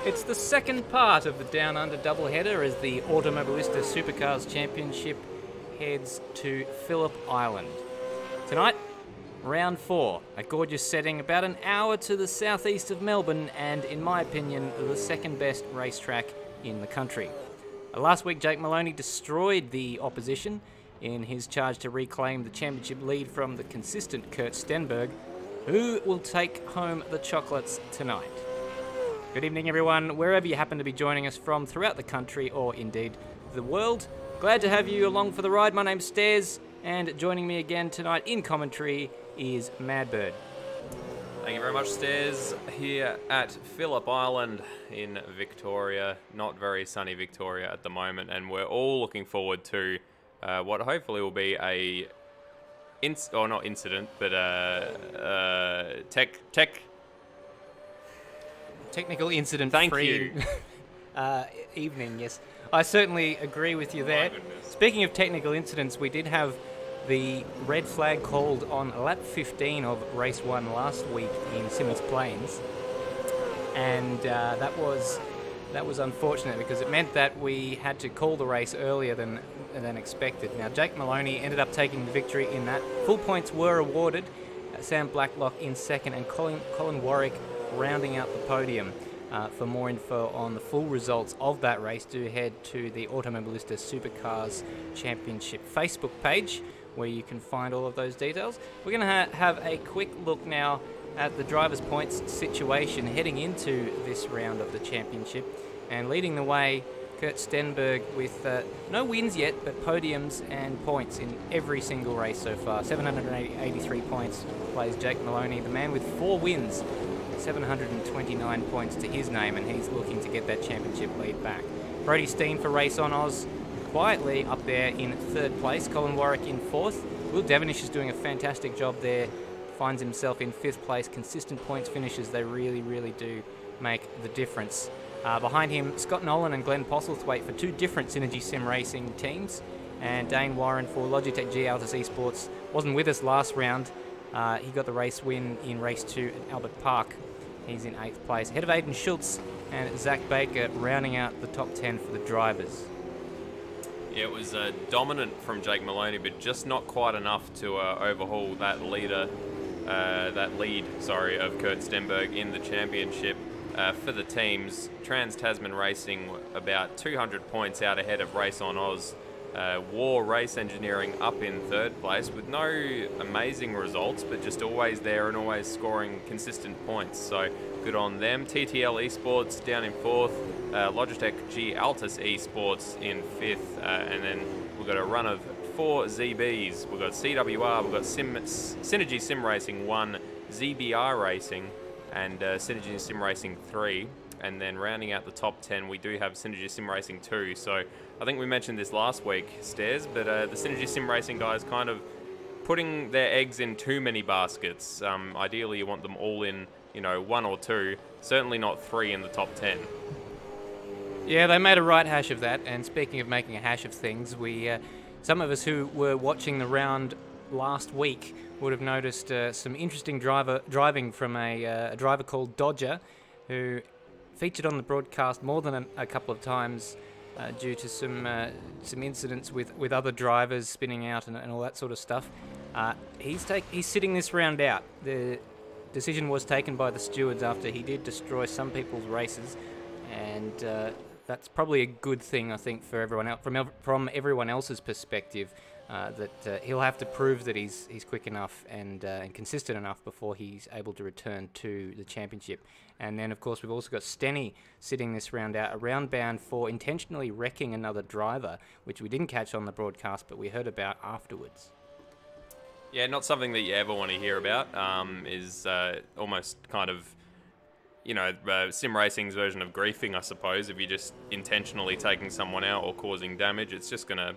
It's the second part of the Down Under doubleheader as the Automobilista Supercars Championship heads to Phillip Island. Tonight, round 4, a gorgeous setting about an hour to the southeast of Melbourne and, in my opinion, the second best racetrack in the country. Last week, Jake Moloney destroyed the opposition in his charge to reclaim the championship lead from the consistent Kurt Stenberg, who will take home the chocolates tonight. Good evening, everyone, wherever you happen to be joining us from throughout the country or indeed the world. Glad to have you along for the ride. My name's Stairs, and joining me again tonight in commentary is Madbird. Thank you very much, Stairs, here at Phillip Island in Victoria. Not very sunny Victoria at the moment, and we're all looking forward to what hopefully will be a not incident, but technical incident Thank free you. Evening, yes. I certainly agree with you there. Speaking of technical incidents, we did have the red flag called on lap 15 of race 1 last week in Simmons Plains, and that was unfortunate because it meant that we had to call the race earlier than expected. Now, Jake Moloney ended up taking the victory in that. Full points were awarded. Sam Blacklock in second, and Colin Warwick rounding out the podium. For more info on the full results of that race, do head to the Automobilista Supercars Championship Facebook page, where you can find all of those details. We're going to have a quick look now at the drivers' points situation heading into this round of the championship. And leading the way, Kurt Stenberg with no wins yet, but podiums and points in every single race so far. 783 points plays Jake Moloney, the man with 4 wins. 729 points to his name, and he's looking to get that championship lead back. Brody Steen for Race On Oz, quietly up there in 3rd place. Colin Warwick in 4th. Will Devonish is doing a fantastic job there. Finds himself in 5th place. Consistent points finishes, they really, really do make the difference. Behind him, Scott Nolan and Glenn Postlethwaite for 2 different Synergy Sim Racing teams. And Dane Warren for Logitech G Altus Esports wasn't with us last round. He got the race win in race 2 at Albert Park. He's in 8th place. Ahead of Aidan Schultz and Zach Baker rounding out the top 10 for the drivers. Yeah, it was dominant from Jake Moloney, but just not quite enough to overhaul that lead of Kurt Stenberg in the championship. For the teams, Trans-Tasman Racing about 200 points out ahead of Race On Oz. War Race Engineering up in 3rd place with no amazing results, but just always there and always scoring consistent points. So good on them. TTL Esports down in 4th. Logitech G Altus Esports in 5th. And then we've got a run of 4 ZBs. We've got CWR, we've got Synergy Sim Racing 1, ZBR Racing, and Synergy Sim Racing 3. And then rounding out the top 10, we do have Synergy Sim Racing 2. So I think we mentioned this last week, Stairs, but the Synergy Sim Racing guys kind of putting their eggs in too many baskets. Ideally, you want them all in, 1 or 2, certainly not 3 in the top 10. Yeah, they made a right hash of that. And speaking of making a hash of things, some of us who were watching the round last week would have noticed some interesting driving from a driver called Dodger, who featured on the broadcast more than a couple of times due to some incidents with other drivers spinning out and all that sort of stuff. He's sitting this round out. The decision was taken by the stewards after he did destroy some people's races, and that's probably a good thing, I think, for everyone else, from everyone else's perspective. That he'll have to prove that he's quick enough and consistent enough before he's able to return to the championship. And then, of course, we've also got Stenny sitting this round out, a round bound for intentionally wrecking another driver, which we didn't catch on the broadcast, but we heard about afterwards. Yeah, not something that you ever want to hear about. Is almost kind of, sim racing's version of griefing, I suppose. If you're just intentionally taking someone out or causing damage, it's just gonna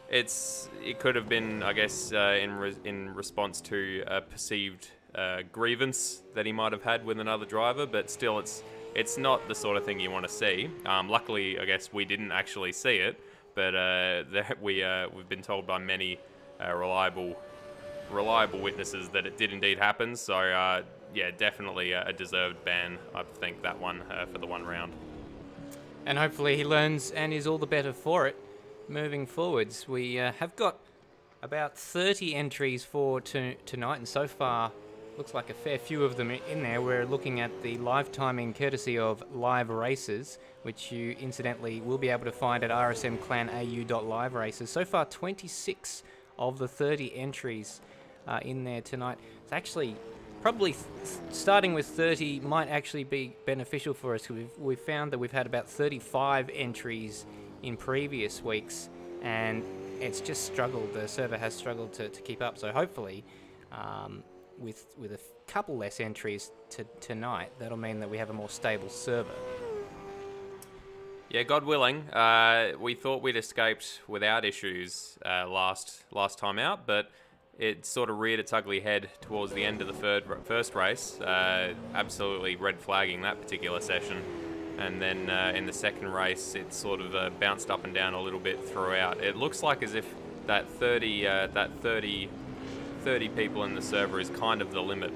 It could have been, I guess, in response to a perceived grievance that he might have had with another driver, but still, it's not the sort of thing you want to see. Luckily, I guess we didn't actually see it, but we've been told by many reliable witnesses that it did indeed happen. So yeah, definitely a deserved ban, I think, that one for the one round. And hopefully he learns and is all the better for it moving forwards. We have got about 30 entries for tonight, and so far looks like a fair few of them in there. We're looking at the live timing courtesy of Live Races, which you incidentally will be able to find at rsmclanau.live races. So far 26 of the 30 entries in there tonight. It's actually probably starting with 30 might actually be beneficial for us. We've found that we've had about 35 entries in previous weeks, and it's just struggled. The server has struggled to keep up. So hopefully, with a couple less entries tonight, that'll mean that we have a more stable server. Yeah, God willing, we thought we'd escaped without issues last time out, but it sort of reared its ugly head towards the end of the first race, absolutely red flagging that particular session. And then in the second race, it sort of bounced up and down a little bit throughout. It looks like as if that 30 people in the server is kind of the limit,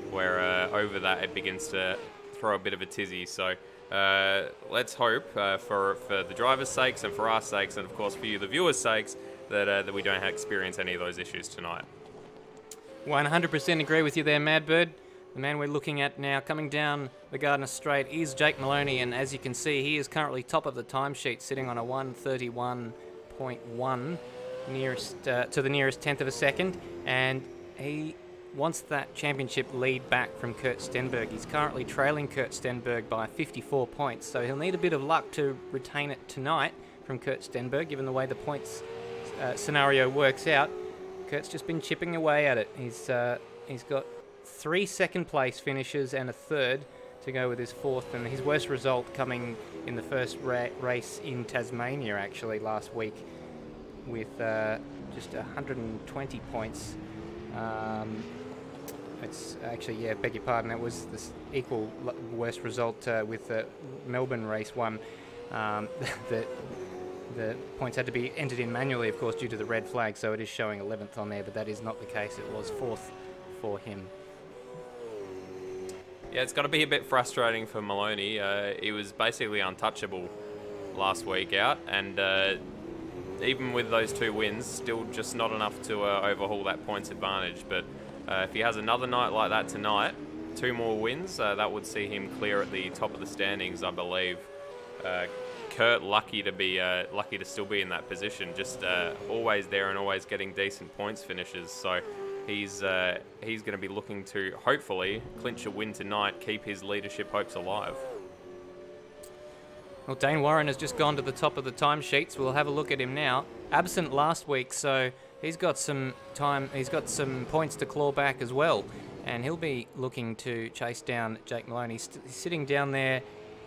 where over that it begins to throw a bit of a tizzy. So let's hope for the drivers' sakes and for our sakes, and of course for you, the viewers' sakes, that we don't experience any of those issues tonight. 100% agree with you there, Madbird. The man we're looking at now coming down the Gardner Straight is Jake Moloney, and as you can see, he is currently top of the timesheet, sitting on a 1:31.1, nearest to the nearest tenth of a second, and he wants that championship lead back from Kurt Stenberg. He's currently trailing Kurt Stenberg by 54 points, so he'll need a bit of luck to retain it tonight from Kurt Stenberg, given the way the points scenario works out. Kurt's just been chipping away at it. He's got 3 second-place finishes and a third to go with his fourth, and his worst result coming in the first race in Tasmania, actually, last week, with just 120 points. It's actually, yeah, beg your pardon, it was the equal worst result with the Melbourne race one. The points had to be entered in manually, of course, due to the red flag, so it is showing 11th on there, but that is not the case. It was 4th for him. Yeah, it's got to be a bit frustrating for Moloney. He was basically untouchable last week out, and even with those 2 wins, still just not enough to overhaul that points advantage. But if he has another night like that tonight, 2 more wins, that would see him clear at the top of the standings, I believe. Kurt lucky to still be in that position, just always there and always getting decent points finishes. So he's going to be looking to hopefully clinch a win tonight, keep his leadership hopes alive. Well, Dane Warren has just gone to the top of the timesheets. We'll have a look at him now. Absent last week, so he's got some time. He's got some points to claw back as well, and he'll be looking to chase down Jake Moloney. He's sitting down there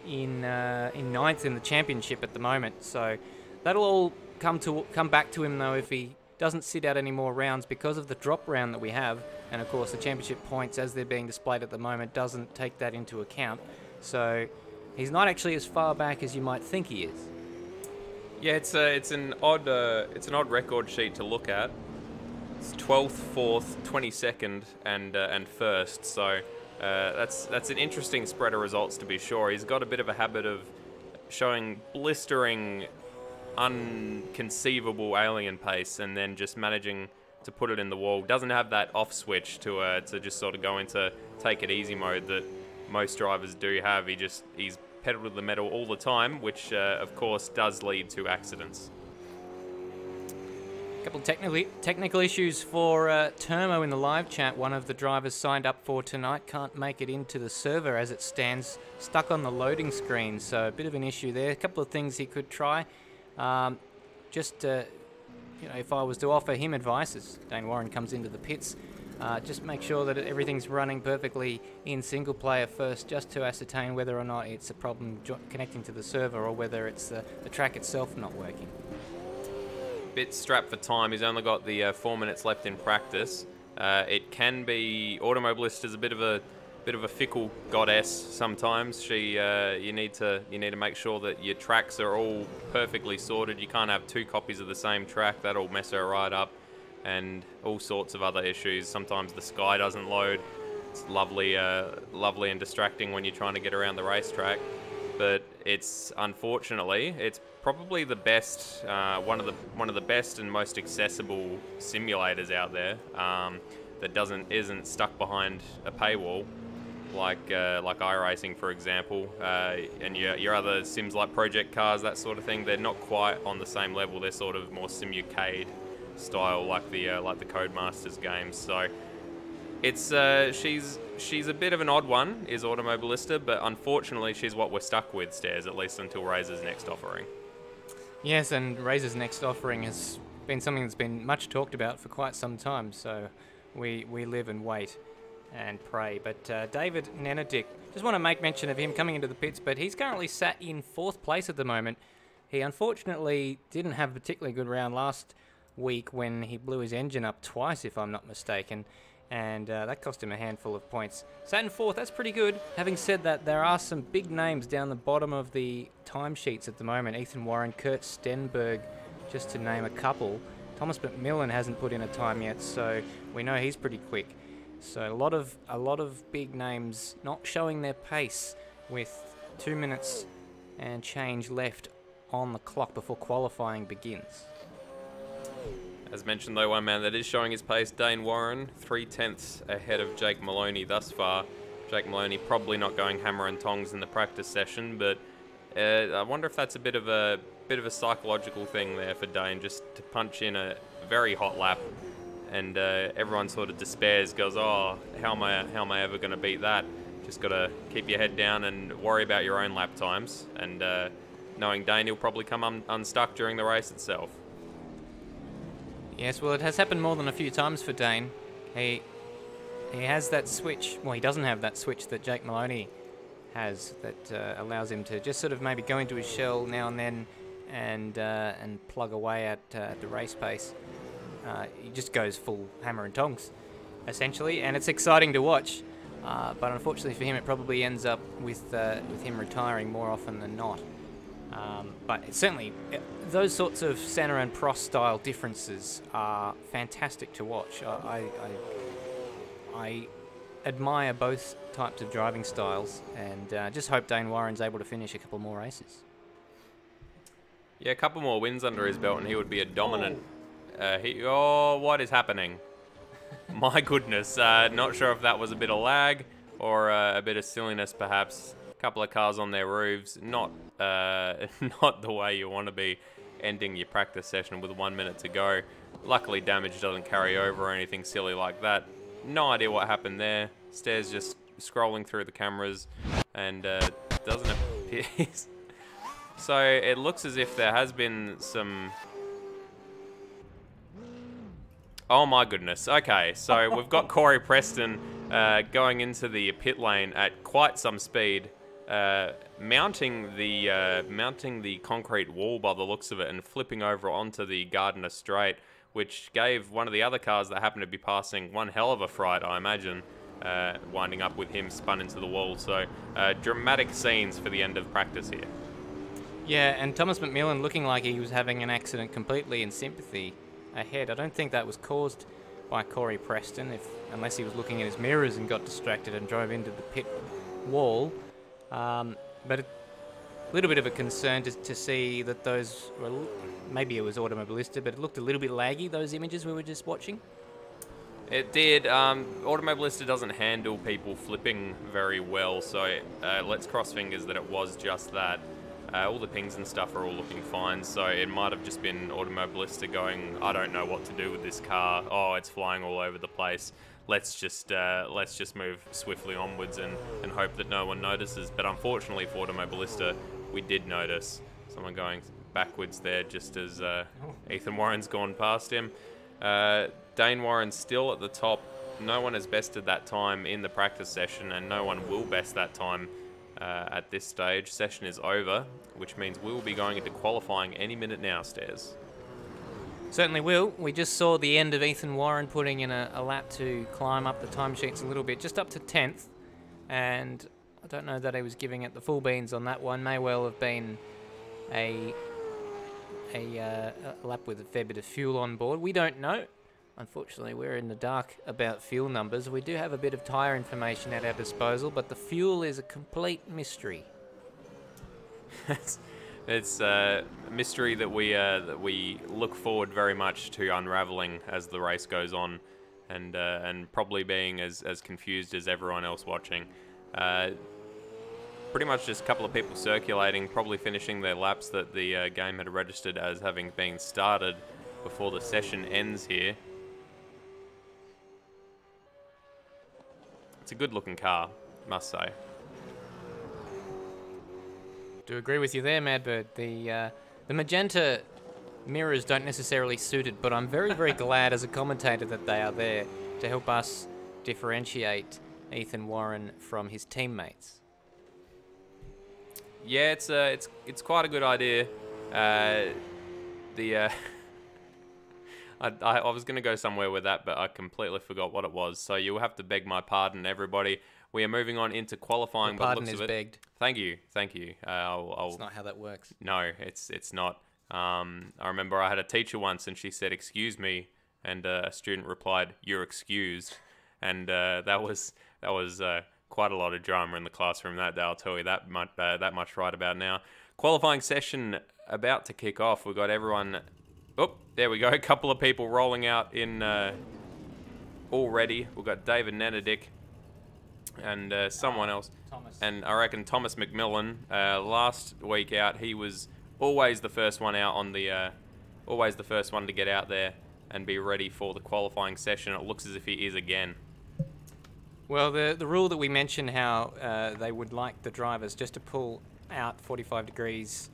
in 9th in the championship at the moment. So that'll all come back to him though if he doesn't sit out any more rounds, because of the drop round that we have, and of course the championship points as they're being displayed at the moment doesn't take that into account. So he's not actually as far back as you might think he is. Yeah, it's an odd record sheet to look at. It's 12th, 4th, 22nd, and 1st. So that's an interesting spread of results to be sure. He's got a bit of a habit of showing blistering, unconceivable alien pace, and then just managing to put it in the wall. Doesn't have that off switch to just sort of go into take it easy mode that most drivers do have. He's pedal to the metal all the time, which of course does lead to accidents. A couple of technical issues for Termo in the live chat. One of the drivers signed up for tonight can't make it into the server as it stands, stuck on the loading screen, so a bit of an issue there. A couple of things he could try. If I was to offer him advice as Dane Warren comes into the pits, just make sure that everything's running perfectly in single player first, just to ascertain whether or not it's a problem connecting to the server or whether it's the track itself not working. Bit strapped for time. He's only got the 4 minutes left in practice. It can be Automobilista is a bit of a fickle goddess sometimes. You need to make sure that your tracks are all perfectly sorted. You can't have 2 copies of the same track. That'll mess her right up, and all sorts of other issues. Sometimes the sky doesn't load. It's lovely, lovely and distracting when you're trying to get around the racetrack. But it's unfortunately, it's probably the best, one of the best and most accessible simulators out there that isn't stuck behind a paywall, like iRacing, for example, and your other sims like Project Cars, that sort of thing. They're not quite on the same level. They're sort of more simucade style, like the Codemasters games. So it's she's a bit of an odd one, is Automobilista, but unfortunately she's what we're stuck with, Stairs, at least until Razor's next offering. Yes, and Razor's next offering has been something that's been much talked about for quite some time, so we live and wait and pray. But David Nenadick, just want to make mention of him coming into the pits, but he's currently sat in 4th place at the moment. He unfortunately didn't have a particularly good round last week when he blew his engine up twice, if I'm not mistaken, and that cost him a handful of points. Sat in 4th, that's pretty good. Having said that, there are some big names down the bottom of the timesheets at the moment. Ethan Warren, Kurt Stenberg, just to name a couple. Thomas McMillan hasn't put in a time yet, so we know he's pretty quick. So a lot of big names not showing their pace with 2 minutes and change left on the clock before qualifying begins. As mentioned, though, one man that is showing his pace, Dane Warren, 3/10 ahead of Jake Moloney thus far. Jake Moloney probably not going hammer and tongs in the practice session, but I wonder if that's a bit of a psychological thing there for Dane, just to punch in a very hot lap, and everyone sort of despairs, goes, "Oh, how am I ever going to beat that?" Just got to keep your head down and worry about your own lap times, and knowing Dane, he'll probably come unstuck during the race itself. Yes, well, it has happened more than a few times for Dane. He has that switch. Well, he doesn't have that switch that Jake Moloney has that allows him to just sort of maybe go into his shell now and then and plug away at the race pace. He just goes full hammer and tongs, essentially, and it's exciting to watch. But unfortunately for him, it probably ends up with him retiring more often than not. But it's certainly, those sorts of Senna and Prost style differences are fantastic to watch. I admire both types of driving styles, and just hope Dane Warren's able to finish a couple more races. Yeah, a couple more wins under his belt and he would be a dominant. What is happening? My goodness, not sure if that was a bit of lag or a bit of silliness perhaps. Couple of cars on their roofs, not the way you want to be ending your practice session with 1 minute to go. Luckily, damage doesn't carry over or anything silly like that. No idea what happened there. Stairs just scrolling through the cameras and doesn't appear. So it looks as if there has been some... Oh my goodness. Okay, so we've got Corey Preston going into the pit lane at quite some speed. Mounting the concrete wall by the looks of it and flipping over onto the Gardiner Straight, which gave one of the other cars that happened to be passing one hell of a fright, I imagine, winding up with him spun into the wall. So dramatic scenes for the end of practice here. Yeah, and Thomas McMillan looking like he was having an accident completely in sympathy ahead. I don't think that was caused by Corey Preston, unless he was looking at his mirrors and got distracted and drove into the pit wall. But a little bit of a concern to see that those were, maybe it was Automobilista, but it looked a little bit laggy, those images we were just watching. It did. Automobilista doesn't handle people flipping very well, so let's cross fingers that it was just that. All the pings and stuff are all looking fine, so it might have just been Automobilista going, I don't know what to do with this car. Oh, it's flying all over the place. Let's just move swiftly onwards and hope that no one notices. But unfortunately for Automobilista, we did notice someone going backwards there just as Ethan Warren's gone past him. Dane Warren's still at the top. No one has bested that time in the practice session, and no one will best that time at this stage. Session is over, which means we will be going into qualifying any minute now, Stairs. Certainly will. We just saw the end of Ethan Warren putting in a lap to climb up the timesheets a little bit, just up to 10th. And I don't know that he was giving it the full beans on that one. May well have been a lap with a fair bit of fuel on board. We don't know. Unfortunately, we're in the dark about fuel numbers. We do have a bit of tyre information at our disposal, but the fuel is a complete mystery. It's a mystery that we look forward very much to unraveling as the race goes on, and probably being as confused as everyone else watching. Pretty much just a couple of people circulating, probably finishing their laps that the game had registered as having been started before the session ends here. It's a good looking car, must say. Do agree with you there, Madbird. The magenta mirrors don't necessarily suit it, but I'm very, very glad as a commentator that they are there to help us differentiate Ethan Warren from his teammates. Yeah, it's quite a good idea. I was going to go somewhere with that, but I completely forgot what it was. So you'll have to beg my pardon, everybody. We are moving on into qualifying. Your pardon is begged. Thank you. It's not how that works. No, it's not. I remember I had a teacher once, and she said, "Excuse me," and a student replied, "You're excused," and that was quite a lot of drama in the classroom that day. I'll tell you that much right about now. Qualifying session about to kick off. We've got everyone. Oh, there we go. A couple of people rolling out in already. We've got David Nenedick and someone else. Thomas. And I reckon Thomas McMillan. Last week out, he was always the first one out on the, always the first one to get out there and be ready for the qualifying session. It looks as if he is again. Well, the rule that we mentioned, how they would like the drivers just to pull out 45 degrees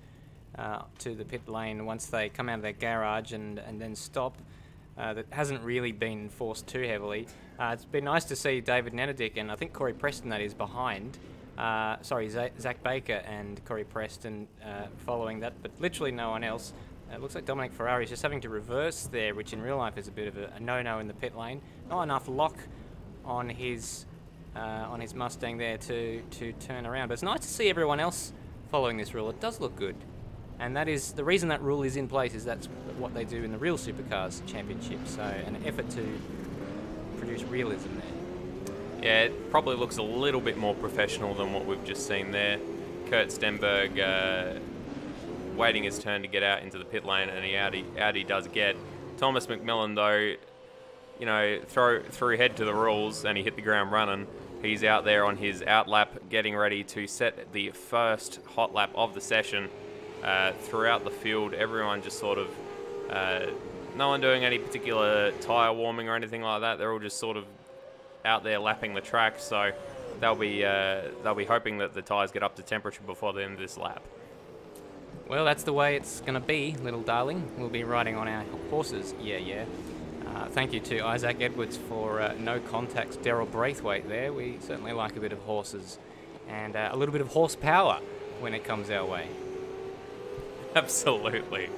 to the pit lane once they come out of their garage and then stop, that hasn't really been enforced too heavily. It's been nice to see David Nenedick and I think Corey Preston that is behind. Zach Baker and Corey Preston following that, but literally no one else. It looks like Dominic Ferrari is just having to reverse there, which in real life is a bit of a no-no in the pit lane. Not enough lock on his Mustang there to turn around. But it's nice to see everyone else following this rule. It does look good. And that is the reason that rule is in place, is that's what they do in the real Supercars Championship. So an effort to produce realism there. Yeah, it probably looks a little bit more professional than what we've just seen there. Kurt Stenberg waiting his turn to get out into the pit lane, and out he does get. Thomas McMillan, though, you know, threw head to the rules and he hit the ground running. He's out there on his out lap, getting ready to set the first hot lap of the session. Throughout the field, everyone just sort of, no one doing any particular tyre warming or anything like that. They're all just sort of out there lapping the track, so they'll be hoping that the tyres get up to temperature before the end of this lap. Well, that's the way it's going to be, little darling. We'll be riding on our horses. Yeah. Thank you to Isaac Edwards for no contact Daryl Braithwaite there. We certainly like a bit of horses and a little bit of horsepower when it comes our way. Absolutely.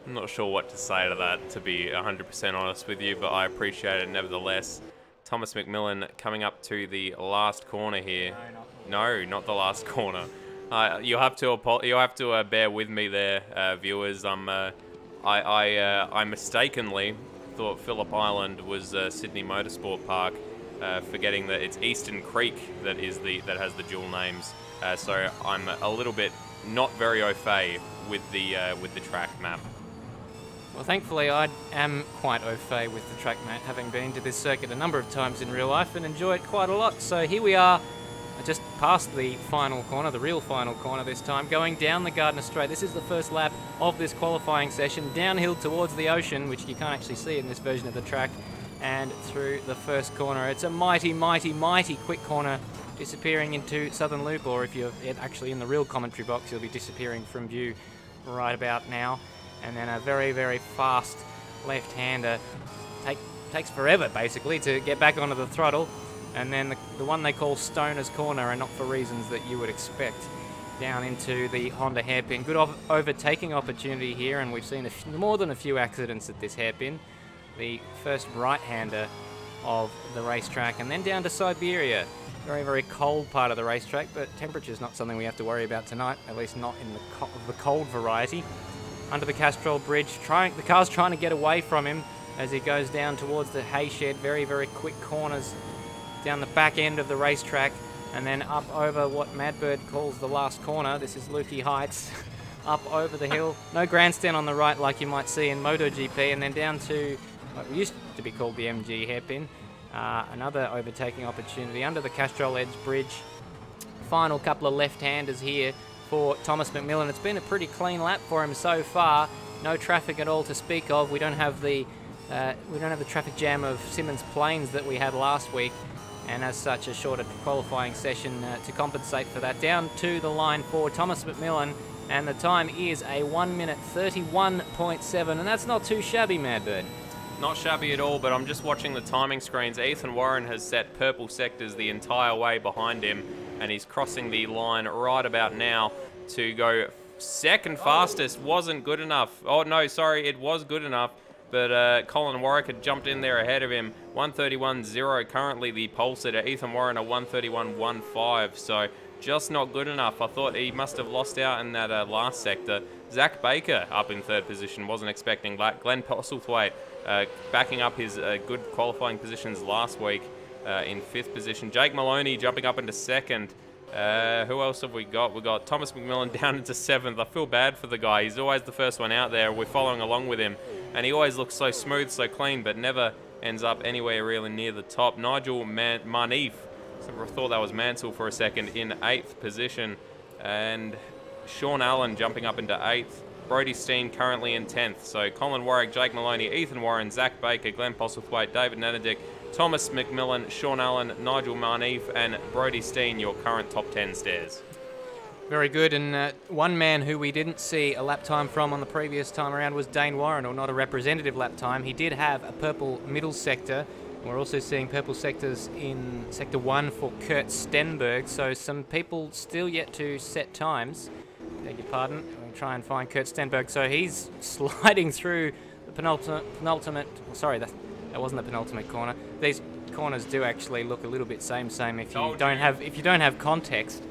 I'm not sure what to say to that, to be 100% honest with you, but I appreciate it nevertheless. Thomas McMillan coming up to the last corner here. No, not the last corner. You'll have to bear with me there, viewers. I mistakenly thought Phillip Island was Sydney Motorsport Park, forgetting that it's Eastern Creek that has the dual names. So I'm a little bit not very au fait with the track map. Well, thankfully I am quite au fait with the track map, having been to this circuit a number of times in real life and enjoy it quite a lot. So here we are, just past the final corner, the real final corner this time, going down the Gardner Straight. This is the first lap of this qualifying session, downhill towards the ocean, which you can't actually see in this version of the track, and through the first corner. It's a mighty, mighty, mighty quick corner, disappearing into Southern Loop, or if you're actually in the real commentary box, you'll be disappearing from view right about now. And then a very, very fast left-hander takes forever, basically, to get back onto the throttle. And then the one they call Stoner's Corner, and not for reasons that you would expect, down into the Honda hairpin. Good overtaking opportunity here, and we've seen more than a few accidents at this hairpin. The first right-hander of the racetrack, and then down to Siberia. Very, very cold part of the racetrack, but temperature's not something we have to worry about tonight, at least not in the cold variety. under the Castrol Bridge. The car's trying to get away from him as he goes down towards the hay shed. Very, very quick corners down the back end of the racetrack, and then up over what Madbird calls the last corner. This is Lukey Heights. Up over the hill. No grandstand on the right like you might see in MotoGP, and then down to what used to be called the MG hairpin. Another overtaking opportunity under the Castrol Edge Bridge. Final couple of left-handers here for Thomas McMillan. It's been a pretty clean lap for him so far. No traffic at all to speak of. We don't have the traffic jam of Symmons Plains that we had last week, and as such a shorter qualifying session to compensate for that. Down to the line for Thomas McMillan, and the time is a 1 minute 31.7, and that's not too shabby, Madbird. Not shabby at all, but I'm just watching the timing screens. Ethan Warren has set purple sectors the entire way behind him, and he's crossing the line right about now to go second fastest. Wasn't good enough. Oh, no, sorry, it was good enough, but Colin Warwick had jumped in there ahead of him. 131.0 currently the pole sitter. Ethan Warren a 131.15, so just not good enough. I thought he must have lost out in that last sector. Zach Baker up in third position. Wasn't expecting that. Glenn Postlethwaite backing up his good qualifying positions last week in fifth position. Jake Moloney jumping up into second. Who else have we got? We've got Thomas McMillan down into seventh. I feel bad for the guy. He's always the first one out there. We're following along with him, and he always looks so smooth, so clean, but never ends up anywhere really near the top. Nigel Marneef, I thought that was Mansell for a second, in eighth position, and Sean Allen jumping up into eighth. Brody Steen currently in 10th. So Colin Warwick, Jake Moloney, Ethan Warren, Zach Baker, Glenn Postlethwaite, David Nanadick, Thomas McMillan, Sean Allen, Nigel Marneef, and Brody Steen, your current top 10 stairs. Very good, and one man who we didn't see a lap time from on the previous time around was Dane Warren, or not a representative lap time. He did have a purple middle sector. We're also seeing purple sectors in Sector 1 for Kurt Stenberg, so some people still yet to set times. Beg your pardon. We'll try and find Kurt Stenberg. So he's sliding through the penultimate. Sorry, that wasn't the penultimate corner. These corners do actually look a little bit same if you don't have context.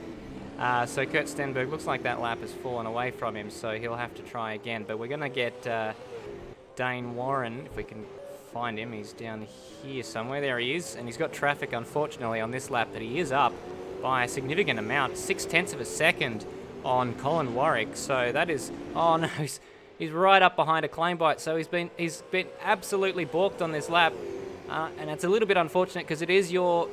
So Kurt Stenberg looks like that lap has fallen away from him, so he'll have to try again. But we're going to get Dane Warren, if we can find him. He's down here somewhere. There he is, and he's got traffic, unfortunately, on this lap, but he is up by a significant amount, 0.6 of a second on Colin Warwick. So that is, oh no, he's right up behind a claim bite. So he's been absolutely balked on this lap, and it's a little bit unfortunate because it is your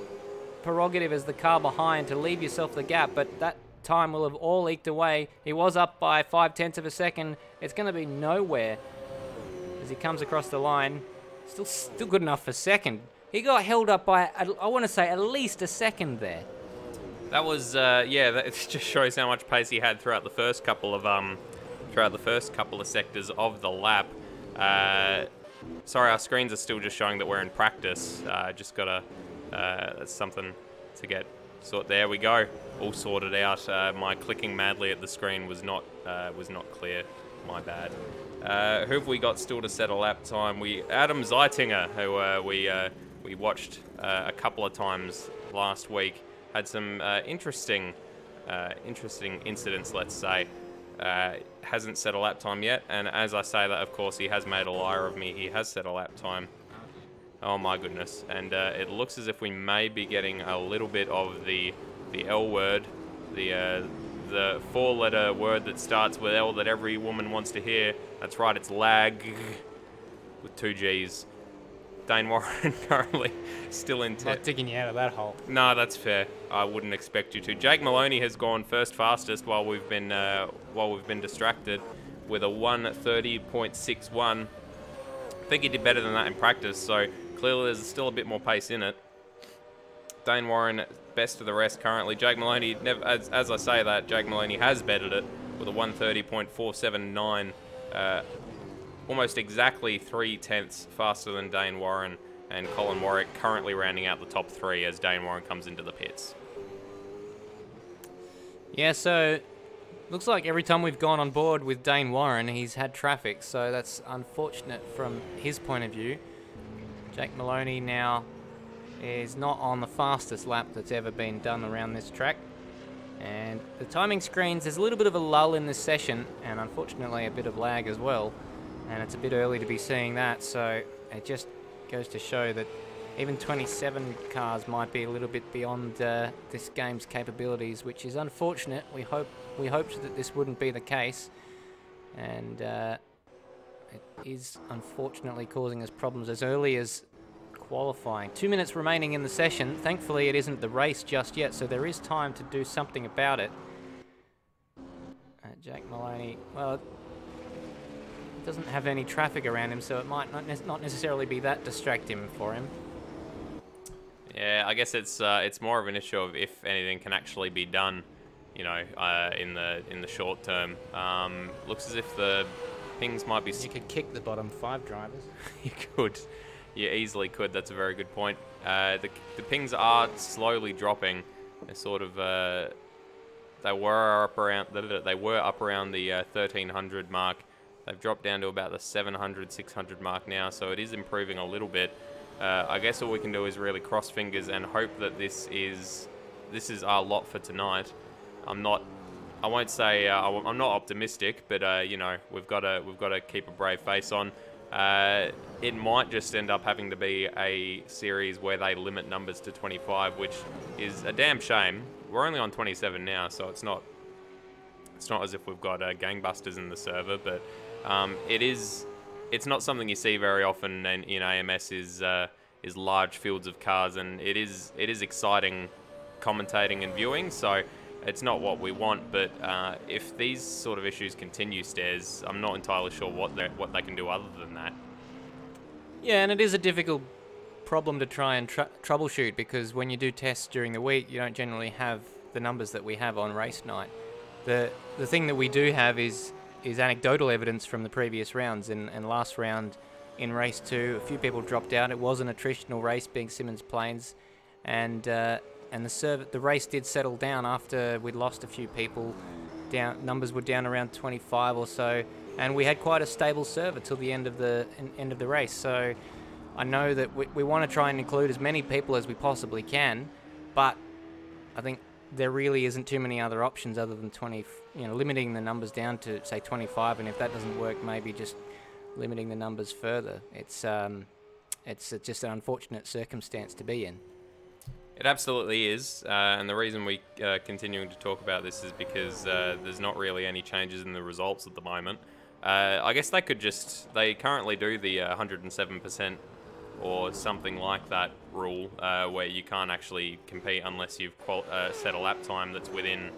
prerogative as the car behind to leave yourself the gap, but that time will have all eked away. He was up by 0.5 of a second. It's going to be nowhere as he comes across the line. Still good enough for second. He got held up by, I want to say, at least a second there. That was, it just shows how much pace he had throughout the first couple of sectors of the lap. Sorry, our screens are still just showing that we're in practice. Just gotta, that's something to get sorted. There we go, all sorted out. My clicking madly at the screen was not clear. My bad. Who have we got still to set a lap time? Adam Zeitinger, who we watched a couple of times last week, had some interesting incidents, let's say. Hasn't set a lap time yet, and as I say that, of course, he has made a liar of me. He has set a lap time. Oh my goodness! And it looks as if we may be getting a little bit of the L word, the four-letter word that starts with L that every woman wants to hear. That's right, it's lag with 2 G's. Dane Warren currently still in 10th. Not digging you out of that hole. No, that's fair. I wouldn't expect you to. Jake Moloney has gone first fastest while we've been distracted with a 1:30.61. I think he did better than that in practice, so clearly there's still a bit more pace in it. Dane Warren, best of the rest currently. Jake Moloney, as I say that, Jake Moloney has bettered it with a 1:30.479. Almost exactly 0.3 faster than Dane Warren, and Colin Warwick currently rounding out the top 3 as Dane Warren comes into the pits. Yeah, so looks like every time we've gone on board with Dane Warren, he's had traffic, so that's unfortunate from his point of view. Jake Moloney now is not on the fastest lap that's ever been done around this track. And the timing screens, there's a little bit of a lull in this session, and unfortunately a bit of lag as well. And it's a bit early to be seeing that, so it just goes to show that even 27 cars might be a little bit beyond this game's capabilities, which is unfortunate. We hoped that this wouldn't be the case, and it is unfortunately causing us problems as early as qualifying. 2 minutes remaining in the session. Thankfully, it isn't the race just yet, so there is time to do something about it. Jake Moloney, well, doesn't have any traffic around him, so it might not necessarily be that distracting for him. Yeah, I guess it's more of an issue of if anything can actually be done, you know, in the short term. Looks as if the pings might be. You could kick the bottom 5 drivers. You could, you easily could. That's a very good point. The pings are slowly dropping. They're sort of they were up around the 1300 mark. They've dropped down to about the 700, 600 mark now, so it is improving a little bit. I guess all we can do is really cross fingers and hope that this is our lot for tonight. I'm not optimistic, but you know, we've got to keep a brave face on. It might just end up having to be a series where they limit numbers to 25, which is a damn shame. We're only on 27 now, so it's not as if we've got gangbusters in the server, but it's not something you see very often in AMS is large fields of cars, and it is exciting commentating and viewing, so it's not what we want, but if these sort of issues continue, Stairs, I'm not entirely sure what they can do other than that. Yeah, and it is a difficult problem to try and troubleshoot, because when you do tests during the week, you don't generally have the numbers that we have on race night. The thing that we do have is anecdotal evidence from the previous rounds. And last round in race 2, a few people dropped out. It was an attritional race, being Simmons Plains, and the race did settle down after we'd lost a few people. Numbers were down around 25 or so, and we had quite a stable server till the end of the race. So I know that we want to try and include as many people as we possibly can, but I think there really isn't too many other options other than limiting the numbers down to say 25, and if that doesn't work, maybe just limiting the numbers further. It's just an unfortunate circumstance to be in. It absolutely is, and the reason we continuing to talk about this is because there's not really any changes in the results at the moment. I guess they currently do the 107% or something like that rule, where you can't actually compete unless you've set a lap time that's within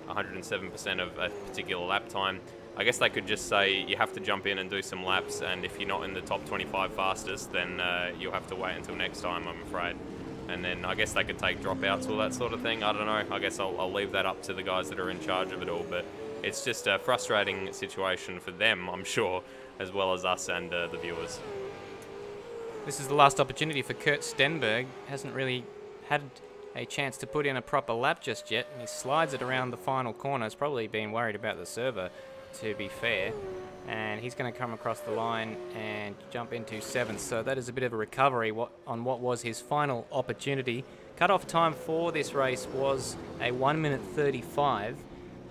107% of a particular lap time. I guess they could just say you have to jump in and do some laps, and if you're not in the top 25 fastest, then you'll have to wait until next time, I'm afraid. And then I guess they could take dropouts or that sort of thing. I don't know. I guess I'll leave that up to the guys that are in charge of it all. But it's just a frustrating situation for them, I'm sure, as well as us and the viewers. This is the last opportunity for Kurt Stenberg. Hasn't really had a chance to put in a proper lap just yet. And he slides it around the final corner. He's probably been worried about the server, to be fair. And he's going to come across the line and jump into 7th. So that is a bit of a recovery on what was his final opportunity. Cut-off time for this race was a 1 minute 35.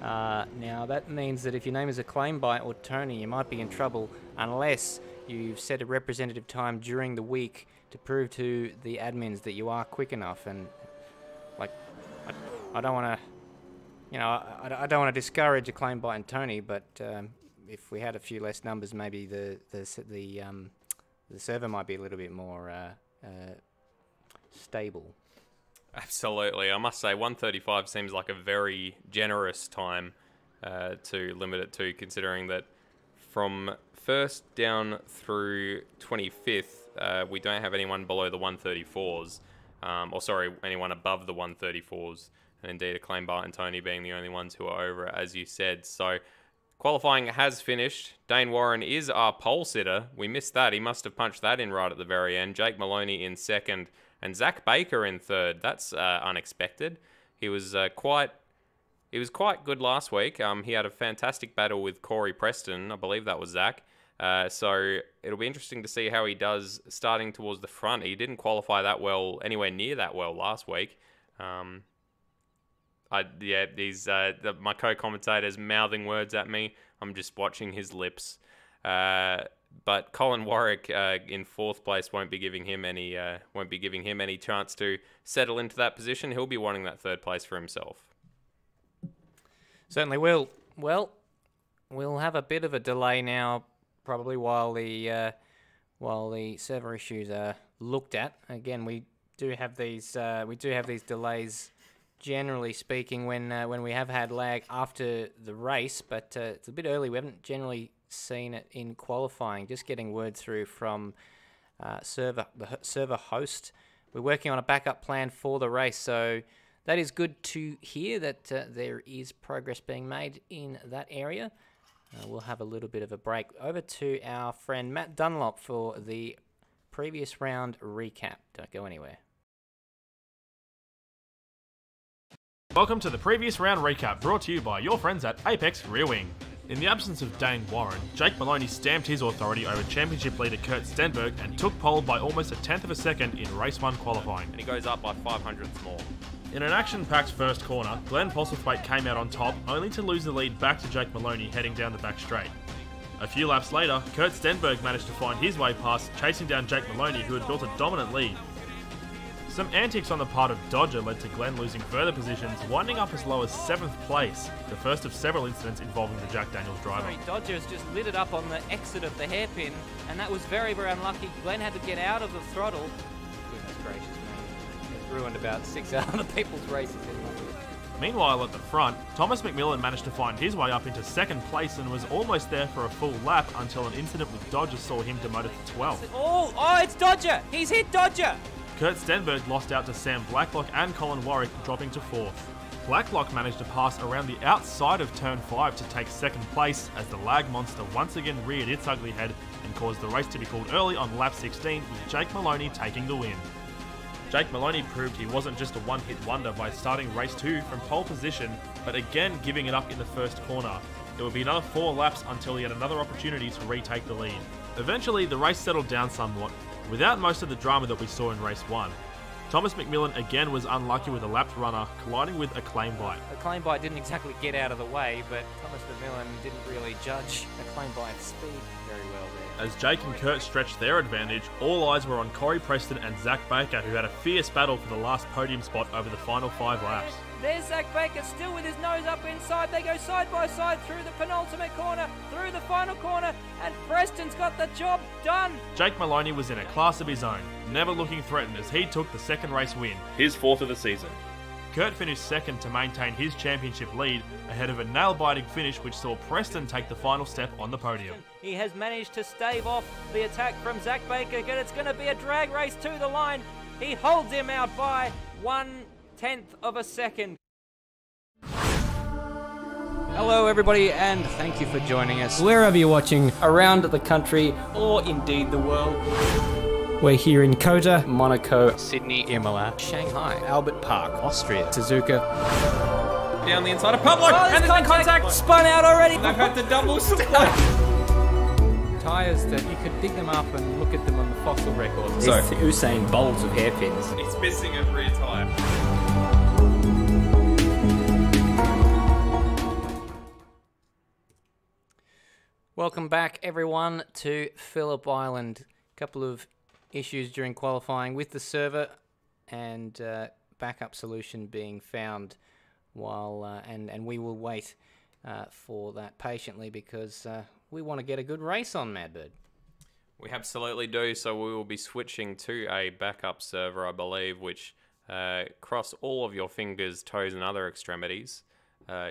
Now that means that if your name is acclaimed by or Tony, you might be in trouble unless you've set a representative time during the week to prove to the admins that you are quick enough. And like, I don't want to, I don't want to discourage acclaimed by and Tony, but if we had a few less numbers, maybe the server might be a little bit more stable. Absolutely. I must say 135 seems like a very generous time to limit it to, considering that from first down through 25th, we don't have anyone below the 134s. Anyone above the 134s. And indeed, Acclaim Bart and Tony being the only ones who are over, as you said. So qualifying has finished. Dane Warren is our pole sitter. We missed that. He must have punched that in right at the very end. Jake Moloney in 2nd. And Zach Baker in 3rd. That's unexpected. He was quite good last week. He had a fantastic battle with Corey Preston. I believe that was Zach. So it'll be interesting to see how he does starting towards the front. He didn't qualify that well, anywhere near that well last week. My co-commentator's mouthing words at me. I'm just watching his lips. But Colin Warwick in 4th place won't be giving him any chance to settle into that position. He'll be wanting that 3rd place for himself. Certainly will. Well, we'll have a bit of a delay now, probably while the server issues are looked at. Again, we do have these delays. Generally speaking, when we have had lag after the race, but it's a bit early. We haven't generally seen it in qualifying. Just getting word through from the server host. We're working on a backup plan for the race, so that is good to hear that there is progress being made in that area. We'll have a little bit of a break. Over to our friend Matt Dunlop for the previous round recap. Don't go anywhere. Welcome to the previous round recap, brought to you by your friends at Apex Rear Wing. In the absence of Dane Warren, Jake Moloney stamped his authority over championship leader Kurt Stenberg and took pole by almost a tenth of a second in race 1 qualifying. And he goes up by 500ths more. In an action-packed first corner, Glenn Postlethwaite came out on top, only to lose the lead back to Jake Moloney heading down the back straight. A few laps later, Kurt Stenberg managed to find his way past, chasing down Jake Moloney, who had built a dominant lead. Some antics on the part of Dodger led to Glenn losing further positions, winding up as low as 7th place, the first of several incidents involving the Jack Daniels driver. Dodger's just lit it up on the exit of the hairpin, and that was very, very unlucky. Glenn had to get out of the throttle. Goodness gracious me. It's ruined about 6 other people's races. Meanwhile, at the front, Thomas McMillan managed to find his way up into 2nd place and was almost there for a full lap until an incident with Dodger saw him demoted to 12th. Oh, it's Dodger! He's hit Dodger! Kurt Stenberg lost out to Sam Blacklock and Colin Warwick, dropping to 4th. Blacklock managed to pass around the outside of turn 5 to take 2nd place as the lag monster once again reared its ugly head and caused the race to be called early on lap 16, with Jake Moloney taking the win. Jake Moloney proved he wasn't just a one-hit wonder by starting race 2 from pole position, but again giving it up in the first corner. It would be another 4 laps until he had another opportunity to retake the lead. Eventually, the race settled down somewhat, without most of the drama that we saw in race 1. Thomas McMillan again was unlucky with a lapped runner, colliding with a claim bite. A claim bite didn't exactly get out of the way, but Thomas McMillan didn't really judge a claim bite's speed very well there. As Jake and Kurt stretched their advantage, all eyes were on Corey Preston and Zach Baker, who had a fierce battle for the last podium spot over the final 5 laps. There's Zach Baker still with his nose up inside. They go side by side through the penultimate corner, through the final corner, and Preston's got the job done. Jake Moloney was in a class of his own, never looking threatened as he took the 2nd race win, his 4th of the season. Kurt finished 2nd to maintain his championship lead, ahead of a nail-biting finish which saw Preston take the final step on the podium. He has managed to stave off the attack from Zach Baker, and it's going to be a drag race to the line. He holds him out by 1/10 of a second. Hello everybody, and thank you for joining us wherever you're watching around the country or indeed the world. We're here in Kota, Monaco, Sydney, Imola, Shanghai, Albert Park, Austria, Suzuka. Down the inside of Public, and there's contact! Spun out already! They've had to double stack. Tyres that you could dig them up and look at them on the fossil records. So, it's Usain Bolts of hairpins. He's missing a rear tyre. Welcome back, everyone, to Phillip Island. A couple of issues during qualifying with the server, and backup solution being found while and we will wait for that patiently because we want to get a good race on, Madbird. We absolutely do, so we will be switching to a backup server, I believe, which cross all of your fingers, toes, and other extremities.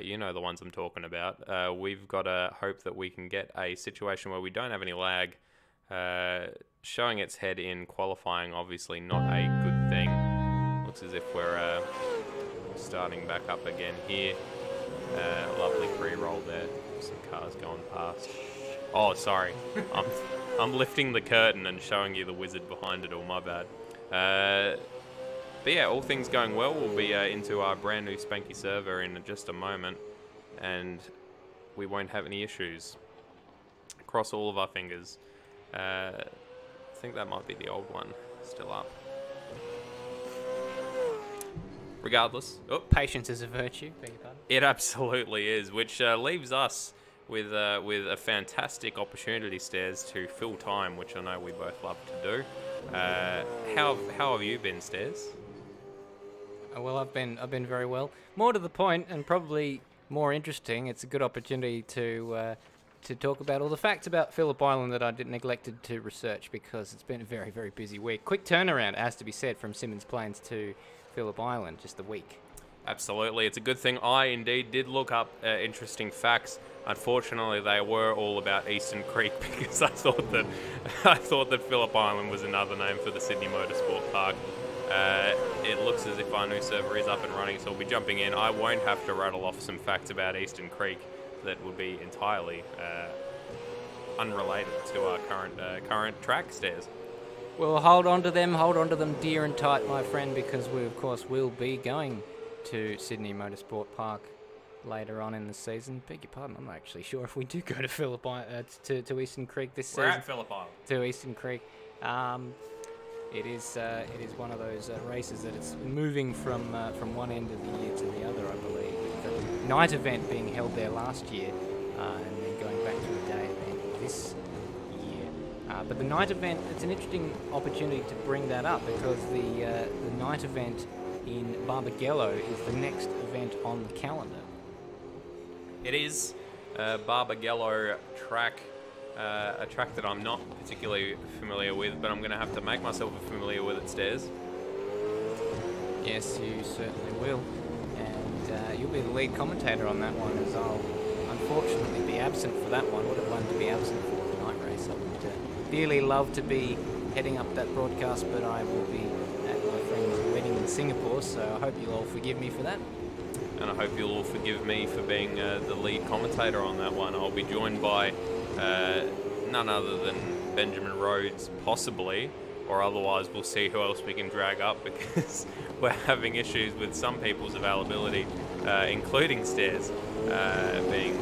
You know the ones I'm talking about. We've got to hope that we can get a situation where we don't have any lag. Showing its head in qualifying, obviously not a good thing. Looks as if we're starting back up again here. Lovely pre-roll there. Some cars going past. Oh, sorry. I'm lifting the curtain and showing you the wizard behind it all. My bad. But yeah, all things going well, we'll be into our brand new spanky server in just a moment, and we won't have any issues. Cross all of our fingers. I think that might be the old one still up. regardless, Patience is a virtue, beg your pardon. it absolutely is, which leaves us with a fantastic opportunity, Stairs, to fill time, which I know we both love to do. How have you been, Stairs? Well, I've been very well. More to the point, and probably more interesting. It's a good opportunity to talk about all the facts about Phillip Island that I neglected to research, because it's been a very, very busy week. Quick turnaround, has to be said, from Symmons Plains to Phillip Island, just a week. Absolutely, it's a good thing. I indeed did look up interesting facts. Unfortunately, they were all about Eastern Creek, because I thought that Phillip Island was another name for the Sydney Motorsport Park. It looks as if our new server is up and running, so we'll be jumping in. I won't have to rattle off some facts about Eastern Creek that would be entirely unrelated to our current track, Stairs. Well, hold on to them dear and tight, my friend, because we, of course, will be going to Sydney Motorsport Park later on in the season. Beg your pardon, I'm not actually sure if we do go to Phillip to Eastern Creek this season. We're at Phillip Island. To Eastern Creek. It is one of those races that it's moving from one end of the year to the other, I believe. The night event being held there last year, and then going back to a day event this year. But the night event, it's an interesting opportunity to bring that up, because the night event in Barbagallo is the next event on the calendar. It is Barbagallo track. A track that I'm not particularly familiar with, but I'm going to have to make myself familiar with it, Stairs. Yes, you certainly will. And you'll be the lead commentator on that one, as I'll unfortunately be absent for that one. Would have wanted to be absent for the night race. I would dearly love to be heading up that broadcast, but I will be at my friend's wedding in Singapore, so I hope you'll all forgive me for that. And I hope you'll all forgive me for being the lead commentator on that one. I'll be joined by none other than Benjamin Rhodes, possibly, or otherwise we'll see who else we can drag up, because we're having issues with some people's availability, including Stairs, being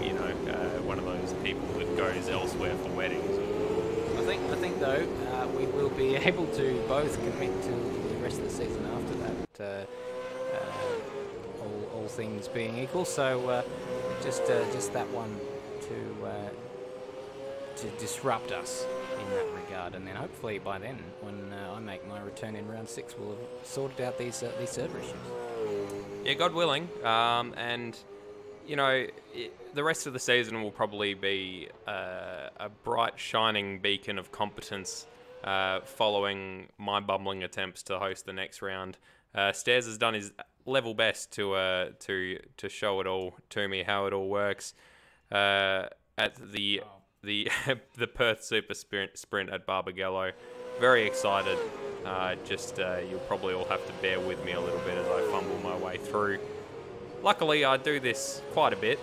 one of those people that goes elsewhere for weddings. I think though we will be able to both commit to the rest of the season after that. All things being equal, so just that one to disrupt us in that regard, and then hopefully by then, when I make my return in round 6, we'll have sorted out these server issues. Yeah, God willing, and the rest of the season will probably be a bright, shining beacon of competence following my bumbling attempts to host the next round. Stairs has done his level best to show it all to me, how it all works at the Perth Super Sprint at Barbagallo. Very excited. You'll probably all have to bear with me a little bit as I fumble my way through. Luckily, I do this quite a bit.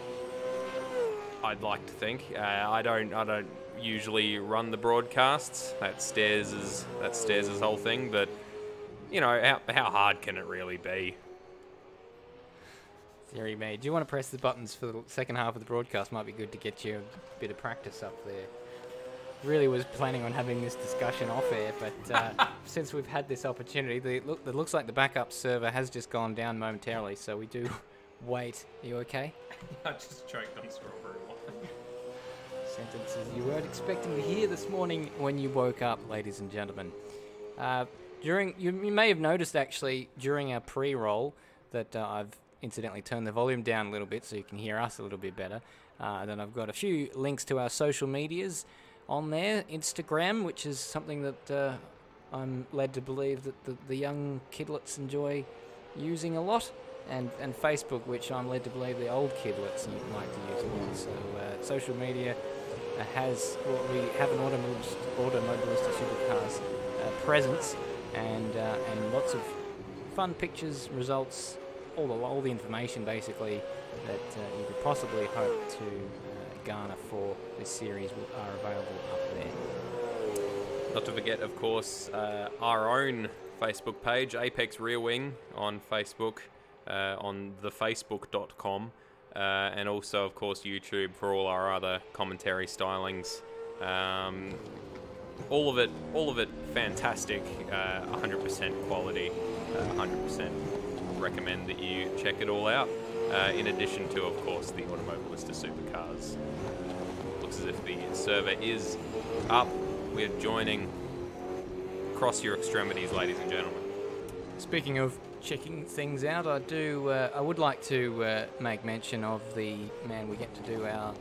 I'd like to think. I don't usually run the broadcasts. That's Stairs' whole thing. But how hard can it really be? Theory made. Do you want to press the buttons for the second half of the broadcast? Might be good to get you a bit of practice up there. Really was planning on having this discussion off air, but since we've had this opportunity, it looks like the backup server has just gone down momentarily, so we do wait. Are you okay? I just choked on strawberry wine. Sentences you weren't expecting to hear this morning when you woke up, ladies and gentlemen. You may have noticed actually during our pre-roll that I've incidentally turned the volume down a little bit so you can hear us a little bit better. Then I've got a few links to our social medias on there. Instagram, which is something that I'm led to believe that the young kidlets enjoy using a lot, and Facebook, which I'm led to believe the old kidlets like to use a lot. So social media we have an Automobilista Supercars presence, and lots of fun pictures, results, all the information basically that you could possibly hope to garner for this series are available up there. Not to forget, of course, our own Facebook page, Apex Rear Wing, on Facebook, on thefacebook.com, and also, of course, YouTube for all our other commentary stylings. All of it fantastic, 100% quality, 100% recommend that you check it all out. In addition to, of course, the Automobilista Supercars. Looks as if the server is up. We're joining. Cross your extremities, ladies and gentlemen. Speaking of checking things out, I would like to make mention of the we get to do our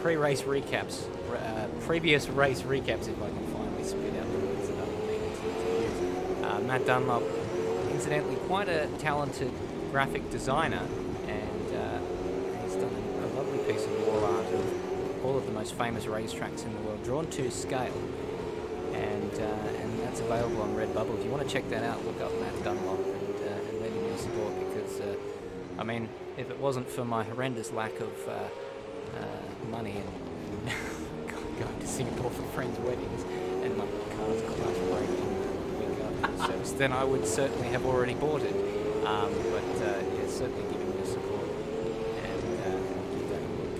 pre-race recaps, previous race recaps, if I can finally spit out the words that I've been use. Matt Dunlop, incidentally, quite a talented graphic designer, and he's done a lovely piece of wall art of all of the most famous racetracks in the world, drawn to scale, and that's available on Redbubble. If you want to check that out, look up Matt Dunlop and let him know support, because I mean, if it wasn't for my horrendous lack of money and going to Singapore for friends' weddings and my car's class breaking the week after the service, then I would certainly have already bought it. Yeah, certainly giving me support and give that a look.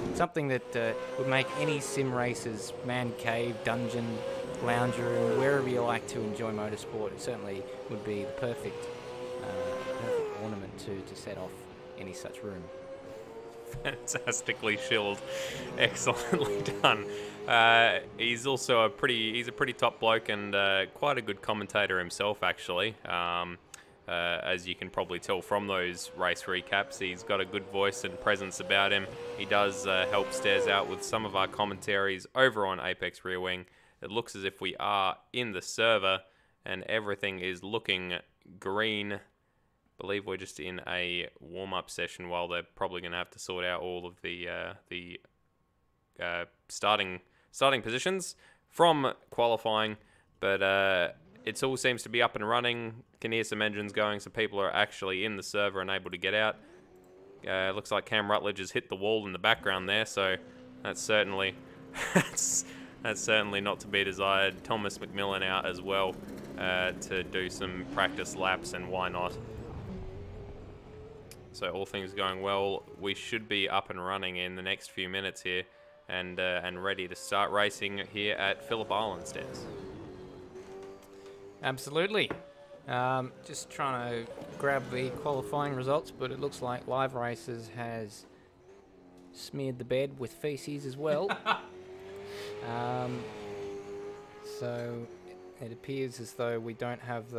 It's something that would make any sim racer's man cave, dungeon, lounge room, wherever you like to enjoy motorsport, it certainly would be the perfect ornament to set off any such room. Fantastically shilled, excellently done. He's also a pretty top bloke and quite a good commentator himself, actually. As you can probably tell from those race recaps, he's got a good voice and presence about him. He does help Stairs out with some of our commentaries over on Apex Rear Wing. It looks as if we are in the server and everything is looking green. Believe we're just in a warm-up session while they're probably going to have to sort out all of the starting positions from qualifying, but it all seems to be up and running. Can hear some engines going, so people are actually in the server and able to get out. Looks like Cam Rutledge has hit the wall in the background there, so that's certainly that's certainly not to be desired. Thomas McMillan out as well to do some practice laps, and why not? So all things going well, we should be up and running in the next few minutes here, and ready to start racing here at Phillip Island, Stairs. Absolutely. Just trying to grab the qualifying results, but it looks like Live Races has smeared the bed with feces as well. So it appears as though we don't have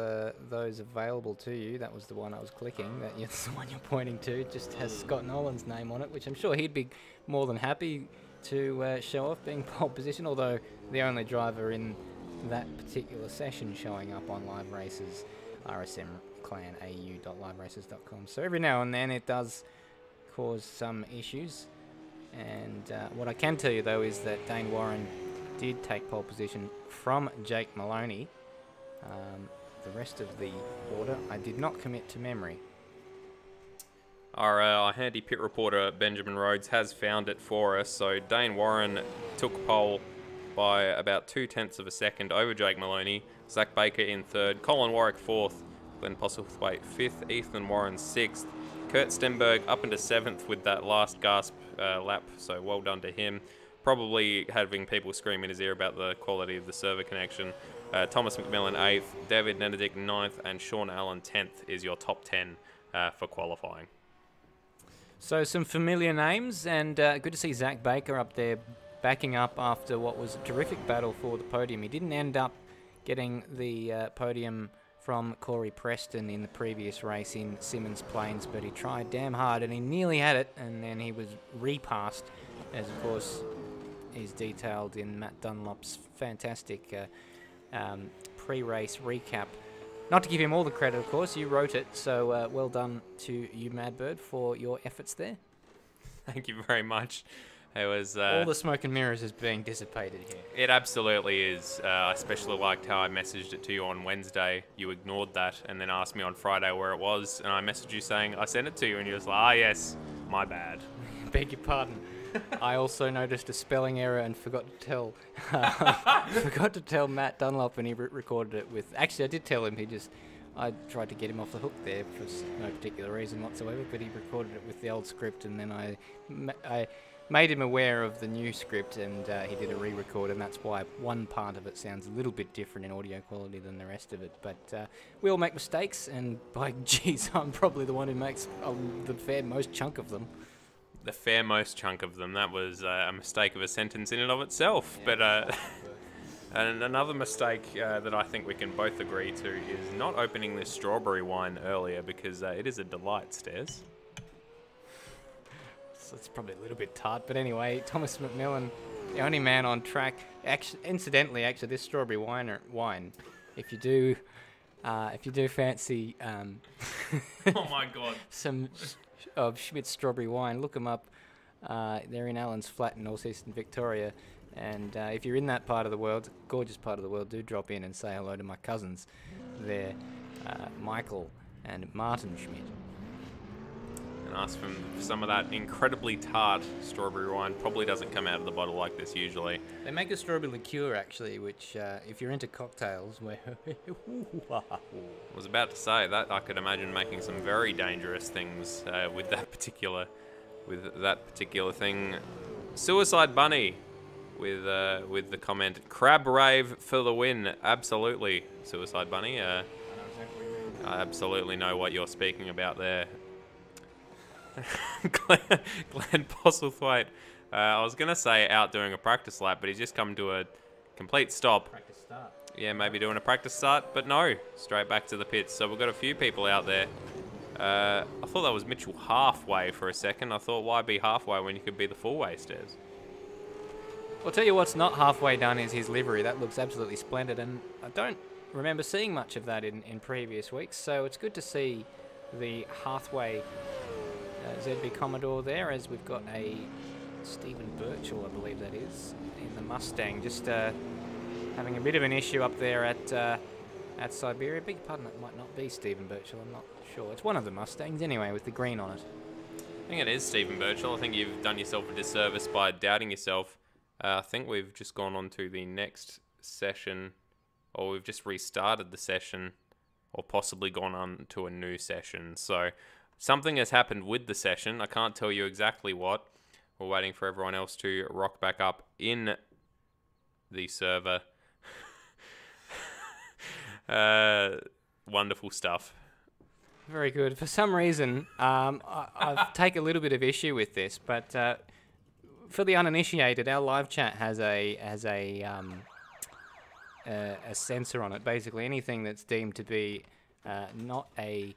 those available to you. That was the one I was clicking. That's the one you're pointing to. It just has Scott Nolan's name on it, which I'm sure he'd be more than happy to show off being pole position, although the only driver in that particular session showing up on Live Races, rsmclanau.liveraces.com. So every now and then it does cause some issues. And what I can tell you, though, is that Dane Warren did take pole position from Jake Moloney. The rest of the order I did not commit to memory. Our handy pit reporter Benjamin Rhodes has found it for us. So Dane Warren took pole by about 0.2 of a second over Jake Moloney. Zach Baker in third, Colin Warwick fourth, Glenn Postlethwaite fifth, Ethan Warren sixth, Kurt Stenberg up into seventh with that last gasp lap. So well done to him. Probably having people scream in his ear about the quality of the server connection. Thomas McMillan 8th, David Nenedick 9th, and Sean Allen 10th is your top 10 for qualifying. So some familiar names, and good to see Zach Baker up there backing up after what was a terrific battle for the podium. He didn't end up getting the podium from Corey Preston in the previous race in Simmons Plains, but he tried damn hard and he nearly had it, and then he was repassed, as of course is detailed in Matt Dunlop's fantastic pre-race recap. Not to give him all the credit, of course, you wrote it, so well done to you, Madbird, for your efforts there. Thank you very much. It was all the smoke and mirrors is being dissipated here. It absolutely is. I especially liked how I messaged it to you on Wednesday. You ignored that and then asked me on Friday where it was, and I messaged you saying I sent it to you, and you was like, "Ah, yes, my bad." Beg your pardon. I also noticed a spelling error and forgot to tell Matt Dunlop when he recorded it with. Actually, I did tell him. I tried to get him off the hook there for no particular reason whatsoever, but he recorded it with the old script, and then I made him aware of the new script, and he did a re-record, and that's why one part of it sounds a little bit different in audio quality than the rest of it. But we all make mistakes, and by geez, I'm probably the one who makes the fair most chunk of them. The fair most chunk of them. That was a mistake of a sentence in and of itself. Yeah. But and another mistake that I think we can both agree to is not opening this strawberry wine earlier, because it is a delight, Stairs. So it's probably a little bit tart, but anyway, Thomas McMillan, the only man on track. Incidentally, this strawberry wine, if you do fancy, oh my God, some of Schmidt's strawberry wine, look them up. They're in Allen's Flat in North Eastern Victoria. And if you're in that part of the world, gorgeous part of the world, do drop in and say hello to my cousins there, Michael and Martin Schmidt. And ask for some of that incredibly tart strawberry wine. Probably doesn't come out of the bottle like this usually. They make a strawberry liqueur, actually, which if you're into cocktails, where I was about to say that I could imagine making some very dangerous things with that particular thing. Suicide Bunny. With the comment, crab rave for the win. Absolutely, Suicide Bunny. I absolutely know what you're speaking about there. Glenn Postlethwaite. I was going to say out doing a practice lap, but he's just come to a complete stop. Practice start. Yeah, maybe doing a practice start, but no. Straight back to the pits. So we've got a few people out there. I thought that was Mitchell halfway for a second. I thought, why be halfway when you could be the full way, Stairs? I'll tell you what's not halfway done is his livery. That looks absolutely splendid, and I don't remember seeing much of that in previous weeks, so it's good to see the Hathaway ZB Commodore there, as we've got a Stephen Birchall, I believe that is, in the Mustang, just having a bit of an issue up there at Siberia. Beg your pardon, it might not be Stephen Birchall, I'm not sure. It's one of the Mustangs anyway, with the green on it. I think it is Stephen Birchall. I think you've done yourself a disservice by doubting yourself. I think we've just gone on to the next session, or we've just restarted the session, or possibly gone on to a new session. So something has happened with the session. I can't tell you exactly what. We're waiting for everyone else to rock back up in the server. Wonderful stuff. Very good. For some reason, I take a little bit of issue with this, but for the uninitiated, our live chat has a sensor on it. Basically, anything that's deemed to be not a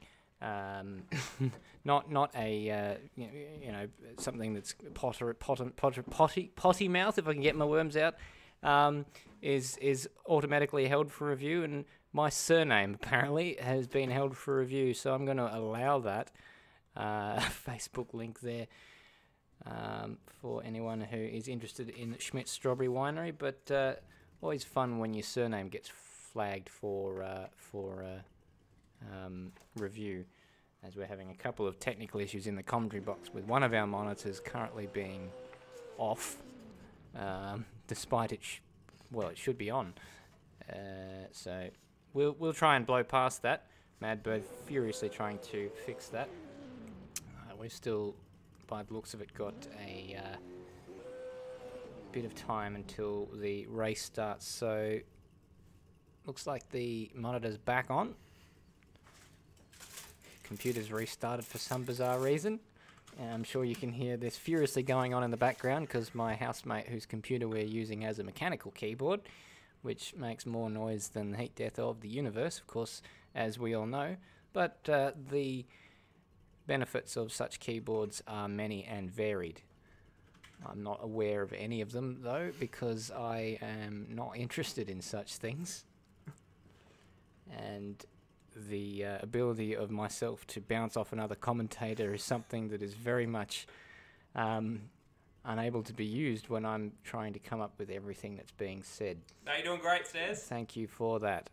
something that's potty mouth, if I can get my worms out, is automatically held for review, and my surname apparently has been held for review, so I'm going to allow that. Facebook link there. For anyone who is interested in Schmidt's Strawberry Winery, but always fun when your surname gets flagged for review, as we're having a couple of technical issues in the commentary box with one of our monitors currently being off, despite it should be on. So we'll try and blow past that. Madbird furiously trying to fix that. We've still, by the looks of it, got a bit of time until the race starts, so looks like the monitor's back on. Computer's restarted for some bizarre reason. I'm sure you can hear this furiously going on in the background because my housemate, whose computer we're using, has a mechanical keyboard, which makes more noise than the heat death of the universe, of course, as we all know. But the benefits of such keyboards are many and varied. I'm not aware of any of them, though, because I am not interested in such things. And the ability of myself to bounce off another commentator is something that is very much unable to be used when I'm trying to come up with everything that's being said. Are you doing great, Stairs? Thank you for that.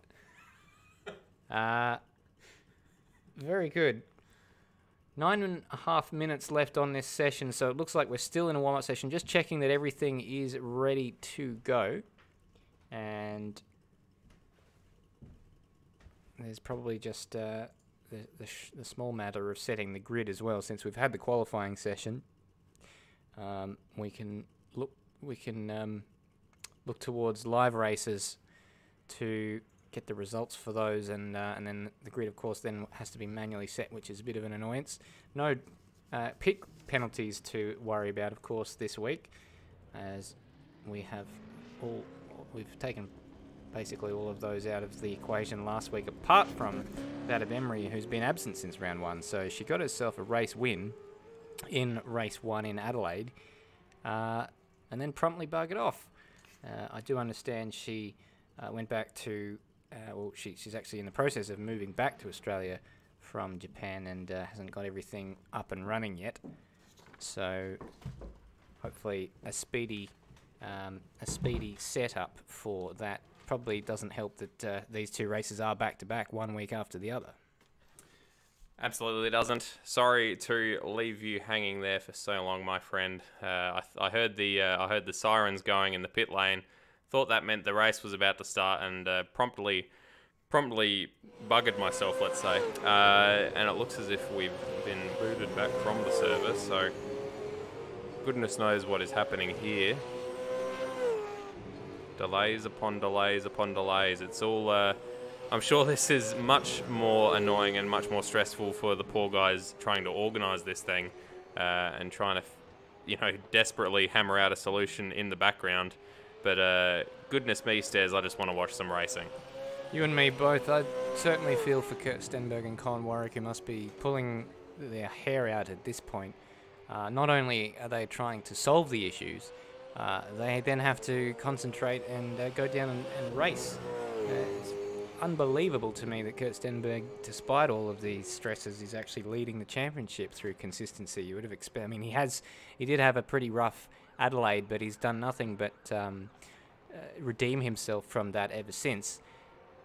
Very good. 9.5 minutes left on this session, so it looks like we're still in a warm-up session. Just checking that everything is ready to go. And there's probably just the small matter of setting the grid as well. Since we've had the qualifying session, we can look towards live races to get the results for those, and then the grid, of course, then has to be manually set, which is a bit of an annoyance. No pit penalties to worry about, of course, this week, as we've taken basically all of those out of the equation last week, apart from that of Emery, who's been absent since round 1. So she got herself a race win in race 1 in Adelaide, and then promptly buggered off. I do understand she went back to, she's actually in the process of moving back to Australia from Japan, and hasn't got everything up and running yet. So hopefully a speedy setup for that. Probably doesn't help that these two races are back to back, 1 week after the other. Absolutely doesn't. Sorry to leave you hanging there for so long, my friend. I heard the sirens going in the pit lane. Thought that meant the race was about to start, and promptly buggered myself, let's say. And it looks as if we've been booted back from the server. So goodness knows what is happening here. Delays upon delays upon delays. It's all. I'm sure this is much more annoying and much more stressful for the poor guys trying to organise this thing, and trying to, desperately hammer out a solution in the background. But goodness me, Stairs, I just want to watch some racing. You and me both. I certainly feel for Kurt Stenberg and Colin Warwick, who must be pulling their hair out at this point. Not only are they trying to solve the issues, they then have to concentrate and go down and race. It's unbelievable to me that Kurt Stenberg, despite all of these stresses, is actually leading the championship through consistency. You would have expected. I mean, he did have a pretty rough Adelaide, but he's done nothing but redeem himself from that ever since.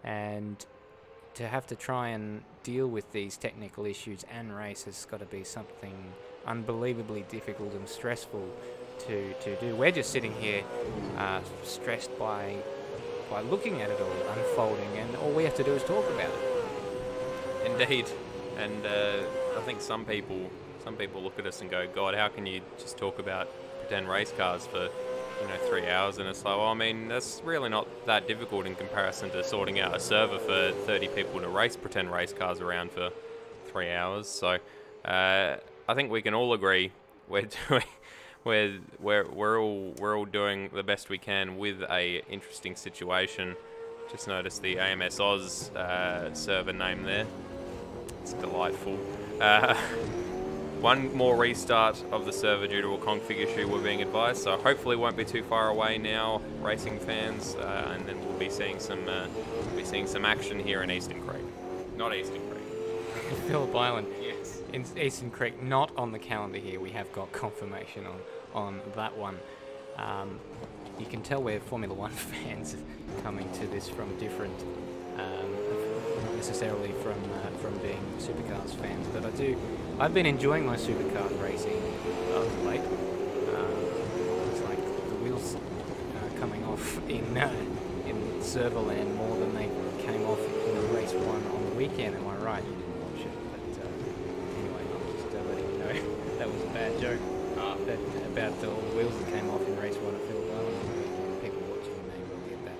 And to have to try and deal with these technical issues and race has got to be something unbelievably difficult and stressful to do. We're just sitting here stressed by looking at it all unfolding, and all we have to do is talk about it. Indeed. And I think some people look at us and go, God, how can you just talk about pretend race cars for 3 hours? And it's like, well, I mean, that's really not that difficult in comparison to sorting out a server for 30 people to race pretend race cars around for 3 hours. So I think we can all agree we're all doing the best we can with a interesting situation. Just noticed the AMS Oz server name there. It's delightful. One more restart of the server due to a config issue, we're being advised, so hopefully won't be too far away now, racing fans, and then we'll be seeing some action here in Eastern Creek. Not Eastern Creek. Phillip Island. Yes. In Eastern Creek, not on the calendar here. We have got confirmation on that one. You can tell we're Formula One fans coming to this from different, not necessarily from being Supercars fans, but I've been enjoying my Supercars racing of late. It's like the wheels coming off in Serverland more than they came off in race 1 on the weekend. Am I right? You didn't watch it, but anyway, I'm just letting you know that was a bad joke. About all the wheels that came off in race 1 at Phillip Island. People watching may well get that.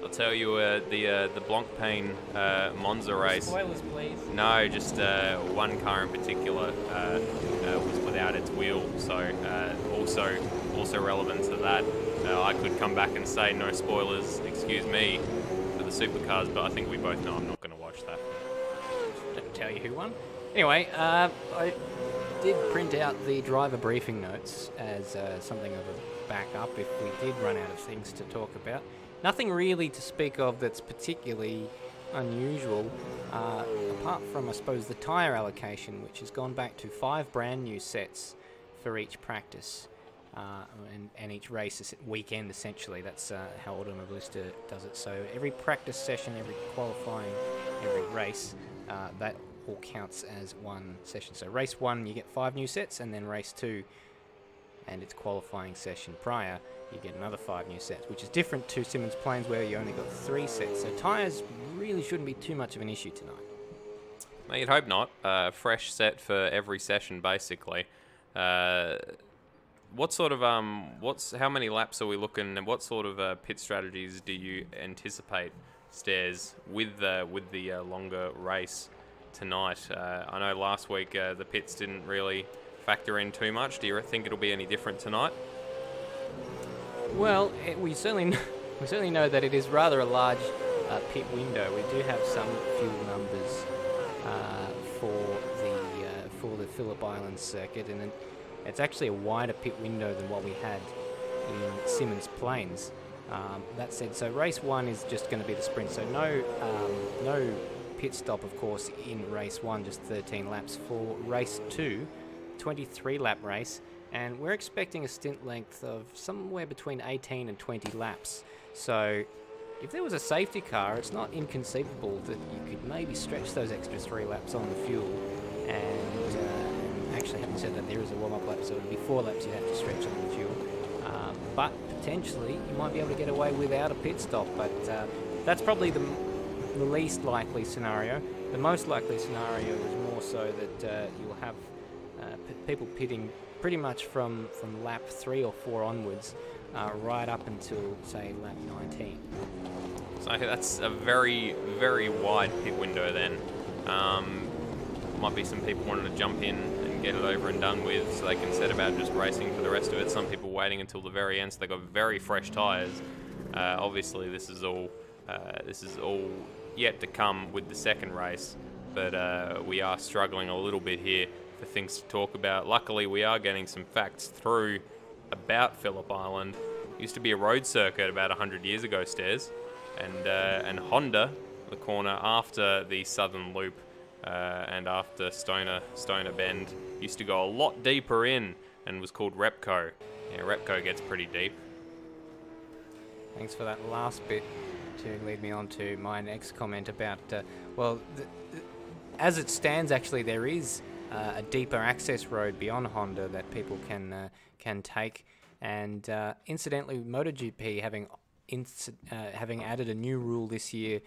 I'll tell you, the Blancpain Monza race. Spoilers, please. No, just one car in particular was without its wheel. So also relevant to that, I could come back and say no spoilers, excuse me, for the Supercars, but I think we both know I'm not going to watch that. Don't tell you who won. Anyway, I did print out the driver briefing notes as something of a backup if we did run out of things to talk about. Nothing really to speak of that's particularly unusual, apart from, I suppose, the tyre allocation, which has gone back to 5 brand new sets for each practice and each race weekend, essentially. That's how Automobilista does it. So every practice session, every qualifying, every race, that all counts as one session. So race 1, you get 5 new sets, and then race 2, and its qualifying session prior, you get another 5 new sets, which is different to Symmons Plains where you only got 3 sets. So tyres really shouldn't be too much of an issue tonight. No, you'd hope not. Fresh set for every session, basically. What sort of how many laps are we looking, and what sort of pit strategies do you anticipate, Stairs, with the longer race tonight? I know last week the pits didn't really factor in too much. Do you think it'll be any different tonight? Well, we certainly know that it is rather a large pit window. We do have some fuel numbers for the Phillip Island circuit, and it's actually a wider pit window than what we had in Symmons Plains. That said, so race 1 is just going to be the sprint, so no pit stop, of course, in race 1, just 13 laps. For race 2, 23 lap race, and we're expecting a stint length of somewhere between 18 and 20 laps. So if there was a safety car, it's not inconceivable that you could maybe stretch those extra 3 laps on the fuel. And actually, having said that, there is a warm-up lap, so it would be 4 laps you'd have to stretch on the fuel. But potentially, you might be able to get away without a pit stop. But that's probably the least likely scenario. The most likely scenario is more so that you'll have people pitting pretty much from lap 3 or 4 onwards, right up until, say, lap 19. So that's a very, very wide pit window then. Might be some people wanting to jump in and get it over and done with, so they can set about just racing for the rest of it. Some people waiting until the very end, so they've got very fresh tyres. Obviously, this is all yet to come with the second race, but we are struggling a little bit here for things to talk about. Luckily, we are getting some facts through about Phillip Island. It used to be a road circuit about 100 years ago, Stairs, and Honda, the corner after the Southern Loop and after Stoner Bend, used to go a lot deeper in and was called Repco. Yeah, Repco gets pretty deep. Thanks for that last bit to lead me on to my next comment about, as it stands, actually, there is a deeper access road beyond Honda that people can take. And incidentally, MotoGP having added a new rule this year,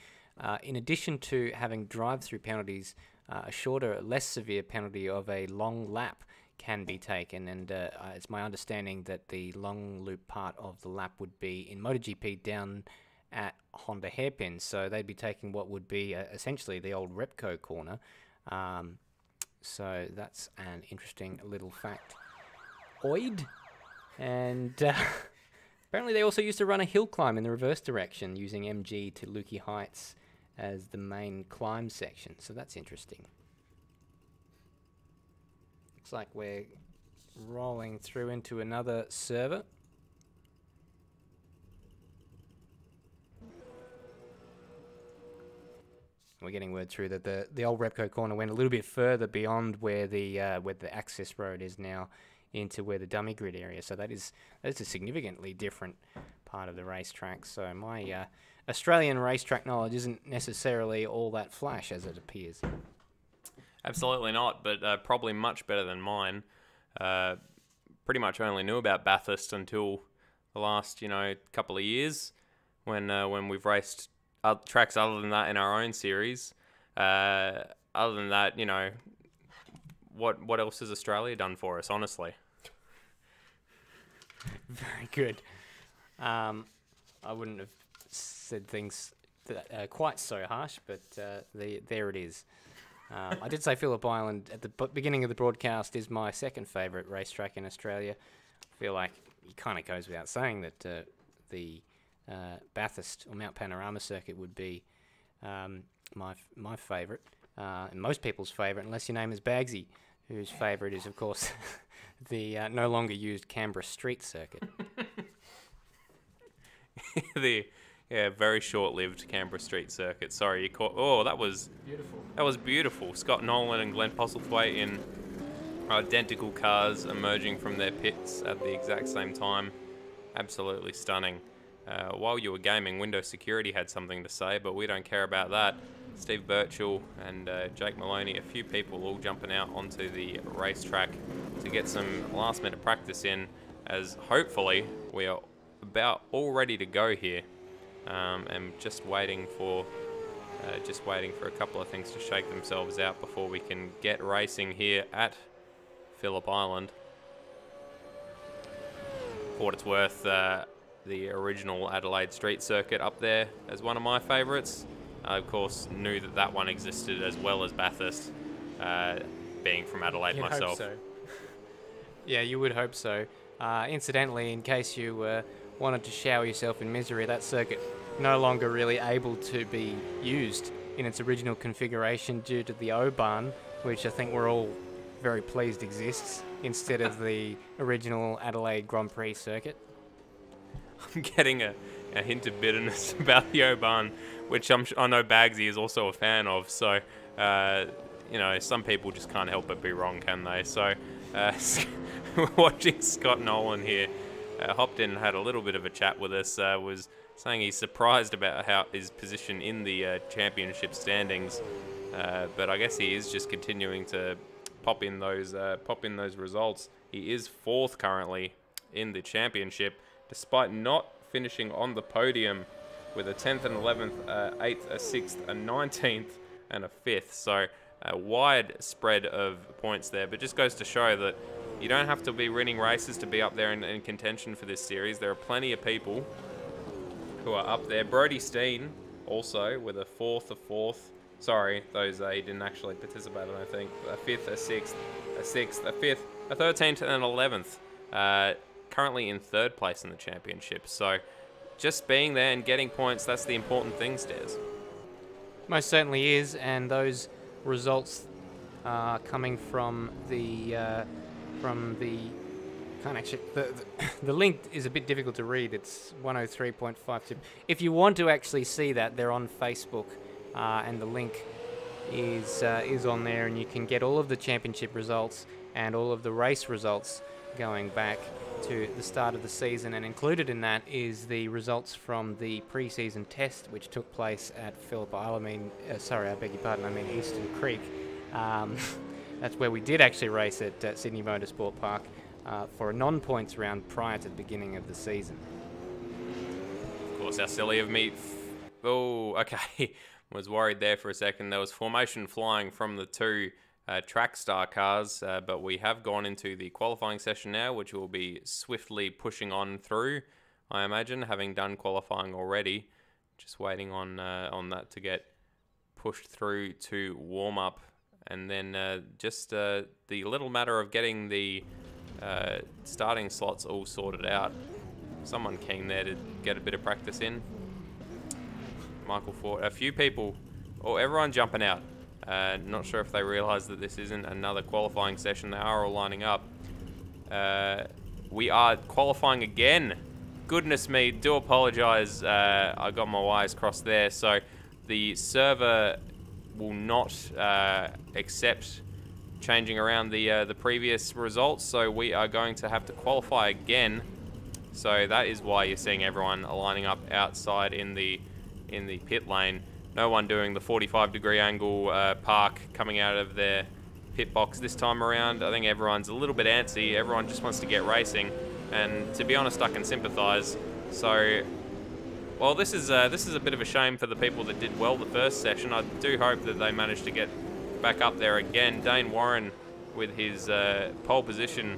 in addition to having drive-through penalties, a shorter, less severe penalty of a long lap can be taken. And it's my understanding that the long loop part of the lap would be in MotoGP down at Honda hairpin, so they'd be taking what would be essentially the old Repco corner. So that's an interesting little fact. And apparently they also used to run a hill climb in the reverse direction using MG to Lukey Heights as the main climb section. So that's interesting. Looks like we're rolling through into another server. We're getting word through that the old Repco corner went a little bit further beyond where the access road is now into where the dummy grid area. So that's a significantly different part of the racetrack. So my Australian racetrack knowledge isn't necessarily all that flash as it appears. Absolutely not, but probably much better than mine. Pretty much only knew about Bathurst until the last couple of years when we've raced tracks other than that in our own series. Other than that, what else has Australia done for us, honestly? Very good. I wouldn't have said things that quite so harsh, but there it is. I did say Phillip Island at the beginning of the broadcast is my second favourite racetrack in Australia. I feel like it kind of goes without saying that the Bathurst or Mount Panorama circuit would be my favourite, and most people's favourite, unless your name is Bagsy, whose favourite is, of course, the no longer used Canberra Street circuit. The very short-lived Canberra Street circuit. Sorry, you caught. Oh, that was beautiful. That was beautiful. Scott Nolan and Glenn Postlethwaite in identical cars emerging from their pits at the exact same time. Absolutely stunning. While you were gaming, Windows Security had something to say, but we don't care about that. Steve Birchall and Jake Moloney, a few people all jumping out onto the racetrack to get some last-minute practice in as hopefully we are about all ready to go here. And just waiting for a couple of things to shake themselves out before we can get racing here at Phillip Island. For what it's worth, the original Adelaide Street Circuit up there as one of my favourites. I, of course, knew that that one existed as well as Bathurst, being from Adelaide You'd myself. hope so. Yeah, you would hope so. Incidentally, in case you wanted to shower yourself in misery, that circuit no longer really able to be used in its original configuration due to the O-Bahn, which I think we're all very pleased exists, instead of the original Adelaide Grand Prix circuit. I'm getting a hint of bitterness about the O-Bahn, which I know Bagsy is also a fan of, so, you know, some people just can't help but be wrong, can they? So, watching Scott Nolan here, hopped in and had a little bit of a chat with us, was saying he's surprised about how his position in the championship standings, but I guess he is just continuing to pop in those results. He is 4th currently in the championship, despite not finishing on the podium with a 10th and 11th, 8th, a 6th, a 19th, and a 5th. So a wide spread of points there, but just goes to show that you don't have to be winning races to be up there in contention for this series. There are plenty of people who are up there. Brody Steen also with a 4th. Sorry, those he didn't actually participate, I don't think. A 5th, a 6th, a 6th, a 5th, a 13th, and an 11th. Currently in 3rd place in the championship. So just being there and getting points, that's the important thing, Stairs. Most certainly is, and those results are coming from the can't actually, the link is a bit difficult to read. It's 103.52. If you want to actually see that, they're on Facebook, and the link is on there, and you can get all of the championship results and all of the race results going back to the start of the season, and included in that is the results from the pre-season test which took place at Phillip Island. I beg your pardon, I mean Eastern Creek. That's where we did actually race at Sydney Motorsport Park for a non-points round prior to the beginning of the season. Of course, how silly of me. Oh, okay. Was worried there for a second. There was formation flying from the two track star cars, but we have gone into the qualifying session now, which will be swiftly pushing on through, I imagine, having done qualifying already. Just waiting on that to get pushed through to warm up, and then just the little matter of getting the starting slots all sorted out. Someone keen there to get a bit of practice in. Michael Ford, a few people, everyone jumping out. Not sure if they realise that this isn't another qualifying session. They are all lining up. We are qualifying again. Goodness me, do apologise. I got my wires crossed there. So the server will not accept changing around the previous results. So we are going to have to qualify again. So that is why you're seeing everyone lining up outside in the pit lane. No one doing the 45-degree angle park coming out of their pit box this time around. I think everyone's a little bit antsy. Everyone just wants to get racing, and to be honest, I can sympathise. So, well, this is a bit of a shame for the people that did well the first session. I do hope that they manage to get back up there again. Dane Warren with his pole position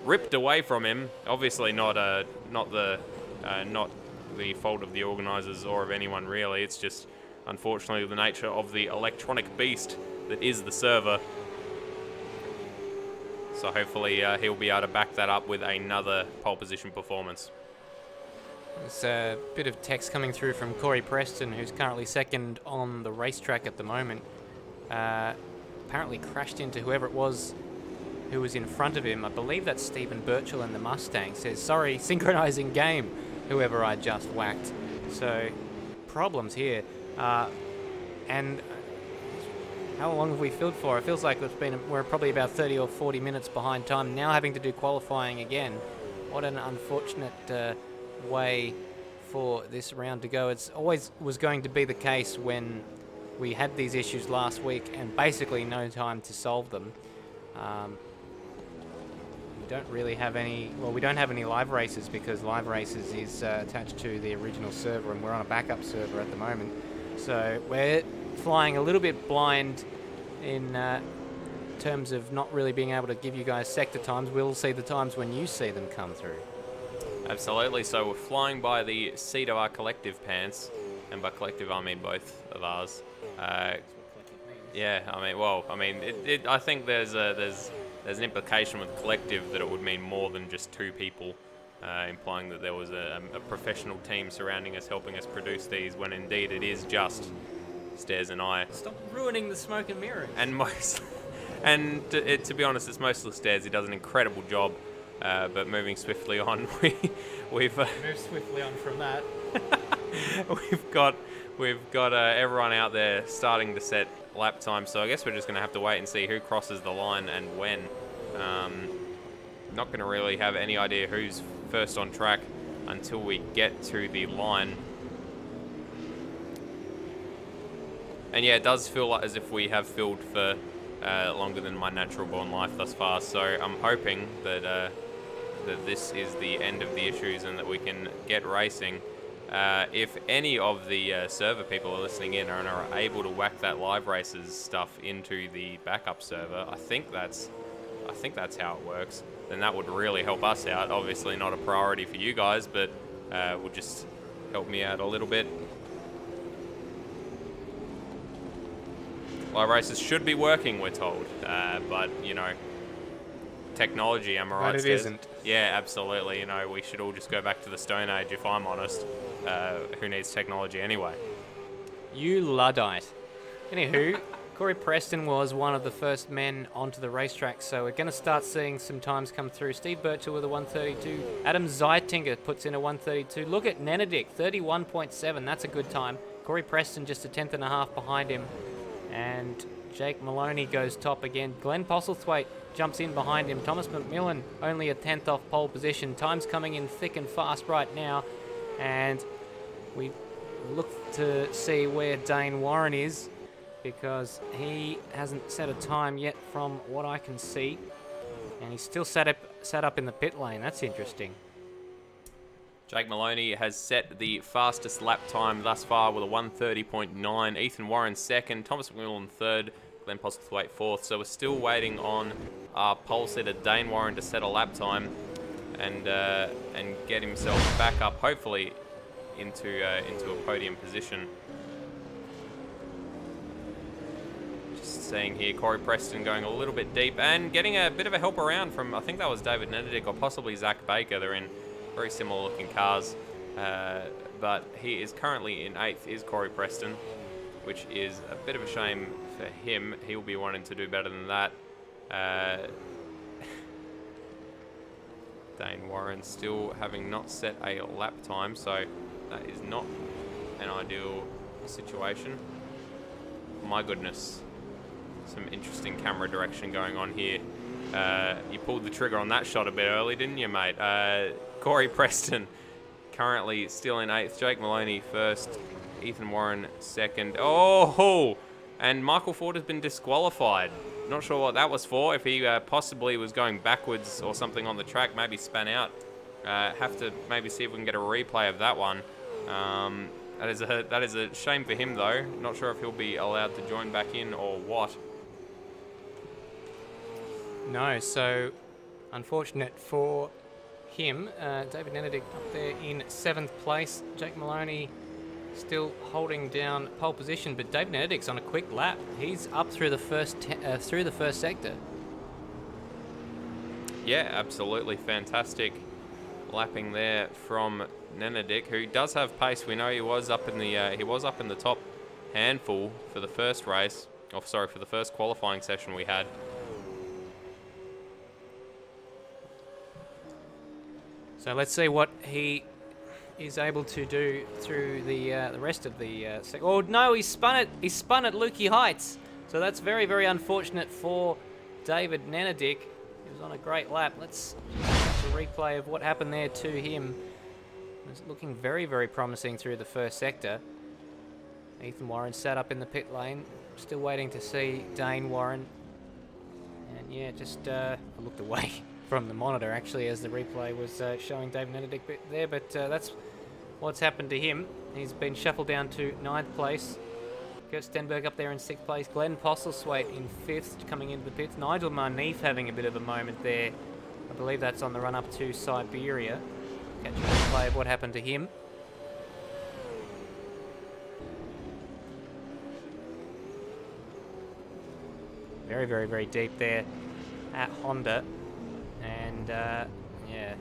ripped away from him. Obviously, not the fault of the organisers or of anyone really. It's just, unfortunately, the nature of the electronic beast that is the server. So hopefully he'll be able to back that up with another pole position performance. There's a bit of text coming through from Corey Preston, who's currently 2nd on the racetrack at the moment. Apparently crashed into whoever it was who was in front of him. I believe that's Stephen Birchall in the Mustang. Says, sorry, synchronizing game, whoever I just whacked. So, problems here. And how long have we filled for? It feels like we're probably about 30 or 40 minutes behind time, now having to do qualifying again. What an unfortunate way for this round to go. It's always was going to be the case when we had these issues last week and basically no time to solve them. don't really have any, well, we don't have any live races because live races is attached to the original server and we're on a backup server at the moment. So we're flying a little bit blind in terms of not really being able to give you guys sector times. We'll see the times when you see them come through. Absolutely. So we're flying by the seat of our collective pants, and by collective I mean both of ours. Yeah, I mean, well, I mean, I think there's an implication with collective that it would mean more than just two people, implying that there was a professional team surrounding us, helping us produce these, when indeed it is just Stairs and I. Stop ruining the smoke and mirrors. And to be honest, it's mostly Stairs. He does an incredible job. But moving swiftly on, we've move swiftly on from that. we've got everyone out there starting to set lap time. So I guess we're just going to have to wait and see who crosses the line and when. Not going to really have any idea who's first on track until we get to the line. And yeah, it does feel like as if we have filled for longer than my natural born life thus far. So I'm hoping that that this is the end of the issues and that we can get racing. If any of the server people are listening in and are able to whack that live races stuff into the backup server, I think that's how it works. Then that would really help us out. Obviously not a priority for you guys, but would just help me out a little bit. Live races should be working, we're told, but you know, technology, am I right? But it isn't. Yeah, absolutely. You know, we should all just go back to the Stone Age, if I'm honest. Who needs technology anyway? You Luddite. Anywho, Corey Preston was one of the first men onto the racetrack, so we're going to start seeing some times come through. Steve Birchall with a 132. Adam Zeitinger puts in a 132. Look at Nenadick, 31.7. That's a good time. Corey Preston just a tenth and a half behind him. And Jake Moloney goes top again. Glenn Postlethwaite jumps in behind him. Thomas McMillan only a tenth off pole position. Time's coming in thick and fast right now. And we look to see where Dane Warren is, because he hasn't set a time yet from what I can see. And he's still sat up in the pit lane. That's interesting. Jake Moloney has set the fastest lap time thus far with a 1:30.9. Ethan Warren second, Thomas McMillan third, Glenn Postlethwaite fourth. So we're still waiting on our pole sitter Dane Warren to set a lap time and get himself back up, hopefully into a podium position. Just seeing here, Corey Preston going a little bit deep and getting a bit of a help around from, I think that was David Nenadick or possibly Zach Baker. They're in very similar looking cars, but he is currently in 8th, is Corey Preston, which is a bit of a shame for him. He'll be wanting to do better than that. Dane Warren still having not set a lap time, so that is not an ideal situation. My goodness, some interesting camera direction going on here. You pulled the trigger on that shot a bit early, didn't you, mate? Corey Preston currently still in 8th. Jake Moloney first. Ethan Warren second. Oh! And Michael Ford has been disqualified. Not sure what that was for. If he possibly was going backwards or something on the track, maybe span out. Have to maybe see if we can get a replay of that one. That is a shame for him, though. Not sure if he'll be allowed to join back in or what. No, so unfortunate for him. David Nenadick up there in 7th place. Jake Moloney still holding down pole position, but David Nenadick's on a quick lap. He's up through the first sector. Yeah, absolutely fantastic lapping there from Nenadick, who does have pace. We know he was up in the top handful for the first race. Oh, sorry, for the first qualifying session we had. So let's see what he is able to do through the rest of the oh no, he spun it at Lukey Heights. So that's very, very unfortunate for David Nenadick. He was on a great lap. Let's watch a replay of what happened there to him. It was looking very, very promising through the first sector. Ethan Warren sat up in the pit lane, still waiting to see Dane Warren. And yeah, just looked away from the monitor, actually, as the replay was showing David Benedict there, but that's what's happened to him. He's been shuffled down to 9th place. Kurt Stenberg up there in 6th place. Glenn Postlethwaite in 5th, coming into the pits. Nigel Marneef having a bit of a moment there. I believe that's on the run up to Siberia. Catching the replay of what happened to him. Very, very, very deep there at Honda. And yeah,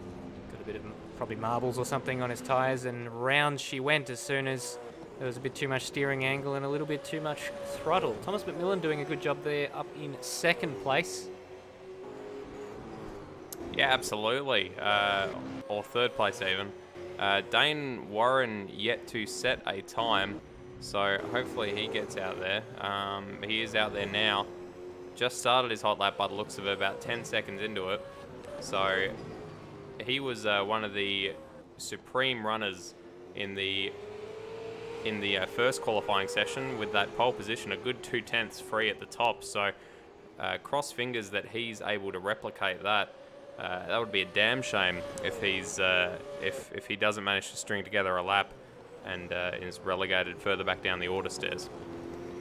got a bit of probably marbles or something on his tyres, and round she went as soon as there was a bit too much steering angle and a little bit too much throttle. Thomas McMillan doing a good job there, up in 2nd place. Yeah, absolutely. Or 3rd place even. Dane Warren yet to set a time, so hopefully he gets out there. He is out there now. Just started his hot lap by the looks of it, about 10 seconds into it. So he was one of the supreme runners in the first qualifying session with that pole position, a good 2/10 free at the top. So cross fingers that he's able to replicate that. That would be a damn shame if he's if he doesn't manage to string together a lap and is relegated further back down the order stairs.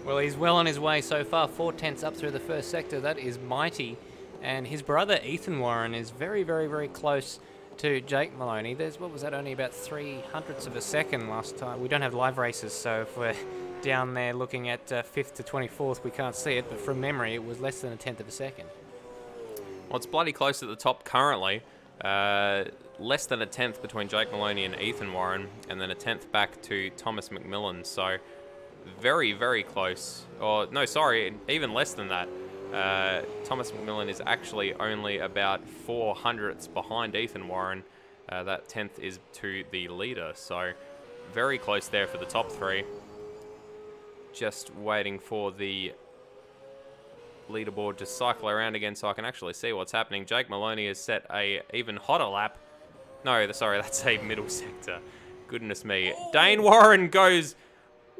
Well, he's well on his way so far, 4/10 up through the first sector. That is mighty. And his brother, Ethan Warren, is very, very, very close to Jake Moloney. There's, what was that, only about 300ths of a second last time. We don't have live races, so if we're down there looking at 5th to 24th, we can't see it. But from memory, it was less than 1/10 of a second. Well, it's bloody close at the top currently. Less than 1/10 between Jake Moloney and Ethan Warren, and then 1/10 back to Thomas McMillan. So very, very close. Or no, sorry, even less than that. Thomas McMillan is actually only about 400ths behind Ethan Warren. That 10th is to the leader, so very close there for the top 3. Just waiting for the leaderboard to cycle around again so I can actually see what's happening. Jake Moloney has set a even hotter lap. No, sorry, that's a middle sector. Goodness me. Dane Warren goes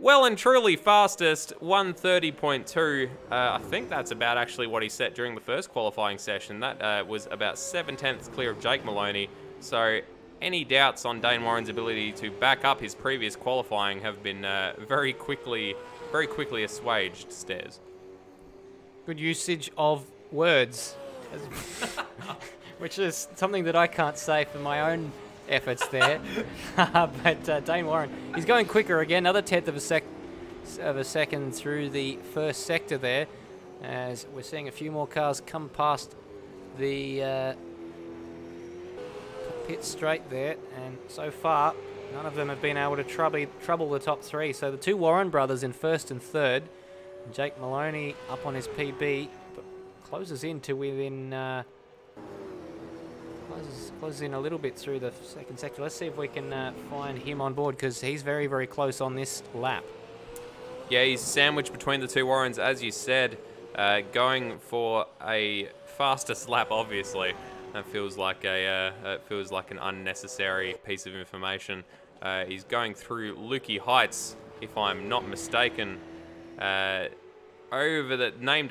well and truly fastest, 1:30.2. I think that's about actually what he set during the first qualifying session. That was about 7/10 clear of Jake Moloney. So any doubts on Dane Warren's ability to back up his previous qualifying have been very quickly assuaged, Stairs. Good usage of words, which is something that I can't say for my own efforts there. But Dane Warren, he's going quicker again, another 1/10 of a second through the first sector there, as we're seeing a few more cars come past the pit straight there, and so far none of them have been able to trouble the top 3. So the 2 Warren brothers in 1st and 3rd, and Jake Moloney up on his PB, but closes in to within closes in a little bit through the 2nd sector. Let's see if we can find him on board, because he's very, very close on this lap. Yeah, he's sandwiched between the 2 Warrens, as you said, going for a fastest lap, obviously. That feels like an unnecessary piece of information. He's going through Lukey Heights, if I'm not mistaken, named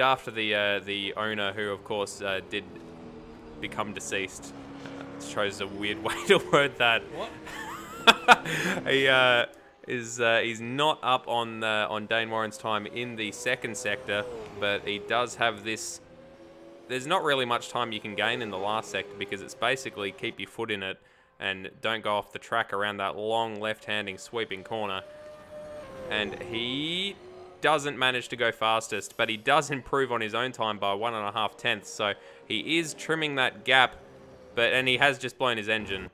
after the owner, who of course did become deceased. Shows a weird way to word that. What? He's not up on Dane Warren's time in the 2nd sector, but he does have this. There's not really much time you can gain in the last sector, because it's basically keep your foot in it and don't go off the track around that long left-handing sweeping corner. And he doesn't manage to go fastest, but he does improve on his own time by 1.5 tenths. So he is trimming that gap, and he has just blown his engine.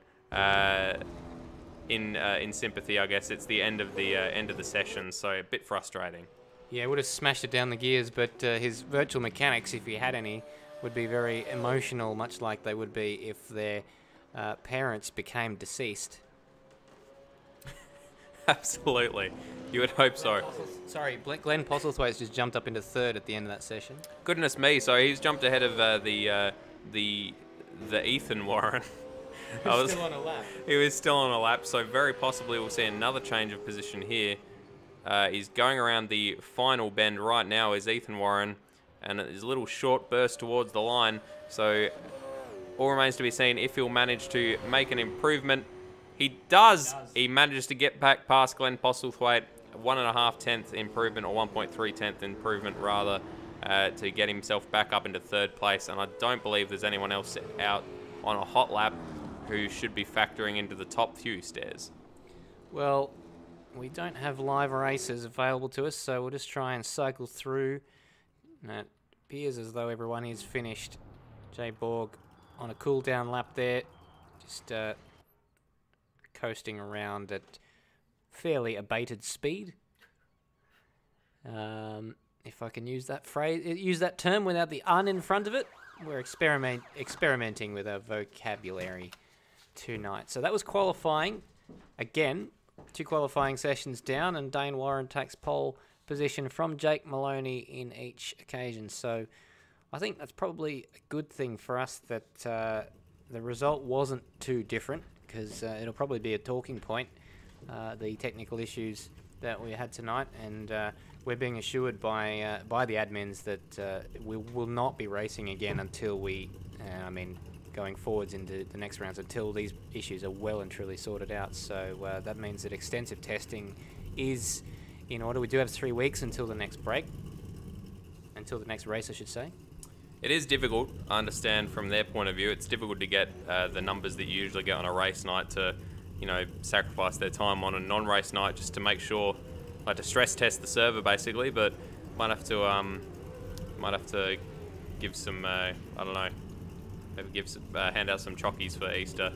In sympathy, I guess it's the end of the session, so a bit frustrating. Yeah, would have smashed it down the gears, but his virtual mechanics, if he had any, would be very emotional, much like they would be if their parents became deceased. Absolutely. You would hope so. Sorry, Glenn Postlethwaite's just jumped up into 3rd at the end of that session. Goodness me, so he's jumped ahead of the Ethan Warren. He was still on a lap. He was still on a lap, so very possibly we'll see another change of position here. He's going around the final bend right now is Ethan Warren, and his little short burst towards the line. So all remains to be seen if he'll manage to make an improvement. He does. He manages to get back past Glenn Postlethwaite, 1.5 tenth improvement, or 1.3 tenth improvement rather, to get himself back up into 3rd place. And I don't believe there's anyone else out on a hot lap who should be factoring into the top few stairs. Well, we don't have live races available to us, so we'll just try and cycle through. And it appears as though everyone is finished. Jay Borg on a cool down lap there, just coasting around at fairly abated speed. If I can use that phrase, use that term without the "un" in front of it. We're experimenting with our vocabulary tonight. So that was qualifying. Again, 2 qualifying sessions down, and Dane Warren takes pole position from Jake Moloney in each occasion. So I think that's probably a good thing for us that the result wasn't too different, because it'll probably be a talking point, the technical issues that we had tonight, and we're being assured by the admins that we will not be racing again until we, going forwards into the next rounds, until these issues are well and truly sorted out. So that means that extensive testing is in order. We do have 3 weeks until the next break, until the next race, I should say. It is difficult, I understand from their point of view. It's difficult to get the numbers that you usually get on a race night to, sacrifice their time on a non-race night just to make sure, like to stress test the server basically. But might have to give some, maybe hand out some chockies for Easter.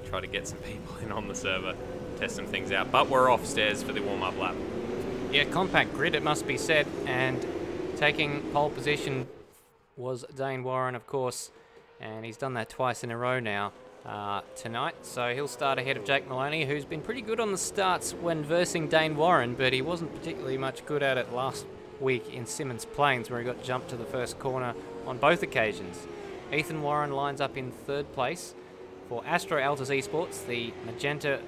Try to get some people in on the server, test some things out. But we're off stairs for the warm-up lap. Yeah, compact grid, it must be said, and taking pole position was Dane Warren, of course, and he's done that twice in a row now tonight. So he'll start ahead of Jake Moloney, who's been pretty good on the starts when versing Dane Warren, but he wasn't particularly much good at it last week in Symmons Plains, where he got jumped to the first corner on both occasions. Ethan Warren lines up in 3rd place. For Astro Altus Esports, the magenta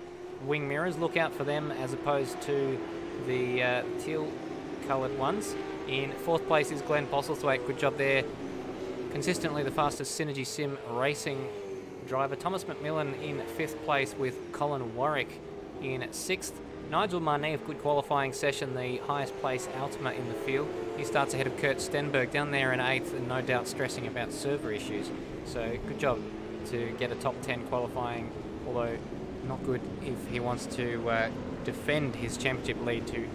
wing mirrors, look out for them as opposed to the teal-coloured ones. In 4th place is Glenn Postlethwaite. Good job there. Consistently the fastest Synergy Sim racing driver. Thomas McMillan in 5th place with Colin Warwick in 6th. Nigel Marnev, good qualifying session, the highest place Altima in the field. He starts ahead of Kurt Stenberg down there in 8th, and no doubt stressing about server issues. So good job to get a top 10 qualifying, although not good if he wants to defend his championship lead to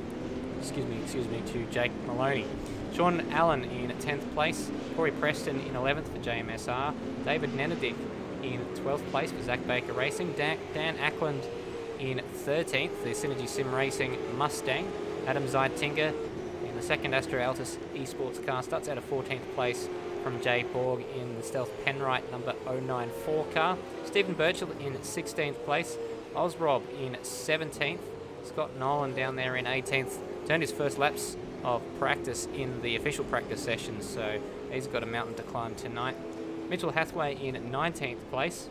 Jake Moloney. Sean Allen in 10th place, Corey Preston in 11th for JMSR, David Nenedick in 12th place for Zach Baker Racing, Dan Ackland in 13th, the Synergy Sim Racing Mustang, Adam Zeitinga in the 2nd Astro Altus Esports car, starts out of 14th place from Jay Borg in the Stealth Penrite number 094 car, Stephen Birchall in 16th place, Ozrob in 17th, Scott Nolan down there in 18th, turned his first laps of practice in the official practice sessions, so he's got a mountain to climb tonight. Mitchell Hathaway in 19th place,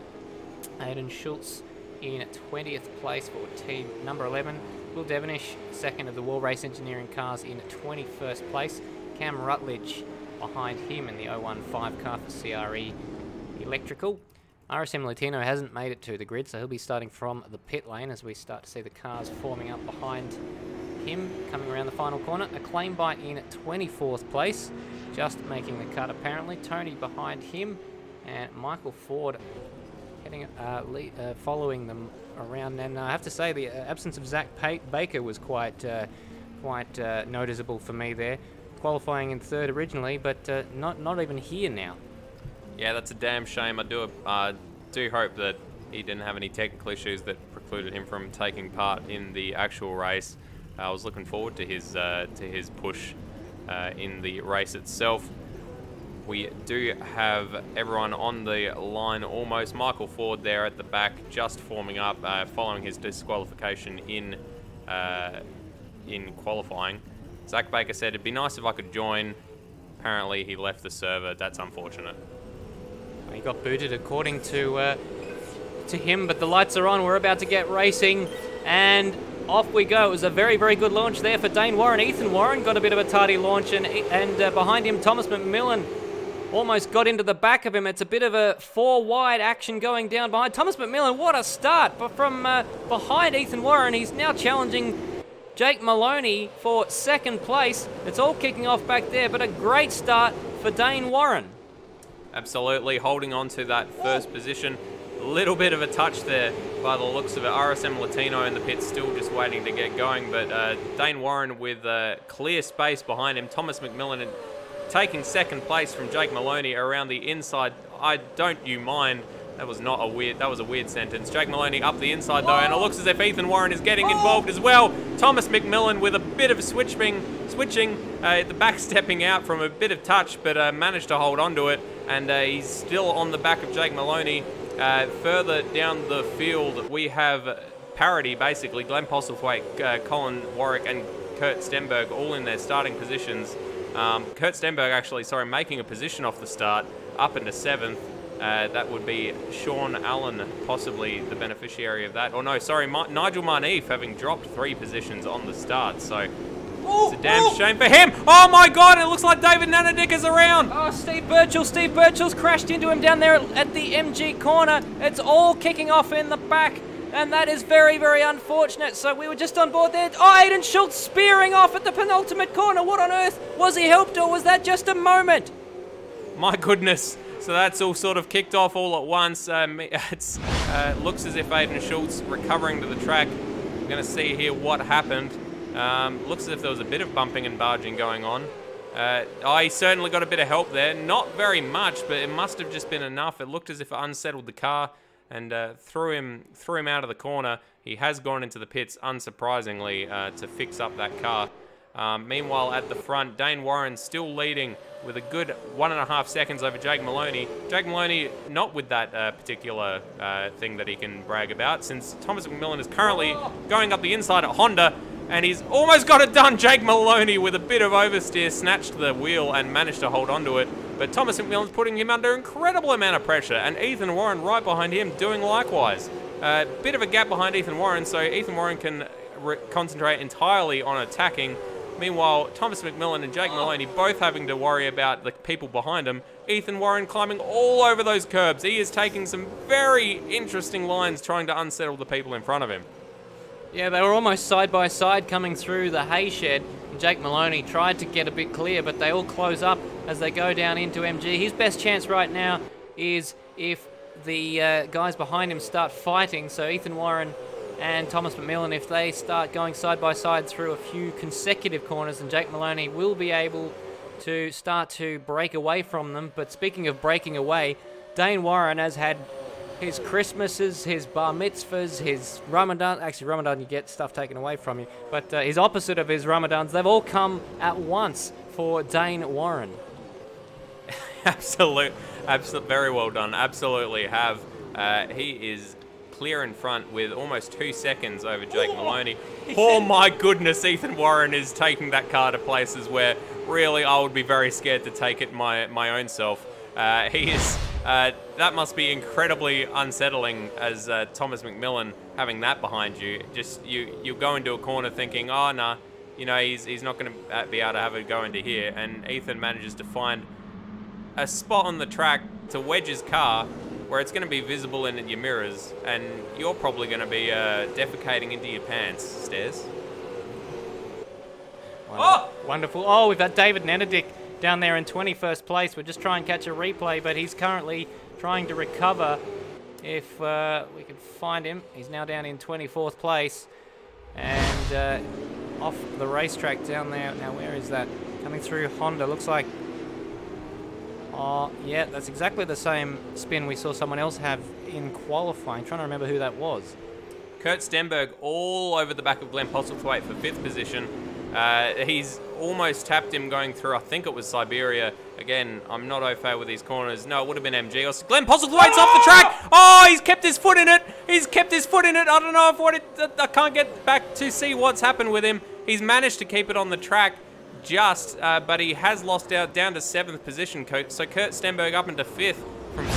Aidan Schultz in 20th place for team number 11, Will Devonish, 2nd of the Wall Race Engineering cars, in 21st place, Cam Rutledge behind him in the 015 car for CRE Electrical. RSM Latino hasn't made it to the grid, so he'll be starting from the pit lane as we start to see the cars forming up behind him coming around the final corner. Acclaim Bite in 24th place, just making the cut apparently. Tony behind him, and Michael Ford heading following them around. And I have to say the absence of Zach Baker was quite noticeable for me there. Qualifying in 3rd originally, but not even here now. Yeah, that's a damn shame. I do hope that he didn't have any technical issues that precluded him from taking part in the actual race. I was looking forward to his push in the race itself. We do have everyone on the line almost. Michael Ford there at the back, just forming up, following his disqualification in qualifying. Zach Baker said, "It'd be nice if I could join." Apparently he left the server. That's unfortunate. He got booted according to him, but the lights are on. We're about to get racing, and off we go. It was a very, very good launch there for Dane Warren. Ethan Warren got a bit of a tardy launch, and behind him Thomas McMillan almost got into the back of him. It's a bit of a 4-wide action going down behind. Thomas McMillan, what a start. But from behind Ethan Warren, he's now challenging Jake Moloney for second place. It's all kicking off back there, but a great start for Dane Warren. Absolutely, holding on to that first position. A little bit of a touch there by the looks of it. RSM Latino in the pits still just waiting to get going, but Dane Warren with clear space behind him. Thomas McMillan taking second place from Jake Moloney around the inside. I don't you mind. That was a weird sentence. Jake Moloney up the inside though, and it looks as if Ethan Warren is getting involved as well. Thomas McMillan with a bit of switching, the back stepping out from a bit of touch, but managed to hold on to it, and he's still on the back of Jake Moloney. Further down the field, we have parity, basically. Glenn Postlethwaite, Colin Warwick, and Kurt Stenberg all in their starting positions. Kurt Stenberg, actually, making a position off the start, up into 7th. That would be Sean Allen, possibly the beneficiary of that. Or no, sorry, Nigel Marneef having dropped 3 positions on the start. So it's a damn shame for him. Oh my God, it looks like David Nanadick is around. Oh, Steve Birchall's crashed into him down there at the MG corner. It's all kicking off in the back, and that is very, very unfortunate. So we were just on board there. Oh, Aiden Schultz spearing off at the penultimate corner. What on earth? Was he helped, or was that just a moment? My goodness. So that's all sort of kicked off all at once. It looks as if Aiden Schultz recovering to the track. We're going to see here what happened. Looks as if there was a bit of bumping and barging going on. He certainly got a bit of help there. Not very much, but it must have just been enough. It looked as if it unsettled the car and threw him out of the corner. He has gone into the pits, unsurprisingly, to fix up that car. Meanwhile, at the front, Dane Warren still leading with a good 1.5 seconds over Jake Moloney. Jake Moloney not with that particular thing that he can brag about, since Thomas McMillan is currently going up the inside at Honda, and he's almost got it done. Jake Moloney with a bit of oversteer snatched the wheel and managed to hold onto it, but Thomas McMillan's putting him under an incredible amount of pressure, and Ethan Warren right behind him doing likewise. Bit of a gap behind Ethan Warren, so Ethan Warren can concentrate entirely on attacking. Meanwhile, Thomas McMillan and Jake Moloney both having to worry about the people behind him. Ethan Warren climbing all over those curbs. He is taking some very interesting lines trying to unsettle the people in front of him. Yeah, they were almost side by side coming through the hay shed. Jake Moloney tried to get a bit clear, but they all close up as they go down into MG. His best chance right now is if the guys behind him start fighting. So Ethan Warren and Thomas McMillan, if they start going side by side through a few consecutive corners, and Jake Moloney will be able to start to break away from them. But speaking of breaking away, Dane Warren has had his Christmases, his bar mitzvahs, his Ramadan. Actually, Ramadan, you get stuff taken away from you. But his opposite of his Ramadans, they've all come at once for Dane Warren. Absolutely, very well done. Absolutely have. He is clear in front with almost 2 seconds over Jake Moloney. Oh my goodness, Ethan Warren is taking that car to places where really I would be very scared to take it my own self. He is. That must be incredibly unsettling as Thomas McMillan having that behind you. Just you go into a corner thinking, oh nah, you know he's not going to be able to have a go into here, and Ethan manages to find a spot on the track to wedge his car where it's going to be visible in your mirrors, and you're probably going to be defecating into your pants, Stairs. Wonderful. Oh, we've got David Nenadick down there in 21st place. We'll just try and catch a replay, but he's currently trying to recover if we could find him. He's now down in 24th place and off the racetrack down there. Now, where is that? Coming through Honda. Looks like... Oh, yeah, that's exactly the same spin we saw someone else have in qualifying. Trying to remember who that was. Kurt Stenberg all over the back of Glenn Postlethwaite for 5th position. He's almost tapped him going through, I think it was Siberia. Again, I'm not au fait with these corners. No, it would have been MG. Or Glenn Postlethwaite's off the track. Oh, he's kept his foot in it. He's kept his foot in it. I don't know if I can't get back to see what's happened with him. He's managed to keep it on the track but he has lost out down to 7th position. So Kurt Stenberg up into 5th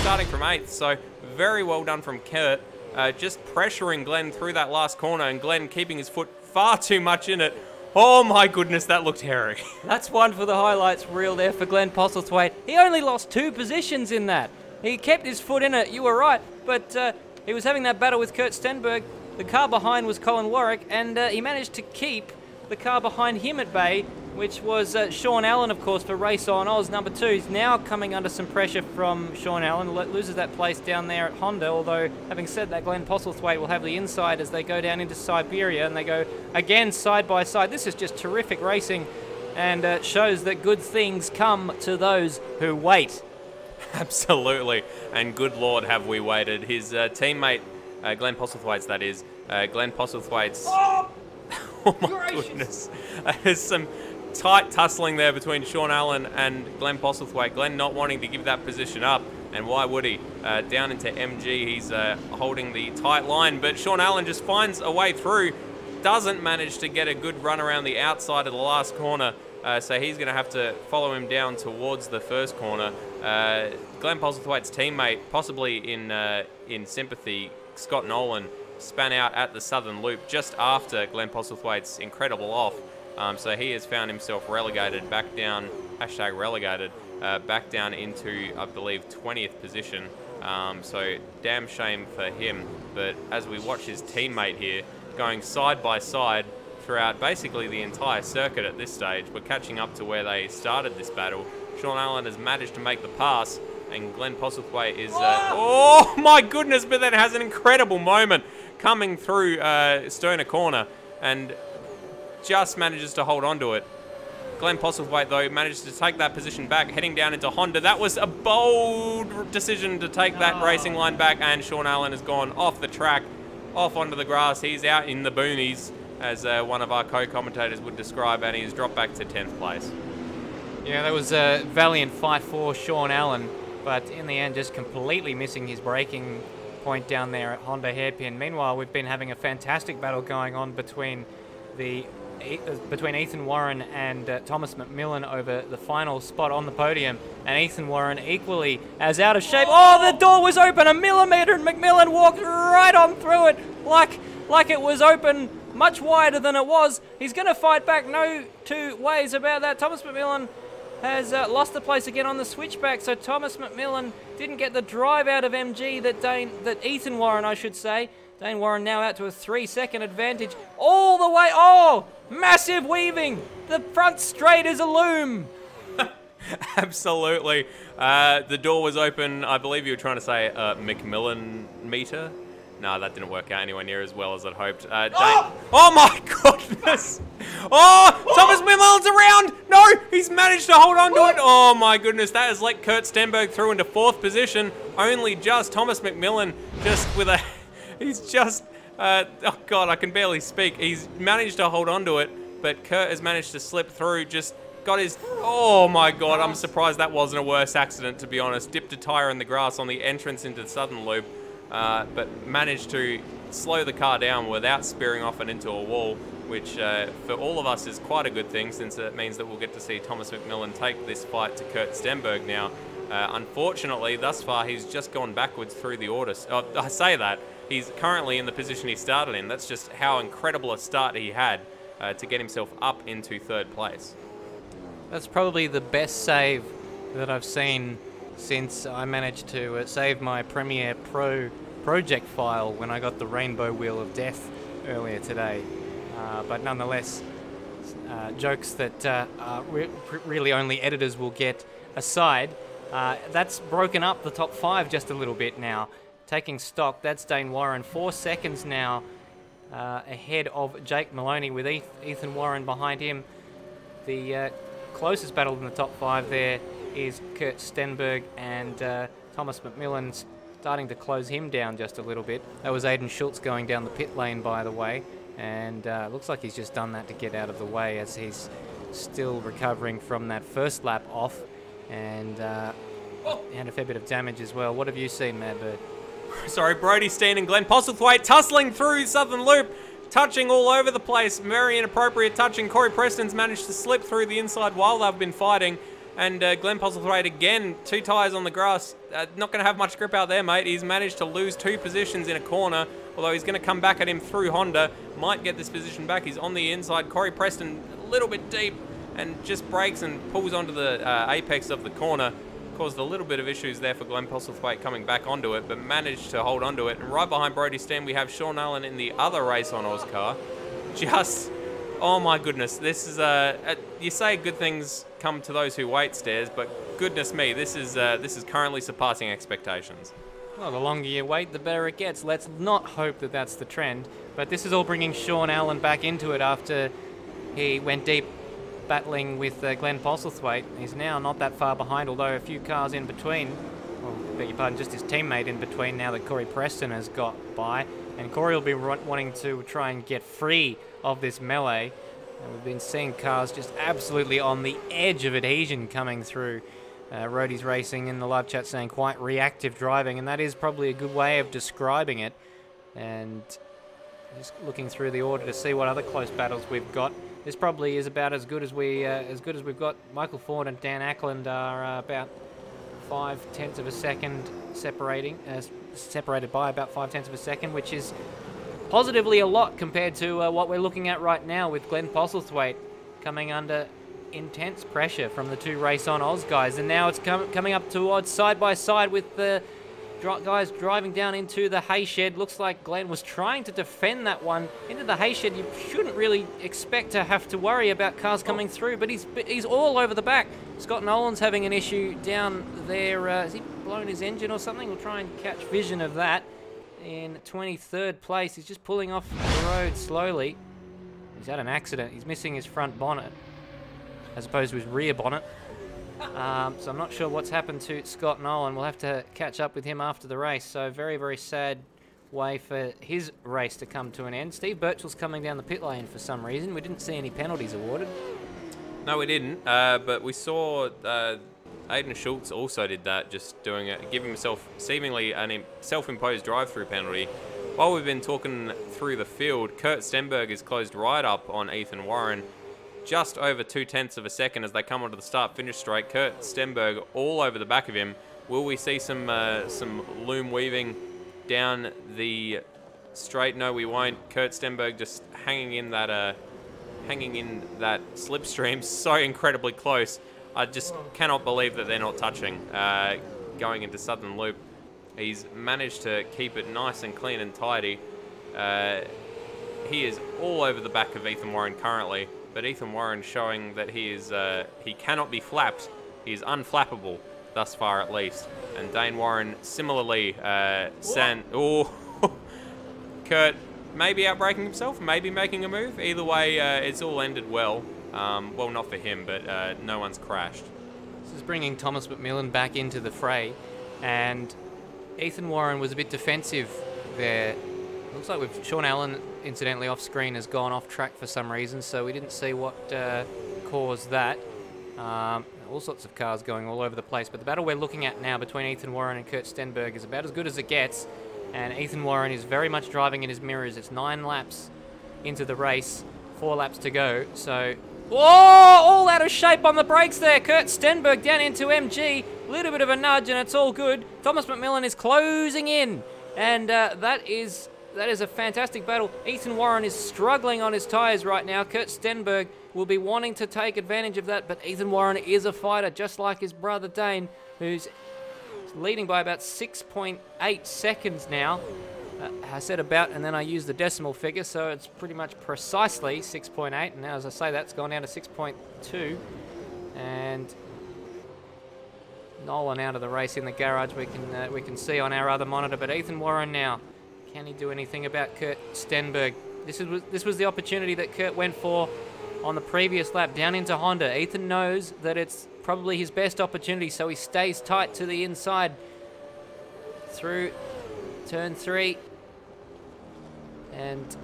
starting from 8th. So very well done from Kurt. Just pressuring Glenn through that last corner, and Glenn keeping his foot far too much in it. Oh my goodness, that looked hairy. That's one for the highlights reel there for Glenn Postlethwaite. He only lost 2 positions in that. He kept his foot in it, you were right, but he was having that battle with Kurt Stenberg. The car behind was Colin Warwick, and he managed to keep the car behind him at bay, which was Sean Allen, of course, for Race On Oz. Number 2 is now coming under some pressure from Sean Allen. Loses that place down there at Honda, although, having said that, Glenn Postlethwaite will have the inside as they go down into Siberia, and they go again side by side. This is just terrific racing, and shows that good things come to those who wait. Absolutely, and good Lord have we waited. His teammate, Glenn Postlethwaite's that is, Glenn Postlethwaite's... Oh my goodness. There's some tight tussling there between Sean Allen and Glenn Postlethwaite. Glenn not wanting to give that position up, and why would he? Down into MG, he's holding the tight line, but Sean Allen just finds a way through, doesn't manage to get a good run around the outside of the last corner, so he's going to have to follow him down towards the first corner. Glenn Postlethwaite's teammate, possibly in sympathy, Scott Nolan, span out at the southern loop just after Glenn Postlethwaite's incredible off. So he has found himself relegated back down, hashtag relegated, back down into, I believe, 20th position. So damn shame for him. But as we watch his teammate here going side by side throughout basically the entire circuit at this stage, we're catching up to where they started this battle. Sean Allen has managed to make the pass, and Glenn Postlethwaite is... oh my goodness, but then has an incredible moment coming through Sterner Corner and just manages to hold on to it. Glenn Postlethwaite, though, managed to take that position back, heading down into Honda. That was a bold decision to take that racing line back, and Sean Allen has gone off the track, off onto the grass. He's out in the boonies, as one of our co-commentators would describe, and he's dropped back to 10th place. Yeah, that was a valiant fight for Sean Allen, but in the end just completely missing his braking point down there at Honda Hairpin. Meanwhile, we've been having a fantastic battle going on between Ethan Warren and Thomas McMillan over the final spot on the podium, and Ethan Warren equally as out of shape. Oh, the door was open a millimetre, and McMillan walked right on through it like it was open much wider than it was. He's going to fight back, no two ways about that. Thomas McMillan has lost the place again on the switchback, so Thomas McMillan didn't get the drive out of MG that Ethan Warren, I should say. Dane Warren now out to a 3-second advantage all the way. Oh, massive weaving. The front straight is a loom. Absolutely. The door was open. I believe you were trying to say McMillan meter. No, that didn't work out anywhere near as well as I'd hoped. Oh my goodness! Oh, Thomas McMillan's around! No, he's managed to hold on to it. Oh my goodness, that has let Kurt Stenberg through into 4th position. Only just Thomas McMillan just with a... He's just... oh God, I can barely speak. He's managed to hold on to it, but Kurt has managed to slip through, just got his... Oh my God, I'm surprised that wasn't a worse accident, to be honest. Dipped a tyre in the grass on the entrance into the southern loop. But managed to slow the car down without spearing off and into a wall, which for all of us is quite a good thing, since it means that we'll get to see Thomas McMillan take this fight to Kurt Stenberg now. Unfortunately, thus far, he's just gone backwards through the order. I say that. He's currently in the position he started in. That's just how incredible a start he had to get himself up into 3rd place. That's probably the best save that I've seen since I managed to save my Premiere Pro project file when I got the Rainbow Wheel of Death earlier today. But nonetheless, jokes that really only editors will get aside. That's broken up the top 5 just a little bit now. Taking stock, that's Dane Warren, 4 seconds now ahead of Jake Moloney, with Ethan Warren behind him. The closest battle in the top 5 there is Kurt Stenberg, and Thomas McMillan's starting to close him down just a little bit. That was Aidan Schultz going down the pit lane, by the way, and looks like he's just done that to get out of the way, as he's still recovering from that first lap off, and a fair bit of damage as well. What have you seen, Madbird? Sorry, Brody Steen and Glenn Postlethwaite tussling through Southern Loop, touching all over the place. Very inappropriate touching. Corey Preston's managed to slip through the inside while they've been fighting. And Glenn Postlethwaite again, 2 tyres on the grass. Not going to have much grip out there, mate. He's managed to lose 2 positions in a corner, although he's going to come back at him through Honda. Might get this position back. He's on the inside. Corey Preston a little bit deep and just brakes and pulls onto the apex of the corner. Caused a little bit of issues there for Glenn Postlethwaite coming back onto it, but managed to hold onto it. And right behind Brody Steen, we have Sean Allen in the other Race on Oz car. Just, oh my goodness, this is you say good things come to those who wait, Stairs, but goodness me, this is currently surpassing expectations. Well, the longer you wait, the better it gets. Let's not hope that that's the trend, but this is all bringing Sean Allen back into it after he went deep battling with Glenn Postlethwaite. He's now not that far behind, although a few cars in between. Well, beg your pardon, just his teammate in between now that Corey Preston has got by. And Corey will be wanting to try and get free of this melee. And we've been seeing cars just absolutely on the edge of adhesion coming through. Roadies Racing in the live chat saying quite reactive driving, and that is probably a good way of describing it. And just looking through the order to see what other close battles we've got. This probably is about as good as we've got. Michael Ford and Dan Ackland are about 0.5 of a second separated by about 0.5 of a second, which is positively a lot compared to what we're looking at right now with Glenn Postlethwaite coming under intense pressure from the 2 Race on Oz guys. And now it's coming up towards side by side with the guys driving down into the hay shed. Looks like Glenn was trying to defend that one into the hay shed. You shouldn't really expect to have to worry about cars coming through, but he's all over the back. Scott Nolan's having an issue down there. Has he blown his engine or something? We'll try and catch vision of that. In 23rd place, he's just pulling off the road slowly. He's had an accident. He's missing his front bonnet as opposed to his rear bonnet. So I'm not sure what's happened to Scott Nolan. We'll have to catch up with him after the race. So very, very sad way for his race to come to an end. Steve Birchall's coming down the pit lane for some reason. We didn't see any penalties awarded. No, we didn't. But we saw Aiden Schultz also did that, just giving himself seemingly a self-imposed drive-through penalty. While we've been talking through the field, Kurt Stenberg is closed right up on Ethan Warren. Just over 0.2 of a second as they come onto the start-finish straight. Kurt Stenberg all over the back of him. Will we see some loom weaving down the straight? No, we won't. Kurt Stenberg just hanging in that slipstream, so incredibly close. I just cannot believe that they're not touching going into Southern Loop. He's managed to keep it nice and clean and tidy. He is all over the back of Ethan Warren currently. But Ethan Warren showing that he cannot be flapped. He is unflappable thus far, at least. And Dane Warren similarly, Kurt maybe outbraking himself, maybe making a move. Either way, it's all ended well. Well, not for him, but no one's crashed. This is bringing Thomas McMillan back into the fray, and Ethan Warren was a bit defensive there. Looks like with Sean Allen, incidentally, off screen, has gone off track for some reason, so we didn't see what caused that. All sorts of cars going all over the place, but the battle we're looking at now between Ethan Warren and Kurt Stenberg is about as good as it gets, and Ethan Warren is very much driving in his mirrors. It's 9 laps into the race, 4 laps to go, so... Whoa! All out of shape on the brakes there. Kurt Stenberg down into MG. A little bit of a nudge, and it's all good. Thomas McMillan is closing in, and that is a fantastic battle. Ethan Warren is struggling on his tyres right now. Kurt Stenberg will be wanting to take advantage of that, but Ethan Warren is a fighter, just like his brother Dane, who's leading by about 6.8 seconds now. I said about, and then I used the decimal figure, so it's pretty much precisely 6.8, and now as I say, that's gone down to 6.2. And Nolan out of the race in the garage, we can see on our other monitor, but Ethan Warren now, can he do anything about Kurt Stenberg? This was the opportunity that Kurt went for on the previous lap, down into Honda. Ethan knows that it's probably his best opportunity, so he stays tight to the inside through turn 3. And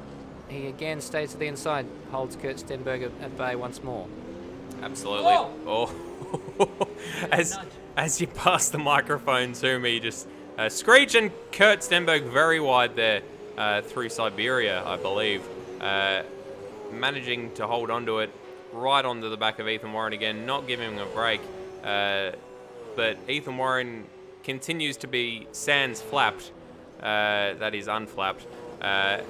he again stays to the inside, holds Kurt Stenberg at bay once more. Absolutely. Oh. As you pass the microphone to me, just Screech and Kurt Stenberg very wide there through Siberia, I believe. Managing to hold onto it right onto the back of Ethan Warren again, not giving him a break. But Ethan Warren continues to be sans flapped. That is unflapped.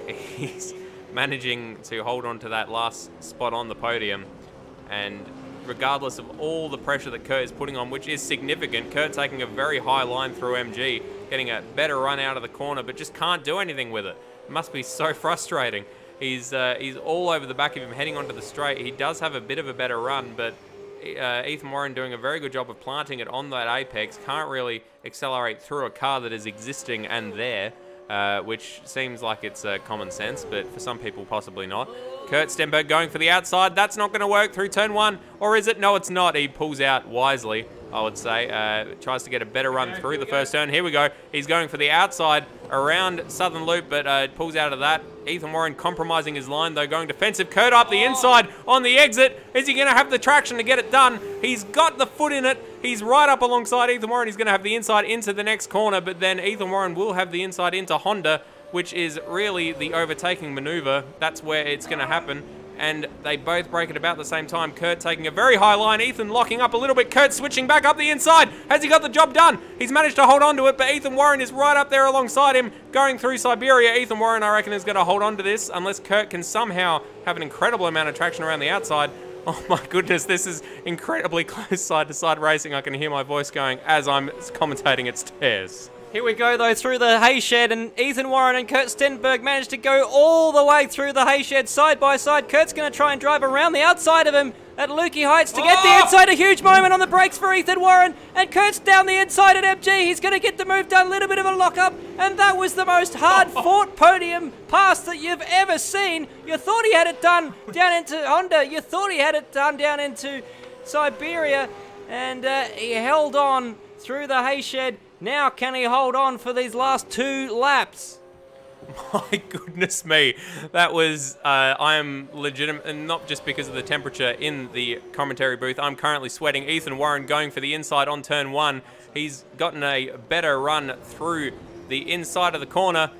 He's managing to hold on to that last spot on the podium, and regardless of all the pressure that Kurt is putting on, which is significant, Kurt taking a very high line through MG, getting a better run out of the corner, but just can't do anything with it. It must be so frustrating. He's all over the back of him, heading onto the straight. He does have a bit of a better run, but Ethan Warren doing a very good job of planting it on that apex. Can't really accelerate through a car that is existing and there, which seems like it's common sense, but for some people possibly not. Kurt Stenberg going for the outside. That's not going to work through turn 1, or is it? No, it's not. He pulls out wisely, I would say. Tries to get a better run through the first turn. Here we go. He's going for the outside around Southern Loop, but pulls out of that. Ethan Warren compromising his line, though, going defensive. Kurt up the inside on the exit. Is he going to have the traction to get it done? He's got the foot in it. He's right up alongside Ethan Warren. He's going to have the inside into the next corner, but then Ethan Warren will have the inside into Honda, which is really the overtaking maneuver. That's where it's going to happen. And they both break at about the same time. Kurt taking a very high line. Ethan locking up a little bit. Kurt switching back up the inside. Has he got the job done? He's managed to hold on to it, but Ethan Warren is right up there alongside him, going through Siberia. Ethan Warren, I reckon, is going to hold on to this, unless Kurt can somehow have an incredible amount of traction around the outside. Oh my goodness, this is incredibly close side-to-side racing. I can hear my voice going as I'm commentating its tears. Here we go, though, through the hay shed, and Ethan Warren and Kurt Stenberg managed to go all the way through the hay shed side by side. Kurt's going to try and drive around the outside of him at Lukey Heights to get the inside. A huge moment on the brakes for Ethan Warren, and Kurt's down the inside at MG. He's going to get the move done, a little bit of a lock-up, and that was the most hard-fought podium pass that you've ever seen. You thought he had it done down into Honda. You thought he had it done down into Siberia, and he held on through the hay shed. Now can he hold on for these last 2 laps? My goodness me. That was, I am legitimate, and not just because of the temperature in the commentary booth. I'm currently sweating. Ethan Warren going for the inside on turn 1. He's gotten a better run through the inside of the corner.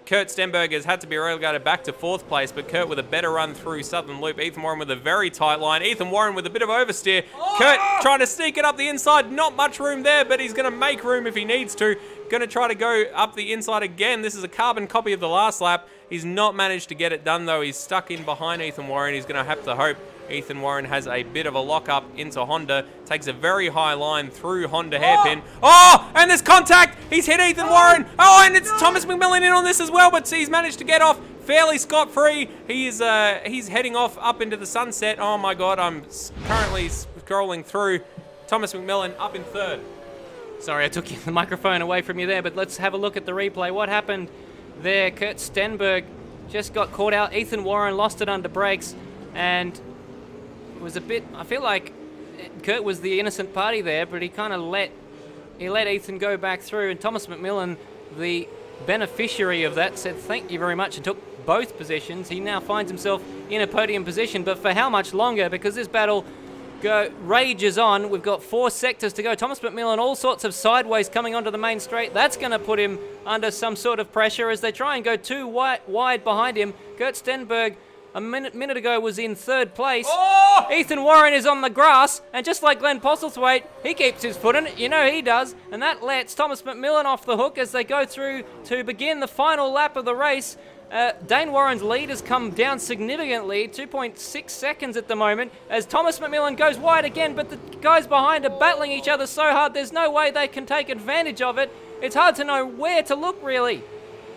Kurt Stenberg has had to be relegated back to 4th place, but Kurt with a better run through Southern Loop. Ethan Warren with a very tight line. Ethan Warren with a bit of oversteer. Kurt trying to sneak it up the inside. Not much room there, but he's going to make room if he needs to. Going to try to go up the inside again. This is a carbon copy of the last lap. He's not managed to get it done, though. He's stuck in behind Ethan Warren. He's going to have to hope Ethan Warren has a bit of a lock-up into Honda. Takes a very high line through Honda hairpin. Oh, and there's contact. He's hit Ethan Warren. Oh, and it's Thomas McMillan in on this as well, but he's managed to get off fairly scot-free. He's heading off up into the sunset. Oh, my God. I'm currently scrolling through. Thomas McMillan up in 3rd. Sorry, I took the microphone away from you there, but let's have a look at the replay. What happened there? Kurt Stenberg just got caught out. Ethan Warren lost it under brakes, and it was a bit, I feel like Kurt was the innocent party there, but he kind of let Ethan go back through, and Thomas McMillan, the beneficiary of that, said thank you very much and took both positions. He now finds himself in a podium position, but for how much longer? Because this battle rages on. We've got 4 sectors to go. Thomas McMillan, all sorts of sideways coming onto the main straight. That's going to put him under some sort of pressure as they try and go too wide behind him. Kurt Stenberg, a minute ago, was in 3rd place. Oh! Ethan Warren is on the grass, and just like Glenn Postlethwaite, he keeps his foot in it. You know he does. And that lets Thomas McMillan off the hook as they go through to begin the final lap of the race. Dane Warren's lead has come down significantly, 2.6 seconds at the moment, as Thomas McMillan goes wide again, but the guys behind are battling each other so hard, there's no way they can take advantage of it. It's hard to know where to look, really.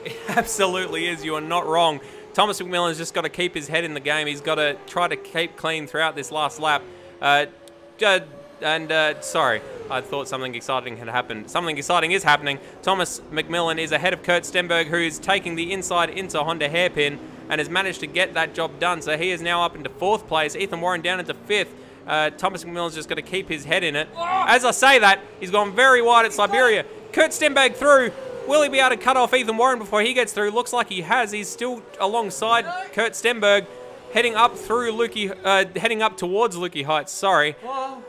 It absolutely is. You are not wrong. Thomas McMillan's just got to keep his head in the game. He's got to try to keep clean throughout this last lap. Sorry, I thought something exciting had happened. Something exciting is happening. Thomas McMillan is ahead of Kurt Stenberg, who is taking the inside into Honda hairpin and has managed to get that job done. So he is now up into 4th place. Ethan Warren down into 5th. Thomas McMillan's just got to keep his head in it. As I say that, he's gone very wide at Siberia. Kurt Stenberg through. Will he be able to cut off Ethan Warren before he gets through? Looks like he has. He's still alongside Kurt Stenberg, heading up through heading up towards Lukey Heights. Sorry. Oh,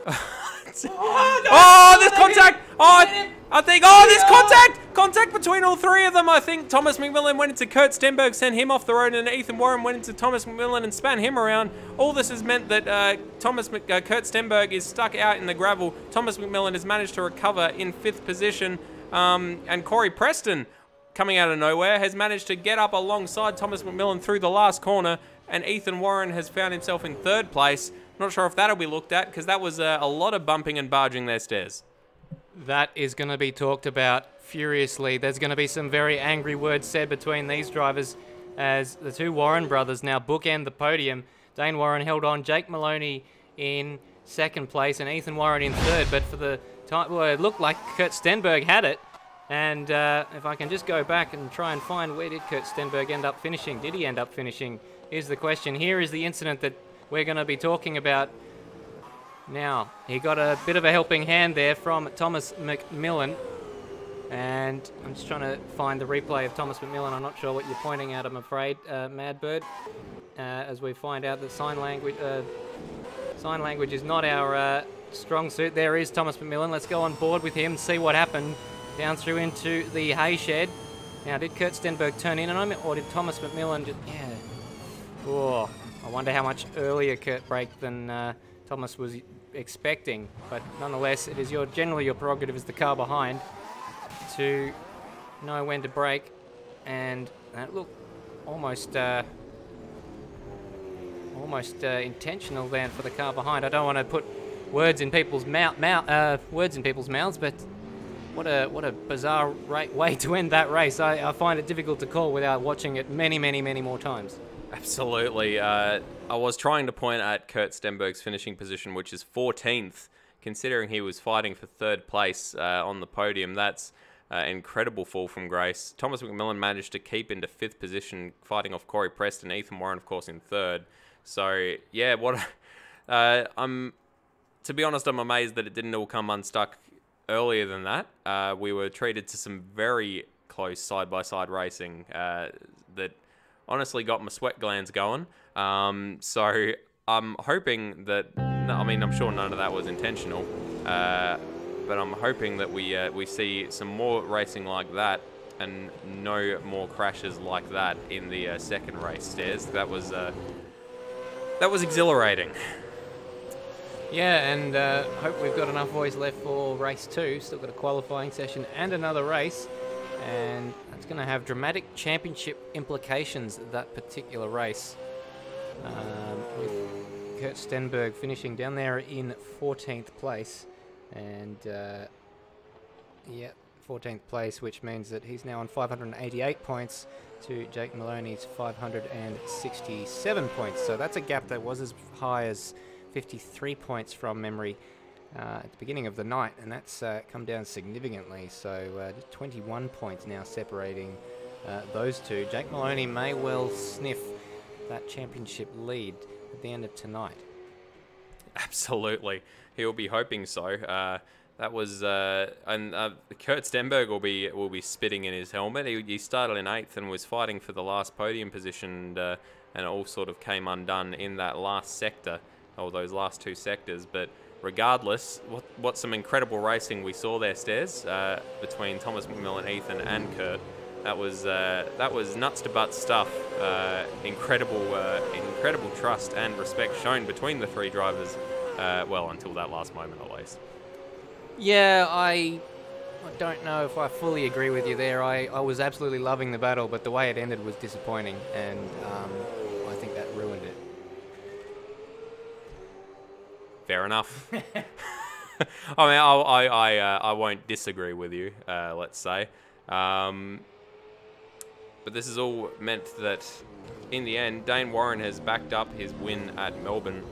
there's contact! Oh, I think. Oh, there's contact! contact between all three of them. I think Thomas McMillan went into Kurt Stenberg, sent him off the road, and Ethan Warren went into Thomas McMillan and span him around. All this has meant that Kurt Stenberg is stuck out in the gravel. Thomas McMillan has managed to recover in 5th position. And Corey Preston, coming out of nowhere, has managed to get up alongside Thomas McMillan through the last corner, and Ethan Warren has found himself in 3rd place. Not sure if that'll be looked at, because that was a lot of bumping and barging their stairs. That is going to be talked about furiously. There's going to be some very angry words said between these drivers as the two Warren brothers now bookend the podium. Dane Warren held on, Jake Moloney in 2nd place, and Ethan Warren in 3rd, but for the time, well, it looked like Kurt Stenberg had it. And if I can just go back and try and find where did Kurt Stenberg end up finishing? Did he end up finishing is the question. Here is the incident that we're going to be talking about now. He got a bit of a helping hand there from Thomas McMillan. And I'm just trying to find the replay of Thomas McMillan. I'm not sure what you're pointing at, I'm afraid, Madbird. As we find out that sign language is not our strong suit. There is Thomas McMillan. Let's go on board with him and see what happened. Down through into the hay shed. Now, did Kurt Stenberg turn in on him, or did Thomas McMillan just... Yeah. Oh, I wonder how much earlier Kurt braked than Thomas was expecting. But nonetheless, it is generally your prerogative as the car behind to know when to brake. And that looked almost intentional then for the car behind. I don't want to put words in people's mouths, but what a bizarre way to end that race. I find it difficult to call without watching it many more times. Absolutely. I was trying to point at Kurt Stenberg's finishing position, which is 14th, considering he was fighting for 3rd place on the podium. That's an incredible fall from grace. Thomas McMillan managed to keep into 5th position, fighting off Corey Preston. Ethan Warren, of course, in 3rd. So, yeah, to be honest, I'm amazed that it didn't all come unstuck earlier than that. We were treated to some very close side-by-side racing that honestly got my sweat glands going. So I'm hoping that... I'm sure none of that was intentional, but I'm hoping that we see some more racing like that and no more crashes like that in the 2nd race stairs. That was exhilarating. Yeah, and hope we've got enough boys left for race 2. Still got a qualifying session and another race. And that's going to have dramatic championship implications, that particular race. With Kurt Stenberg finishing down there in 14th place. And, 14th place, which means that he's now on 588 points to Jake Moloney's 567 points. So that's a gap that was as high as 53 points from memory at the beginning of the night, and that's come down significantly. So 21 points now separating those two. Jake Moloney may well sniff that championship lead at the end of tonight. Absolutely, he'll be hoping so. That was and Kurt Stenberg will be spitting in his helmet. He started in 8th and was fighting for the last podium position, and it all sort of came undone in that last sector, or those last 2 sectors. But regardless, what some incredible racing we saw there, Stairs, between Thomas McMillan, Ethan, and Kurt. That was nuts to butts stuff. Incredible trust and respect shown between the 3 drivers. Well, until that last moment, at least. Yeah, I don't know if I fully agree with you there. I was absolutely loving the battle, but the way it ended was disappointing, and I think that ruined it. Fair enough. I won't disagree with you, let's say. But this has all meant that, in the end, Dane Warren has backed up his win at Melbourne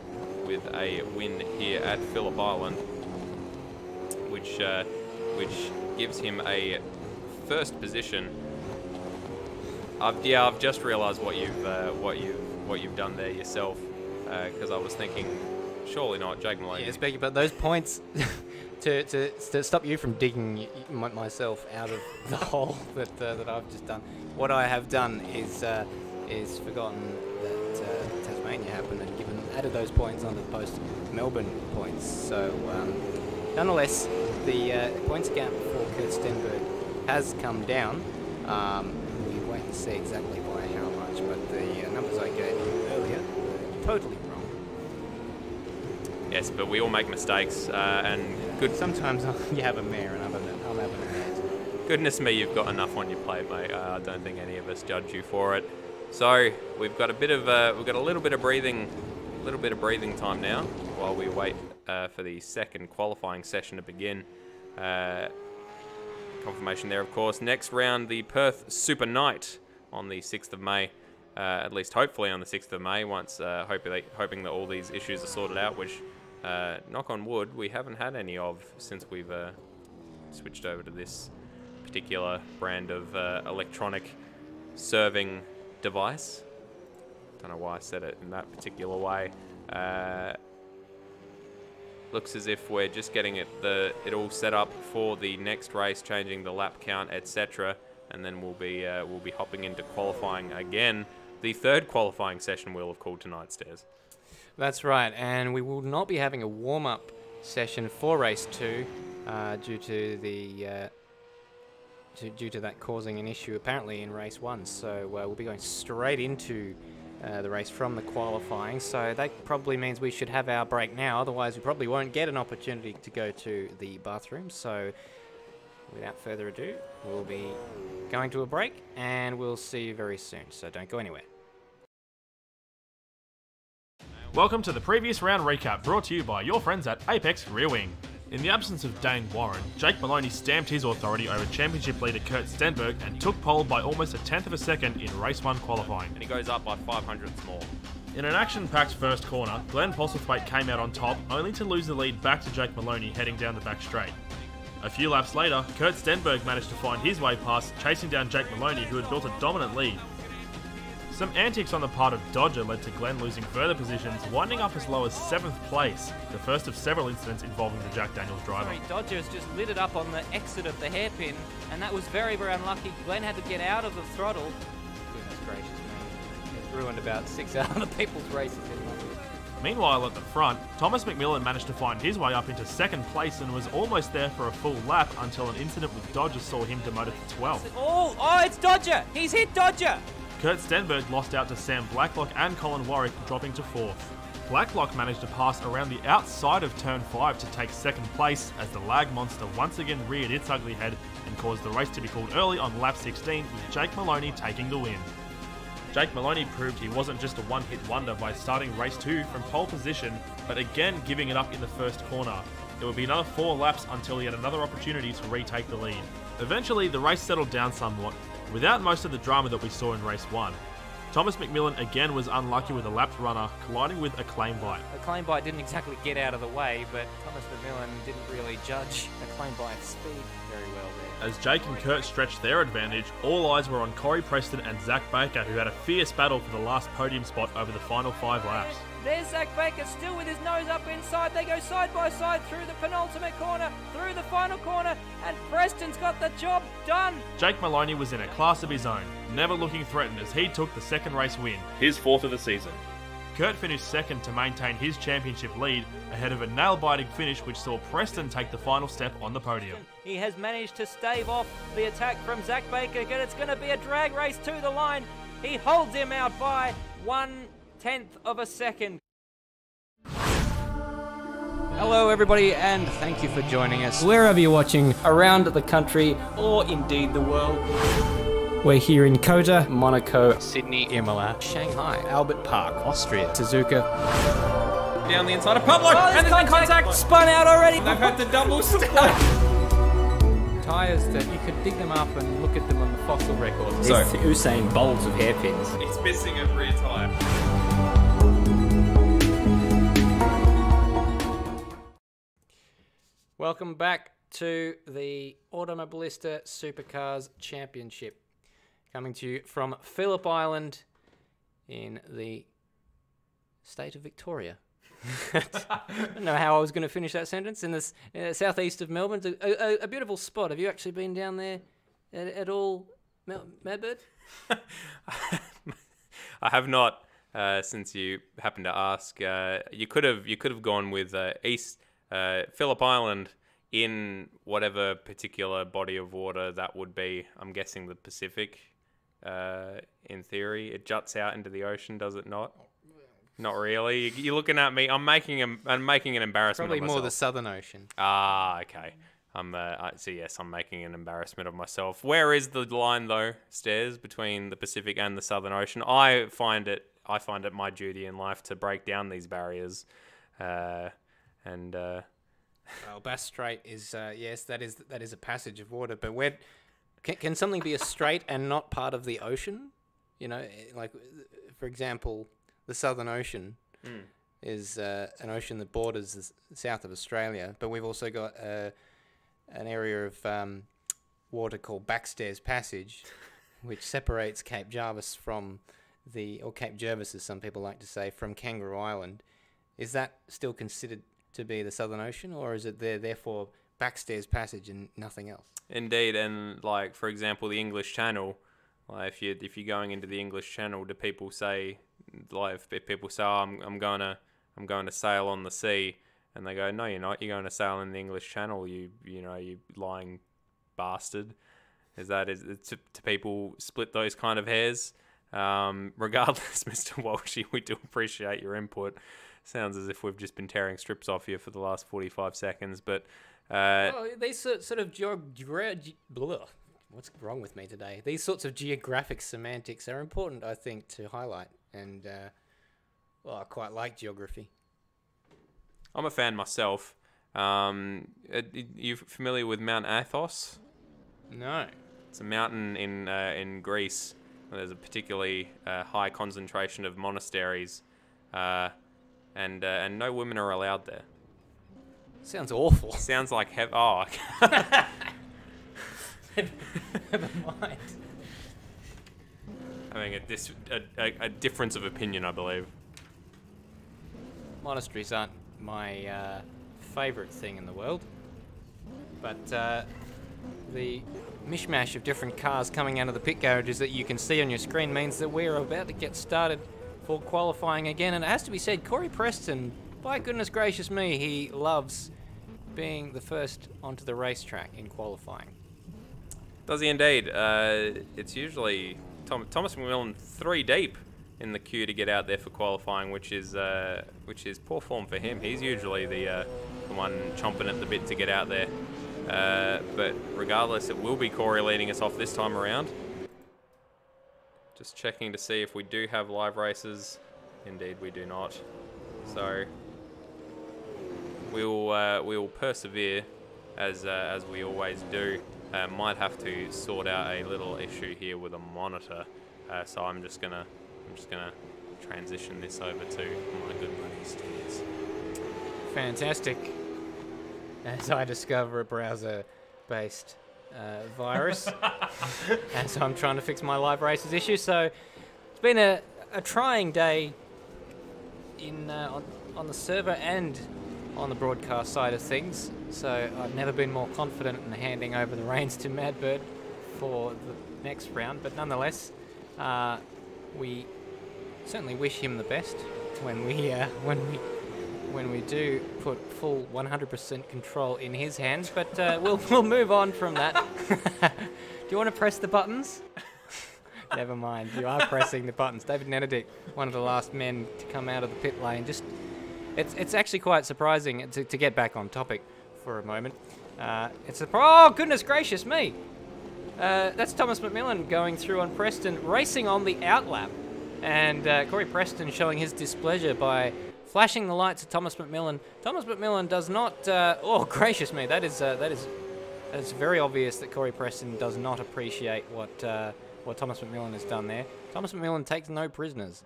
with a win here at Phillip Island, which gives him a 1st position. I've just realised what you've done there yourself, because I was thinking, surely not, Jake Moloney. Yeah, speaking about those points, to stop you from digging myself out of the hole that I've just done. What I have done is forgotten that Tasmania happened and added those points onto the post-Melbourne points. So nonetheless, the points gap for Kurt Stenberg has come down. We wait and see exactly by how much, but the numbers I gave you earlier were totally wrong. Yes, but we all make mistakes, and good. Sometimes you have a mare and I'm having a mare. Goodness me, you've got enough on your plate, mate. I don't think any of us judge you for it. So we've got a little bit of breathing time now while we wait for the second qualifying session to begin. Confirmation there, of course. Next round, the Perth Super Night on the 6th of May. At least hopefully on the 6th of May, once hoping that all these issues are sorted out, which, knock on wood, we haven't had any of since we've switched over to this particular brand of electronic serving device. Don't know why I said it in that particular way. Looks as if we're just getting it all set up for the next race, changing the lap count, etc. And then we'll be hopping into qualifying again. The third qualifying session we'll have called tonight, Stairs. That's right, and we will not be having a warm-up session for race 2 due to that causing an issue apparently in race 1. So we'll be going straight into the race from the qualifying. So that probably means we should have our break now. Otherwise, we probably won't get an opportunity to go to the bathroom. So without further ado, we'll be going to a break and we'll see you very soon. So don't go anywhere. Welcome to the previous round recap, brought to you by your friends at Apex Rear Wing. In the absence of Dane Warren, Jake Moloney stamped his authority over championship leader Kurt Stenberg and took pole by almost a tenth of a second in race 1 qualifying. And he goes up by 500ths more. In an action-packed first corner, Glenn Postlethwaite came out on top, only to lose the lead back to Jake Moloney heading down the back straight. A few laps later, Kurt Stenberg managed to find his way past, chasing down Jake Moloney, who had built a dominant lead. Some antics on the part of Dodger led to Glenn losing further positions, winding up as low as 7th place, the first of several incidents involving the Jack Daniels driver. Dodger's just lit it up on the exit of the hairpin, and that was very, very unlucky. Glenn had to get out of the throttle. Goodness gracious me. It's ruined about 6 other people's races in London. Meanwhile, at the front, Thomas McMillan managed to find his way up into 2nd place and was almost there for a full lap until an incident with Dodger saw him demoted to 12th. Oh, it's Dodger! He's hit Dodger! Kurt Stenberg lost out to Sam Blacklock and Colin Warwick, dropping to 4th. Blacklock managed to pass around the outside of turn 5 to take 2nd place as the lag monster once again reared its ugly head and caused the race to be called early on lap 16, with Jake Moloney taking the win. Jake Moloney proved he wasn't just a one-hit wonder by starting race 2 from pole position, but again giving it up in the first corner. It would be another 4 laps until he had another opportunity to retake the lead. Eventually, the race settled down somewhat, without most of the drama that we saw in race 1. Thomas McMillan again was unlucky with a lapped runner, colliding with a claim bite. A claim bite didn't exactly get out of the way, but Thomas McMillan didn't really judge a claim bite's speed very well there. As Jake and Kurt stretched their advantage, all eyes were on Corey Preston and Zach Baker, who had a fierce battle for the last podium spot over the final 5 laps. There's Zach Baker still with his nose up inside. They go side by side through the penultimate corner, through the final corner, and Preston's got the job done. Jake Moloney was in a class of his own, never looking threatened as he took the 2nd race win, his 4th of the season. Kurt finished 2nd to maintain his championship lead, ahead of a nail-biting finish which saw Preston take the final step on the podium. He has managed to stave off the attack from Zach Baker, and it's going to be a drag race to the line. He holds him out by 1/10 of a second. Hello everybody, and thank you for joining us wherever you're watching around the country or indeed the world. We're here in Kota, Monaco, Sydney, Imola, Shanghai, Albert Park, Austria, Suzuka. Down the inside of Pablo, and there's contact. Spun out already. They've had to double stack. Tyres that you could dig them up and look at them on the fossil records. So, it's Usain Bolts of hairpins. He's missing a rear tyre. Welcome back to the Automobilista Supercars Championship. Coming to you from Phillip Island in the state of Victoria. I don't know how I was going to finish that sentence. In the southeast of Melbourne. It's a beautiful spot. Have you actually been down there at all, Madbird? I have not, since you happened to ask. You could have gone with East Phillip Island in whatever particular body of water that would be. I'm guessing the Pacific. In theory, it juts out into the ocean, does it not? Not really. You're looking at me. I'm making an embarrassment. Probably of myself. more the Southern Ocean. Ah, okay. So yes, I'm making an embarrassment of myself. Where is the line though, Stairs, between the Pacific and the Southern Ocean? I find it my duty in life to break down these barriers, Well, Bass Strait is yes, that is a passage of water. But where can something be a strait and not part of the ocean? You know, like for example, the Southern Ocean is an ocean that borders the south of Australia, but we've also got an area of water called Backstairs Passage, which separates Cape Jarvis or Cape Jervis, as some people like to say, from Kangaroo Island. Is that still considered to be the Southern Ocean, or is it therefore Backstairs Passage and nothing else? Indeed, and like for example, the English Channel. Like if you're going into the English Channel, do people say, like if people say, oh, I'm going to sail on the sea, and they go, no, you're not. You're going to sail in the English Channel. You lying bastard. To people split those kind of hairs? Regardless, Mr. Walshy, we do appreciate your input. Sounds as if we've just been tearing strips off you for the last 45 seconds, but these sort of what's wrong with me today? These sorts of geographic semantics are important, I think, to highlight, and I quite like geography. I'm a fan myself. You familiar with Mount Athos? No. It's a mountain in Greece where there's a particularly high concentration of monasteries, and no women are allowed there. Sounds awful. Sounds like Never mind. Having a difference of opinion, I believe. Monasteries aren't my favourite thing in the world, but the mishmash of different cars coming out of the pit garages that you can see on your screen means that we're about to get started for qualifying again. And it has to be said, Corey Preston, by goodness gracious me, he loves being the first onto the racetrack in qualifying. Does he indeed? It's usually Thomas McMillan 3 deep in the queue to get out there for qualifying, which is poor form for him. He's usually the one chomping at the bit to get out there. But regardless, it will be Corey leading us off this time around. Just checking to see if we do have live races. Indeed, we do not. So we'll persevere as we always do. Might have to sort out a little issue here with a monitor. So I'm just gonna transition this over to my good buddy Steve. Fantastic. As I discover a browser-based virus, and so I'm trying to fix my live races issue. So it's been a trying day on the server and on the broadcast side of things. So I've never been more confident in handing over the reins to Madbird for the next round. But nonetheless, we certainly wish him the best when we do put full 100% control in his hands. But we'll move on from that. Do you want to press the buttons? Never mind, you are pressing the buttons. David Nenedict, one of the last men to come out of the pit lane. It's actually quite surprising to get back on topic for a moment. Oh, goodness gracious me! That's Thomas McMillan going through on Preston, racing on the outlap. And Corey Preston showing his displeasure by flashing the lights at Thomas McMillan. Thomas McMillan does not... oh, gracious me, that is very obvious that Corey Preston does not appreciate what Thomas McMillan has done there. Thomas McMillan takes no prisoners.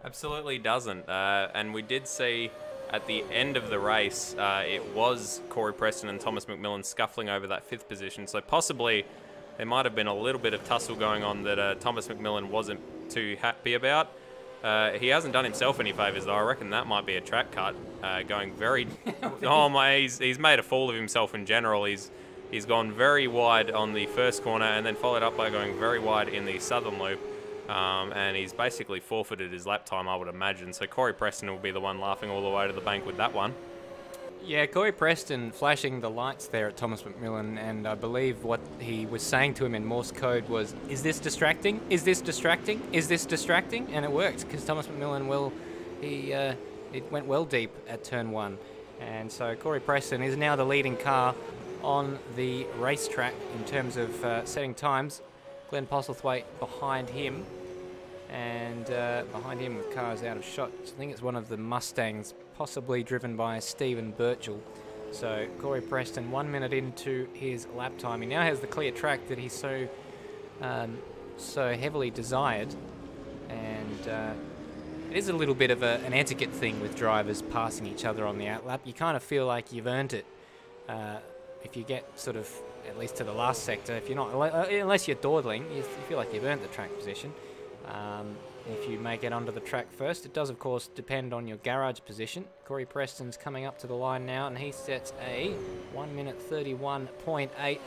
Absolutely doesn't. And we did see at the end of the race, it was Corey Preston and Thomas McMillan scuffling over that 5th position. So possibly there might have been a little bit of tussle going on that Thomas McMillan wasn't too happy about. He hasn't done himself any favours though. I reckon that might be a track cut. Going very... oh my, he's made a fool of himself in general. He's gone very wide on the first corner and then followed up by going very wide in the southern loop. And he's basically forfeited his lap time, I would imagine. So Corey Preston will be the one laughing all the way to the bank with that one. Yeah, Corey Preston flashing the lights there at Thomas McMillan, and I believe what he was saying to him in Morse code was, "Is this distracting? Is this distracting? Is this distracting?" And it worked, because Thomas McMillan, it went well deep at turn 1. And so Corey Preston is now the leading car on the racetrack in terms of setting times. Glenn Postlethwaite behind him, and behind him with cars out of shot. I think it's one of the Mustangs, possibly driven by Stephen Birchall. So Corey Preston 1 minute into his lap time. He now has the clear track that he's so heavily desired, and it is a little bit of an etiquette thing with drivers passing each other on the outlap. You kind of feel like you've earned it if you get sort of at least to the last sector. If you're not, unless you're dawdling, you feel like you've earned the track position. If you make it onto the track first, it does of course depend on your garage position. Corey Preston's coming up to the line now, and he sets a 1 minute 31.8,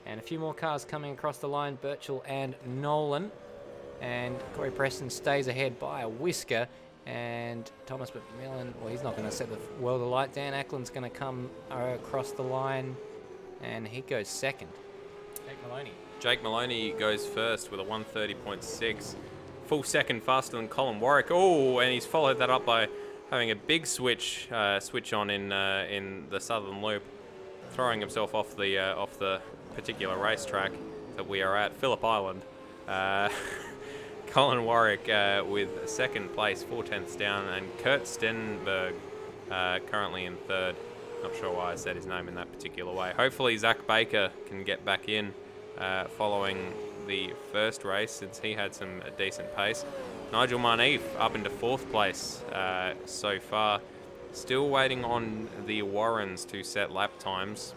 and a few more cars coming across the line, Birchall and Nolan, and Corey Preston stays ahead by a whisker, and Thomas McMillan, well, he's not going to set the world alight. Dan Ackland's going to come across the line, and he goes second. Jake Moloney. Jake Moloney goes first with a 1:30.6. Full second faster than Colin Warwick. Oh, and he's followed that up by having a big switch on in the southern loop, throwing himself off the particular racetrack that we are at, Phillip Island. Colin Warwick with second place, 4/10 down, and Kurt Stenberg currently in third. Not sure why I said his name in that particular way. Hopefully Zach Baker can get back in following the first race, since he had some decent pace. Nigel Marneef up into fourth place so far. Still waiting on the Warrens to set lap times,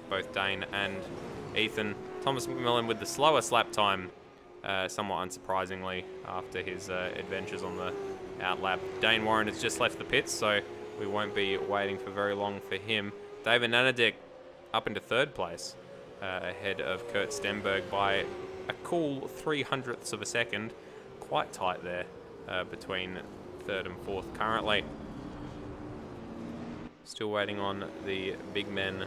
both Dane and Ethan. Thomas McMillan with the slowest lap time, somewhat unsurprisingly, after his adventures on the outlap. Dane Warren has just left the pits, so we won't be waiting for very long for him. David Nanadick up into third place, ahead of Kurt Stenberg by a cool 0.03 of a second. Quite tight there between third and fourth currently. Still waiting on the big men,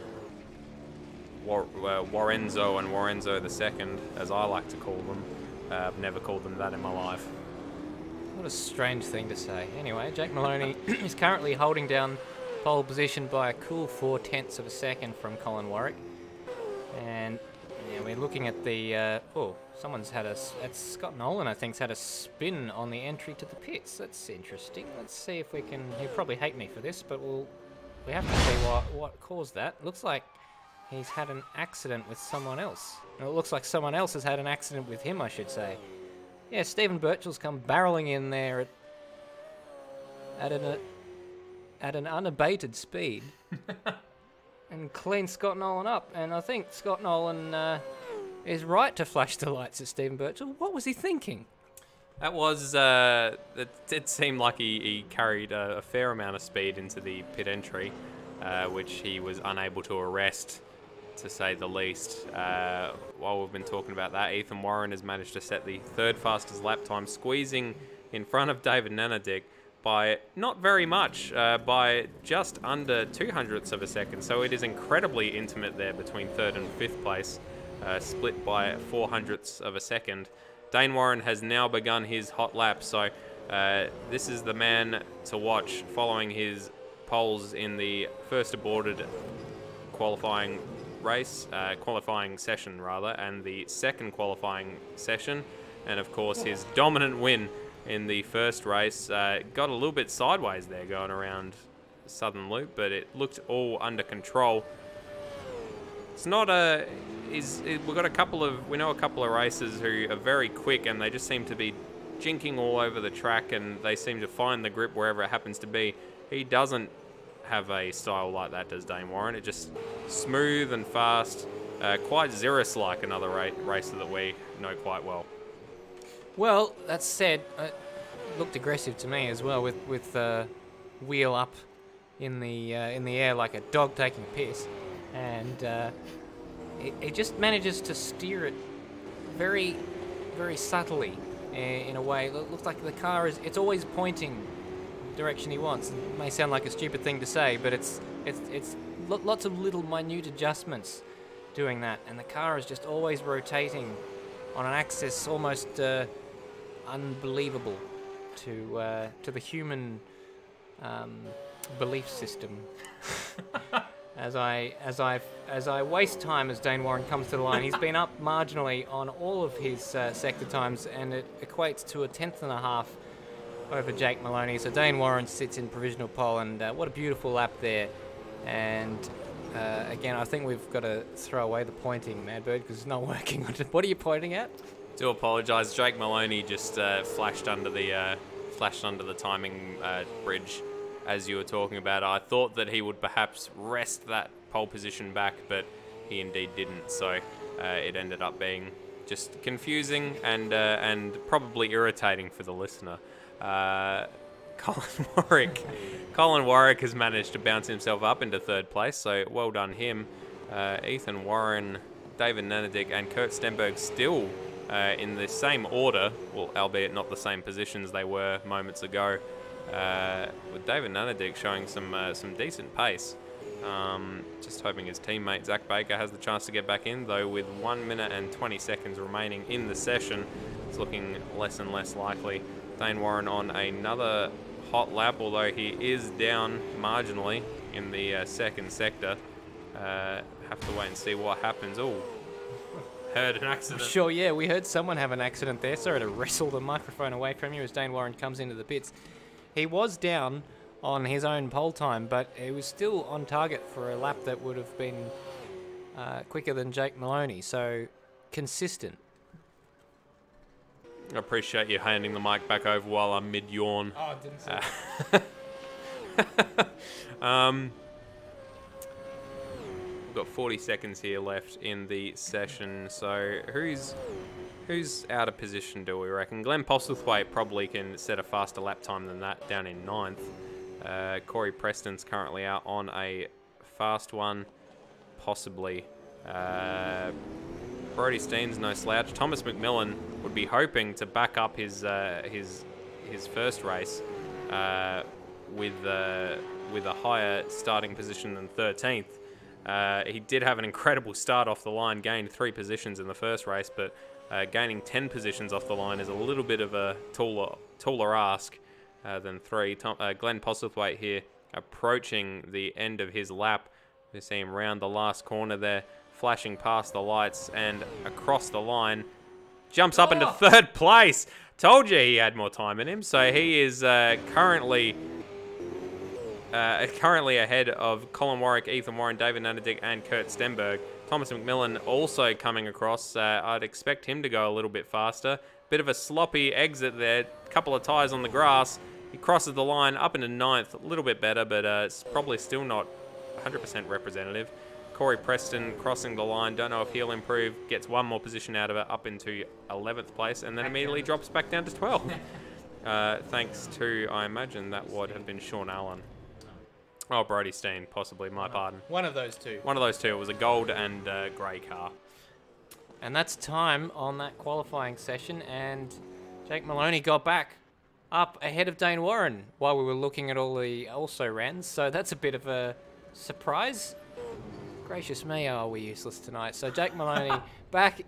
Warrenzo and Warrenzo II, as I like to call them. I've never called them that in my life. What a strange thing to say. Anyway, Jake Moloney is currently holding down pole position by a cool 0.4 of a second from Colin Warwick. And yeah, we're looking at the... someone's had Scott Nolan, I think, has had a spin on the entry to the pits. That's interesting. Let's see if we can... He'll probably hate me for this, but we have to see what caused that. Looks like he's had an accident with someone else. And it looks like someone else has had an accident with him, I should say. Yeah, Stephen Birchall's come barreling in there at an unabated speed and cleaned Scott Nolan up. And I think Scott Nolan is right to flash the lights at Stephen Birchall. What was he thinking? That was, it seemed like he carried a fair amount of speed into the pit entry, which he was unable to arrest, to say the least. While we've been talking about that, Ethan Warren has managed to set the third fastest lap time, squeezing in front of David Nanadick by not very much, by just under 0.02 of a second. So it is incredibly intimate there between third and fifth place, split by 0.04 of a second. Dane Warren has now begun his hot lap, so this is the man to watch following his poles in the first aborted qualifying session rather, and the second qualifying session, and of course his dominant win in the first race. Got a little bit sideways there going around Southern Loop, but it looked all under control. It's not we know a couple of racers who are very quick, and they just seem to be jinking all over the track, and they seem to find the grip wherever it happens to be. He doesn't have a style like that, does Dane Warren. It just smooth and fast, quite Xeris-like, another racer that we know quite well. Well, that said, it looked aggressive to me as well, with wheel up in the air like a dog taking a piss, and it just manages to steer it very, very subtly in a way. It looks like the car it's always pointing direction he wants. It may sound like a stupid thing to say, but it's lots of little minute adjustments doing that, and the car is just always rotating on an axis almost unbelievable to the human belief system. As I waste time as Dane Warren comes to the line, he's been up marginally on all of his sector times, and it equates to a 1/10.5 over Jake Moloney. So Dane Warren sits in provisional pole, and what a beautiful lap there. And again, I think we've got to throw away the pointing, Madbird, because it's not working. What are you pointing at? Do apologise. Jake Moloney just flashed under the timing bridge as you were talking about. I thought that he would perhaps wrest that pole position back, but he indeed didn't. So it ended up being just confusing and probably irritating for the listener. Colin Warwick has managed to bounce himself up into third place, so well done him. Ethan Warren, David Nanadick, and Kurt Stenberg still in the same order, well, albeit not the same positions they were moments ago, with David Nanadick showing some decent pace. Just hoping his teammate Zach Baker has the chance to get back in, though with 1 minute and 20 seconds remaining in the session, it's looking less and less likely. Dane Warren on another hot lap, although he is down marginally in the second sector. Have to wait and see what happens. Oh, heard an accident. Sure, yeah, we heard someone have an accident there. Sorry to wrestle the microphone away from you as Dane Warren comes into the pits. He was down on his own pole time, but he was still on target for a lap that would have been quicker than Jake Moloney, so consistent. I appreciate you handing the mic back over while I'm mid-yawn. Oh, I didn't see We've got 40 seconds here left in the session, so who's out of position, do we reckon? Glenn Postlethwaite probably can set a faster lap time than that, down in 9th. Corey Preston's currently out on a fast one, possibly. Brody Steen's no slouch. Thomas McMillan would be hoping to back up his first race with a higher starting position than 13th. He did have an incredible start off the line, gained 3 positions in the first race, but gaining 10 positions off the line is a little bit of a taller ask than 3. Glenn Postlethwaite here approaching the end of his lap. We see him round the last corner there, flashing past the lights and across the line. Jumps up into 3rd place. Told you he had more time in him. So he is currently ahead of Colin Warwick, Ethan Warren, David Nanadick, and Kurt Stenberg. Thomas McMillan also coming across. I'd expect him to go a little bit faster. Bit of a sloppy exit there. Couple of tyres on the grass. He crosses the line up into 9th. A little bit better, but it's probably still not 100% representative. Corey Preston crossing the line. Don't know if he'll improve. Gets 1 more position out of it, up into 11th place, and then immediately drops back down to 12th. Thanks to, I imagine, that would have been Sean Allen. Oh, Brody Steen, possibly. My pardon. One of those two. One of those two. It was a gold and grey car. And that's time on that qualifying session, and Jake Moloney got back up ahead of Dane Warren while we were looking at all the also-rans, so that's a bit of a surprise. Gracious me, are we useless tonight? So Jake Moloney back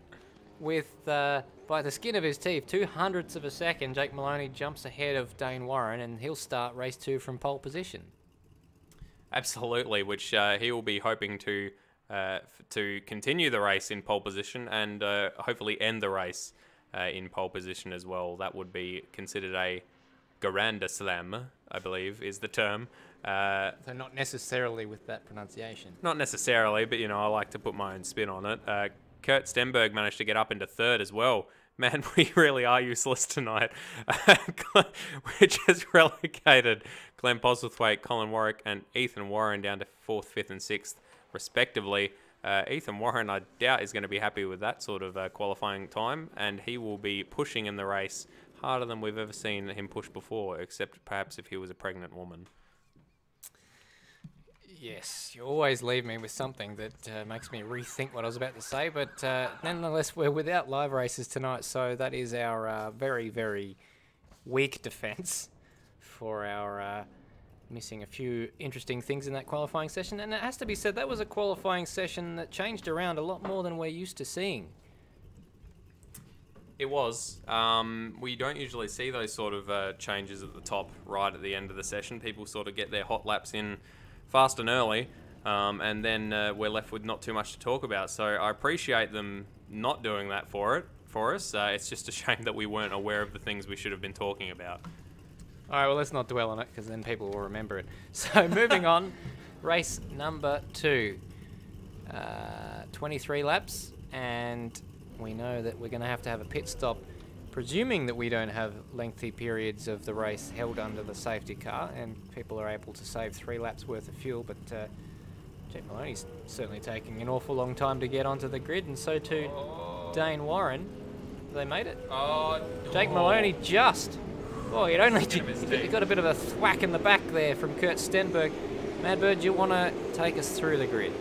with, by the skin of his teeth, 0.02 of a second. Jake Moloney jumps ahead of Dane Warren, and he'll start race 2 from pole position. Absolutely, which he will be hoping to continue the race in pole position and hopefully end the race in pole position as well. That would be considered a Grand Slam, I believe, is the term. So not necessarily with that pronunciation. Not necessarily, but, you know, I like to put my own spin on it. Kurt Stenberg managed to get up into 3rd as well. Man, we really are useless tonight. Which has relegated Glenn Postlethwaite, Colin Warwick, and Ethan Warren down to 4th, 5th, and 6th, respectively. Ethan Warren, I doubt, is going to be happy with that sort of qualifying time, and he will be pushing in the race harder than we've ever seen him push before, except perhaps if he was a pregnant woman. Yes, you always leave me with something that makes me rethink what I was about to say, but nonetheless, we're without live races tonight, so that is our very, very weak defence for our missing a few interesting things in that qualifying session. And it has to be said, that was a qualifying session that changed around a lot more than we're used to seeing. It was. We don't usually see those sort of changes at the top right at the end of the session. People sort of get their hot laps in fast and early, and then we're left with not too much to talk about. So I appreciate them not doing that for us. It's just a shame that we weren't aware of the things we should have been talking about. All right, well, let's not dwell on it, because then people will remember it. So moving on, race number 2. 23 laps, and we know that we're going to have a pit stop, presuming that we don't have lengthy periods of the race held under the safety car, and people are able to save 3 laps worth of fuel, but Jake Moloney's certainly taking an awful long time to get onto the grid, and so too Dane Warren. They made it. Jake Moloney just... Oh, he got a bit of a thwack in the back there from Kurt Stenberg. Madbird, do you want to take us through the grid?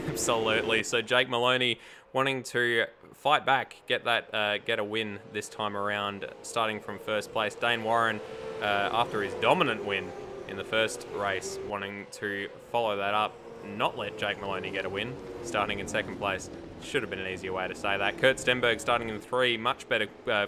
Absolutely. So Jake Moloney wanting to fight back, get a win this time around, starting from first place. Dane Warren, after his dominant win in the first race, wanting to follow that up, not let Jake Moloney get a win, starting in second place. Should have been an easier way to say that. Kurt Stenberg starting in 3, much better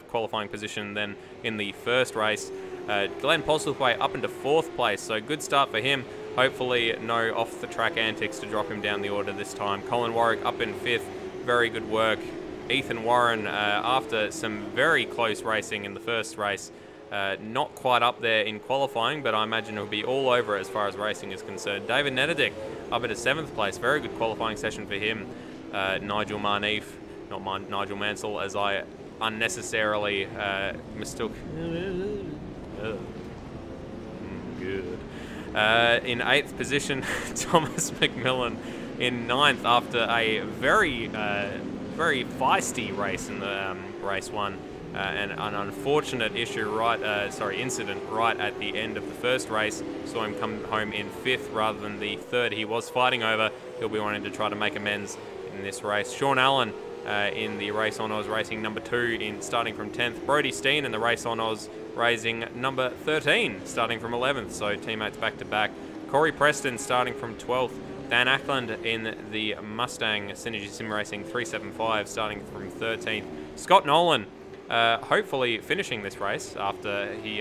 qualifying position than in the first race. Glenn Postlethwaite up into 4th place, so good start for him. Hopefully no off-the-track antics to drop him down the order this time. Colin Warwick up in 5th, very good work. Ethan Warren, after some very close racing in the first race, not quite up there in qualifying, but I imagine he'll be all over as far as racing is concerned. David Nedadick up at a 7th place, very good qualifying session for him. Nigel Marneef, not Nigel Mansell, as I unnecessarily mistook. Good. In 8th position, Thomas McMillan in 9th after a very feisty race in the race 1. And an unfortunate incident right at the end of the first race. Saw him come home in 5th rather than the 3rd he was fighting over. He'll be wanting to try to make amends in this race. Sean Allen in the Race on Oz racing number 2 starting from 10th. Brodie Steen in the Race on Oz racing number 13 starting from 11th, so teammates back to back. Corey Preston starting from 12th. Dan Ackland in the Mustang Synergy Sim Racing 375 starting from 13th. Scott Nolan hopefully finishing this race after he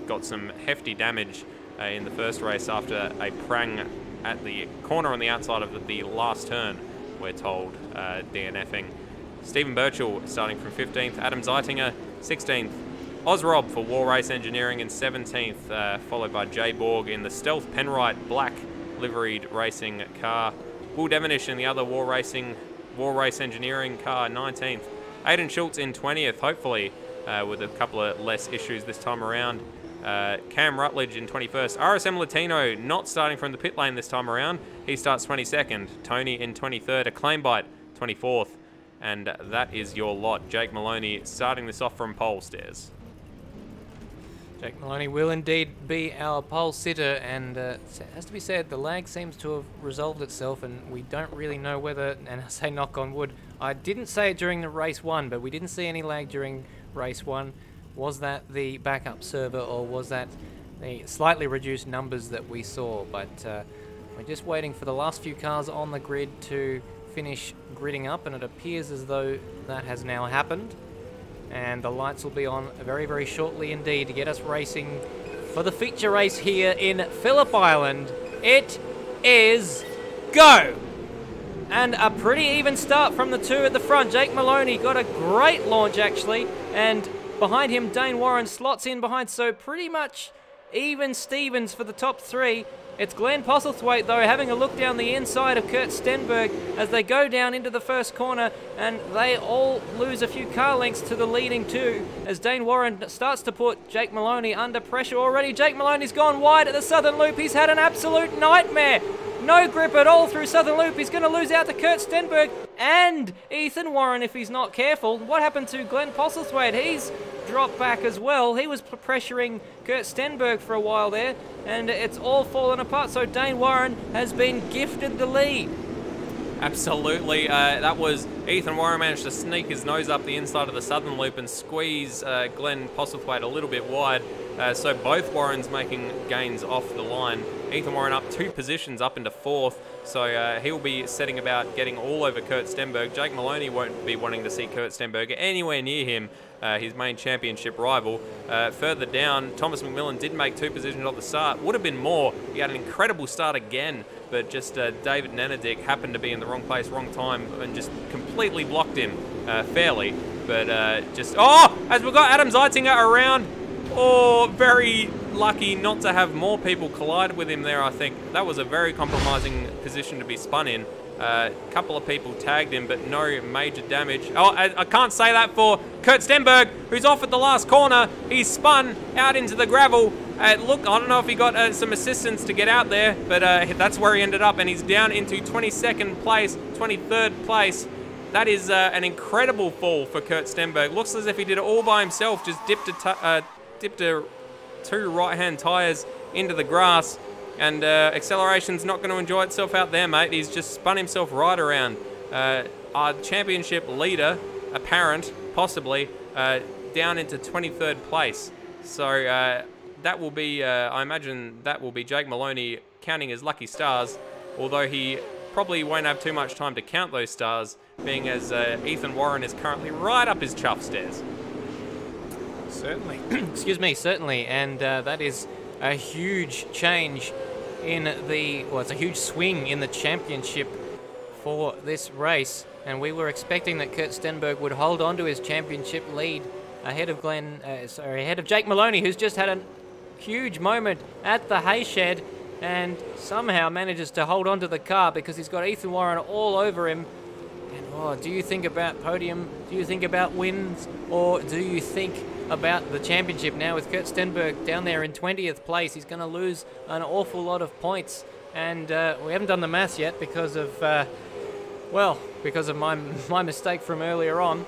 got some hefty damage in the first race after a prang at the corner on the outside of the last turn, we're told, DNFing. Stephen Birchall starting from 15th. Adam Zeitinger 16th. Ozrob for War Race Engineering in 17th, followed by Jay Borg in the Stealth Penrite black liveried racing car. Will Devonish in the other War Race Engineering car, 19th. Aidan Schultz in 20th, hopefully with a couple of less issues this time around. Cam Rutledge in 21st. RSM Latino not starting from the pit lane this time around. He starts 22nd. Tony in 23rd. Acclaimbite 24th. And that is your lot. Jake Moloney starting this off from pole stairs. Jake Moloney will indeed be our pole sitter, and it has to be said, the lag seems to have resolved itself, and we don't really know whether, and I say knock on wood, I didn't say it during the race 1, but we didn't see any lag during race 1. Was that the backup server, or was that the slightly reduced numbers that we saw? But we're just waiting for the last few cars on the grid to finish gridding up, and it appears as though that has now happened. And the lights will be on very, very shortly indeed to get us racing for the feature race here in Phillip Island. It is go! And a pretty even start from the 2 at the front. Jake Moloney got a great launch actually, and behind him Dane Warren slots in behind, so pretty much even Stevens for the top 3. It's Glenn Postlethwaite, though, having a look down the inside of Kurt Stenberg as they go down into the first corner, and they all lose a few car lengths to the leading 2 as Dane Warren starts to put Jake Moloney under pressure already. Jake Moloney's gone wide at the Southern Loop. He's had an absolute nightmare. No grip at all through Southern Loop. He's going to lose out to Kurt Stenberg and Ethan Warren if he's not careful. What happened to Glenn Postlethwaite? He's dropped back as well. He was pressuring Kurt Stenberg for a while there, and it's all fallen apart. So Dane Warren has been gifted the lead. Absolutely. That was Ethan Warren managed to sneak his nose up the inside of the southern loop and squeeze Glenn Postlethwaite a little bit wide. So both Warrens making gains off the line. Ethan Warren up 2 positions up into 4th. So he'll be setting about getting all over Kurt Stenberg. Jake Moloney won't be wanting to see Kurt Stenberg anywhere near him, his main championship rival. Further down, Thomas McMillan did make 2 positions off the start. Would have been more. He had an incredible start again, but just David Nenadick happened to be in the wrong place, wrong time, and just completely blocked him fairly. But as we've got Adam Zeitzinger around, very lucky not to have more people collide with him there, I think. That was a very compromising position to be spun in. A couple of people tagged him, but no major damage. I can't say that for Kurt Stenberg, who's off at the last corner. He's spun out into the gravel. Look, I don't know if he got some assistance to get out there, but that's where he ended up, and he's down into 22nd place, 23rd place. That is an incredible fall for Kurt Stenberg. Looks as if he did it all by himself, just dipped 2 right-hand tyres into the grass, and acceleration's not going to enjoy itself out there, mate. He's just spun himself right around. Our championship leader, apparent, possibly, down into 23rd place. So that will be, I imagine, that will be Jake Moloney counting his lucky stars, although he probably won't have too much time to count those stars, being as Ethan Warren is currently right up his chuff stairs. Certainly. Excuse me, certainly. And that is a huge change in it's a huge swing in the championship for this race. And we were expecting that Kurt Stenberg would hold on to his championship lead ahead of Jake Moloney, who's just had a huge moment at the hay shed and somehow manages to hold on to the car because he's got Ethan Warren all over him. And do you think about podium? Do you think about wins? Or do you think about the championship now with Kurt Stenberg down there in 20th place? He's going to lose an awful lot of points. And we haven't done the maths yet because of, my mistake from earlier on.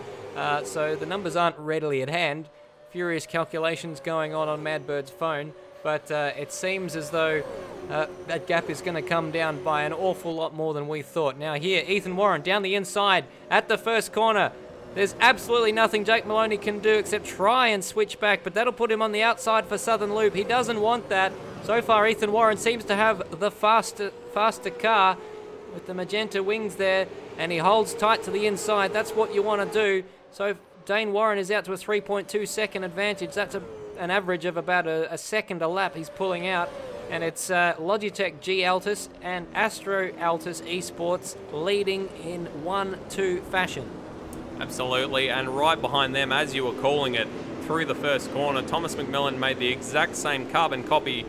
So the numbers aren't readily at hand. Furious calculations going on Madbird's phone. But it seems as though that gap is going to come down by an awful lot more than we thought. Now here, Ethan Warren down the inside at the first corner. There's absolutely nothing Jake Moloney can do except try and switch back, but that'll put him on the outside for Southern Loop. He doesn't want that. So far, Ethan Warren seems to have the faster car with the magenta wings there, and he holds tight to the inside. That's what you want to do. So Dane Warren is out to a 3.2 second advantage. That's an average of about a second a lap he's pulling out. And it's Logitech G Altus and Astro Altus Esports leading in 1-2 fashion. Absolutely, and right behind them, as you were calling it, through the first corner, Thomas McMillan made the exact same carbon copy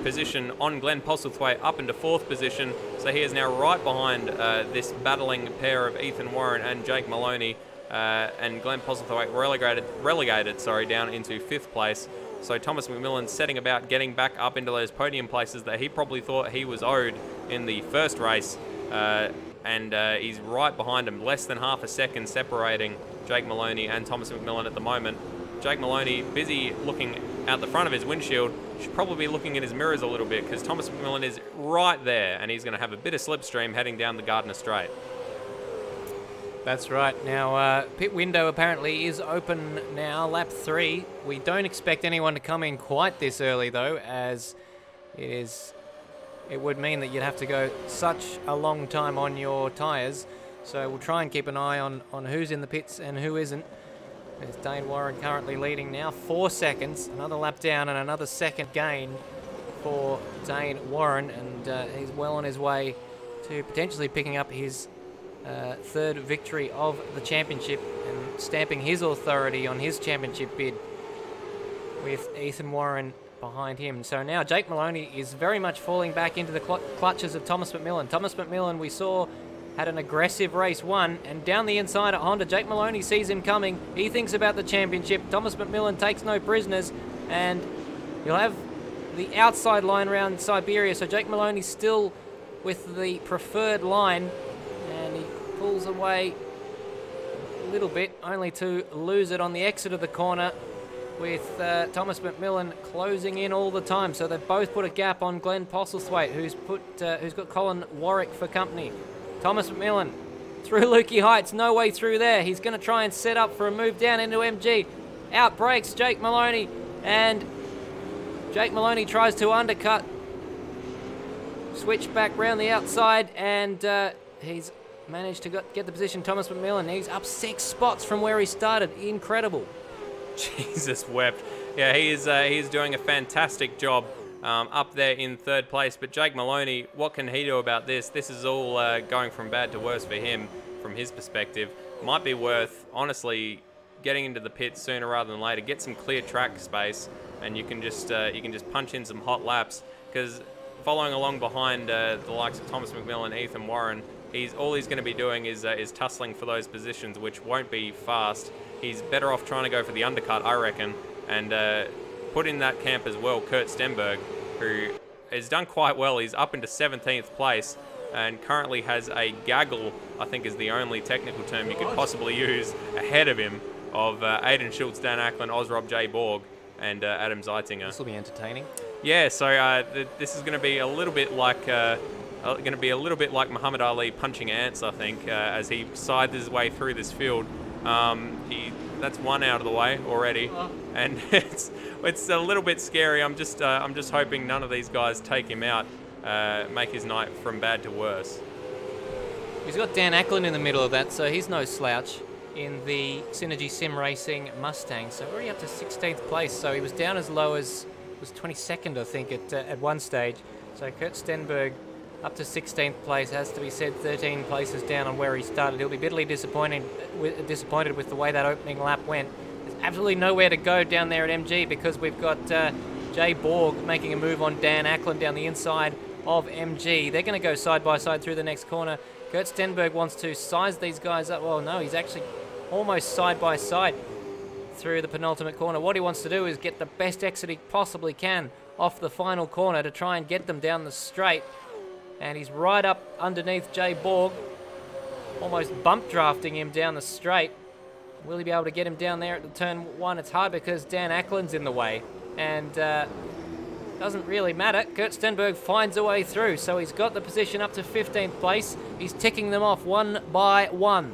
position on Glenn Postlethwaite up into 4th position. So he is now right behind this battling pair of Ethan Warren and Jake Moloney, and Glenn Postlethwaite relegated down into 5th place. So Thomas McMillan setting about getting back up into those podium places that he probably thought he was owed in the first race. And he's right behind him, less than half a second separating Jake Moloney and Thomas McMillan at the moment. Jake Moloney, busy looking out the front of his windshield, should probably be looking in his mirrors a little bit because Thomas McMillan is right there and he's going to have a bit of slipstream heading down the Gardner Straight. That's right. Now, pit window apparently is open now, lap 3. We don't expect anyone to come in quite this early, though, as it would mean that you'd have to go such a long time on your tyres. So we'll try and keep an eye on who's in the pits and who isn't. There's Dane Warren currently leading now, 4 seconds. Another lap down and another second gain for Dane Warren. And he's well on his way to potentially picking up his 3rd victory of the championship and stamping his authority on his championship bid with Ethan Warren behind him. So now Jake Moloney is very much falling back into the clutches of Thomas McMillan. Thomas McMillan, we saw, had an aggressive race 1, and down the inside at Honda, Jake Moloney sees him coming. He thinks about the championship. Thomas McMillan takes no prisoners, and he'll have the outside line around Siberia. So Jake Moloney still with the preferred line, and he pulls away a little bit, only to lose it on the exit of the corner, with Thomas McMillan closing in all the time. So they've both put a gap on Glenn Postlethwaite, who's got Colin Warwick for company. Thomas McMillan through Lukey Heights. No way through there. He's going to try and set up for a move down into MG. Out breaks Jake Moloney, and Jake Moloney tries to undercut. Switch back round the outside, and he's managed to get the position. Thomas McMillan, he's up 6 spots from where he started. Incredible. Jesus wept. Yeah, he is doing a fantastic job up there in 3rd place. But Jake Moloney, what can he do about this? This is all going from bad to worse for him from his perspective. Might be worth, honestly, getting into the pits sooner rather than later. Get some clear track space, and you can just punch in some hot laps. Because following along behind the likes of Thomas McMillan, Ethan Warren, all he's going to be doing is tussling for those positions, which won't be fast. He's better off trying to go for the undercut, I reckon, and put in that camp as well Kurt Stenberg, who has done quite well. He's up into 17th place and currently has a gaggle, I think is the only technical term you could possibly use, ahead of him of Aiden Schultz, Dan Ackland, Ozrob J. Borg, and Adam Zeitinger. This will be entertaining. Yeah, so this is going to be a little bit like Muhammad Ali punching ants, I think, as he scythes his way through this field. That's one out of the way already, and it's a little bit scary. I'm just hoping none of these guys take him out, make his night from bad to worse. He's got Dan Ackland in the middle of that, so he's no slouch in the Synergy Sim Racing Mustang. So already up to 16th place. So he was down as low as was 22nd, I think, at one stage. So Kurt Stenberg up to 16th place, has to be said, 13 places down on where he started. He'll be bitterly disappointed with the way that opening lap went. There's absolutely nowhere to go down there at MG because we've got Jay Borg making a move on Dan Ackland down the inside of MG. They're going to go side by side through the next corner. Kurt Stenberg wants to size these guys up. Well, no, he's actually almost side by side through the penultimate corner. What he wants to do is get the best exit he possibly can off the final corner to try and get them down the straight. And he's right up underneath Jay Borg, almost bump drafting him down the straight. Will he be able to get him down there at the turn 1? It's hard because Dan Ackland's in the way, and doesn't really matter. Kurt Stenberg finds a way through, so he's got the position up to 15th place. He's ticking them off one by one.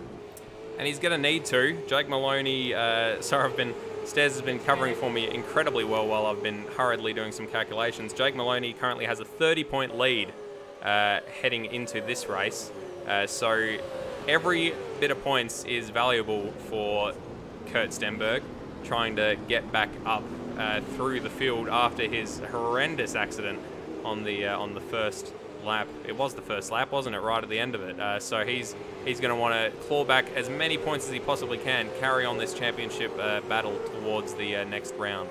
And he's going to need to. Jake Moloney, Stairs has been covering for me incredibly well while I've been hurriedly doing some calculations. Jake Moloney currently has a 30-point lead heading into this race. So every bit of points is valuable for Kurt Stenberg, trying to get back up through the field after his horrendous accident on the first lap. It was the first lap, wasn't it, right at the end of it? So he's going to want to claw back as many points as he possibly can, carry on this championship battle towards the next round.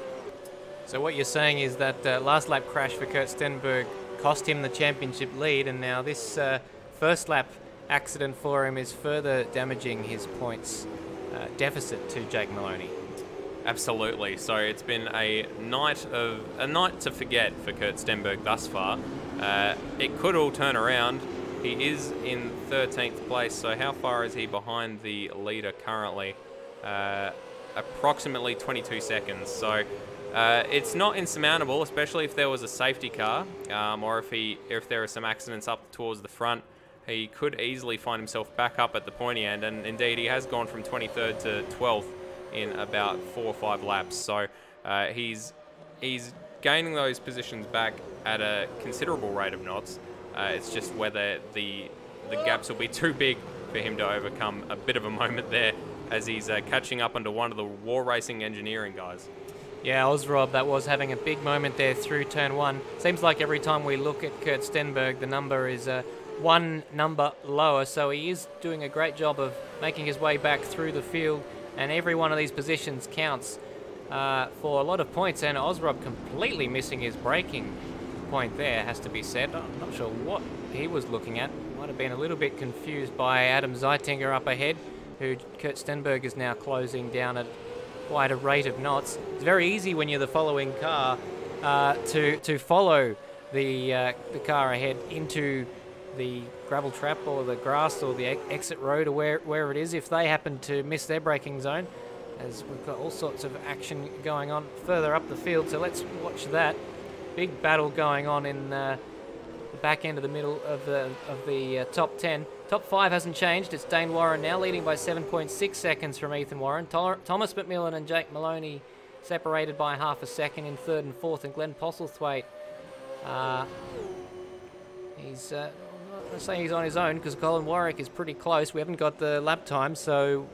So what you're saying is that last lap crash for Kurt Stenberg cost him the championship lead, and now this first lap accident for him is further damaging his points deficit to Jake Moloney. Absolutely. So it's been a night to forget for Kurt Stenberg thus far. It could all turn around. He is in 13th place. So how far is he behind the leader currently? Approximately 22 seconds. So it's not insurmountable, especially if there was a safety car, or if there are some accidents up towards the front. He could easily find himself back up at the pointy end, and indeed he has gone from 23rd to 12th in about 4 or 5 laps. So he's gaining those positions back at a considerable rate of knots. It's just whether the gaps will be too big for him to overcome a bit of a moment there as he's catching up under one of the War Racing Engineering guys. Yeah, Ozrob, that was having a big moment there through turn 1. Seems like every time we look at Kurt Stenberg, the number is one number lower, so he is doing a great job of making his way back through the field, and every one of these positions counts for a lot of points, and Ozrob completely missing his braking point there, has to be said. I'm not sure what he was looking at. Might have been a little bit confused by Adam Zeitinger up ahead, who Kurt Stenberg is now closing down at quite a rate of knots. It's very easy when you're the following car to follow the car ahead into the gravel trap or the grass or the exit road or where it is if they happen to miss their braking zone, as we've got all sorts of action going on further up the field. So let's watch that. Big battle going on in the back end of the middle of the top 10. Top 5 hasn't changed. It's Dane Warren now leading by 7.6 seconds from Ethan Warren. Thomas McMillan and Jake Moloney separated by half a second in third and fourth, and Glenn Postlethwaite, he's I'm not going to say he's on his own because Colin Warwick is pretty close. We haven't got the lap time, so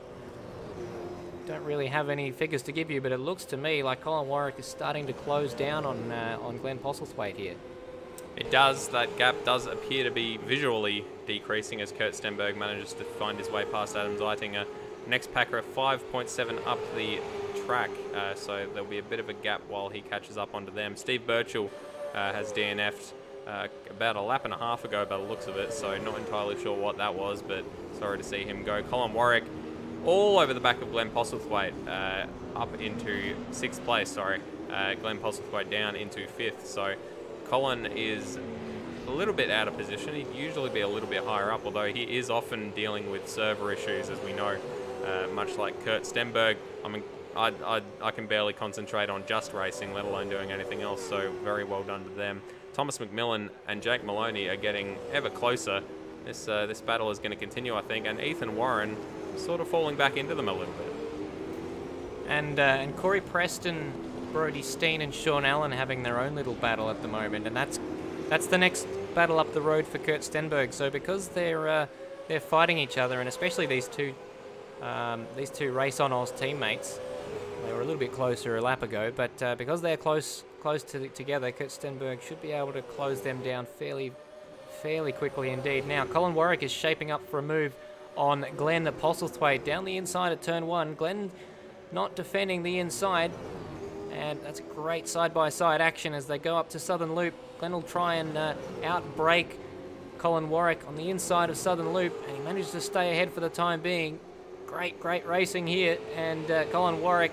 don't really have any figures to give you, but it looks to me like Colin Warwick is starting to close down on Glenn Postlethwaite here. It does. That gap does appear to be visually decreasing as Kurt Stenberg manages to find his way past Adam Zeitinger. Next packer at 5.7 up the track, so there'll be a bit of a gap while he catches up onto them. Steve Birchall has DNF'd about a lap and a half ago by the looks of it, so not entirely sure what that was, but sorry to see him go. Colin Warwick all over the back of Glenn Postlethwaite, up into 6th place, Glenn Postlethwaite down into 5th, so Colin is a little bit out of position. He'd usually be a little bit higher up, although he is often dealing with server issues, as we know, much like Kurt Stenberg. I mean, I can barely concentrate on just racing, let alone doing anything else, so very well done to them. Thomas McMillan and Jake Moloney are getting ever closer. This battle is going to continue, I think, and Ethan Warren sort of falling back into them a little bit. And Corey Preston, Brody Steen and Sean Allen having their own little battle at the moment, and that's the next battle up the road for Kurt Stenberg. So because they're fighting each other, and especially these two Race On Oz teammates, they were a little bit closer a lap ago, but because they're close together, Kurt Stenberg should be able to close them down fairly quickly indeed. Now Colin Warwick is shaping up for a move on Glenn Postlethwaite down the inside of turn 1. Glenn not defending the inside, and that's a great side-by-side action as they go up to Southern Loop. Glenn will try and outbrake Colin Warwick on the inside of Southern Loop, and he manages to stay ahead for the time being. Great racing here, and Colin Warwick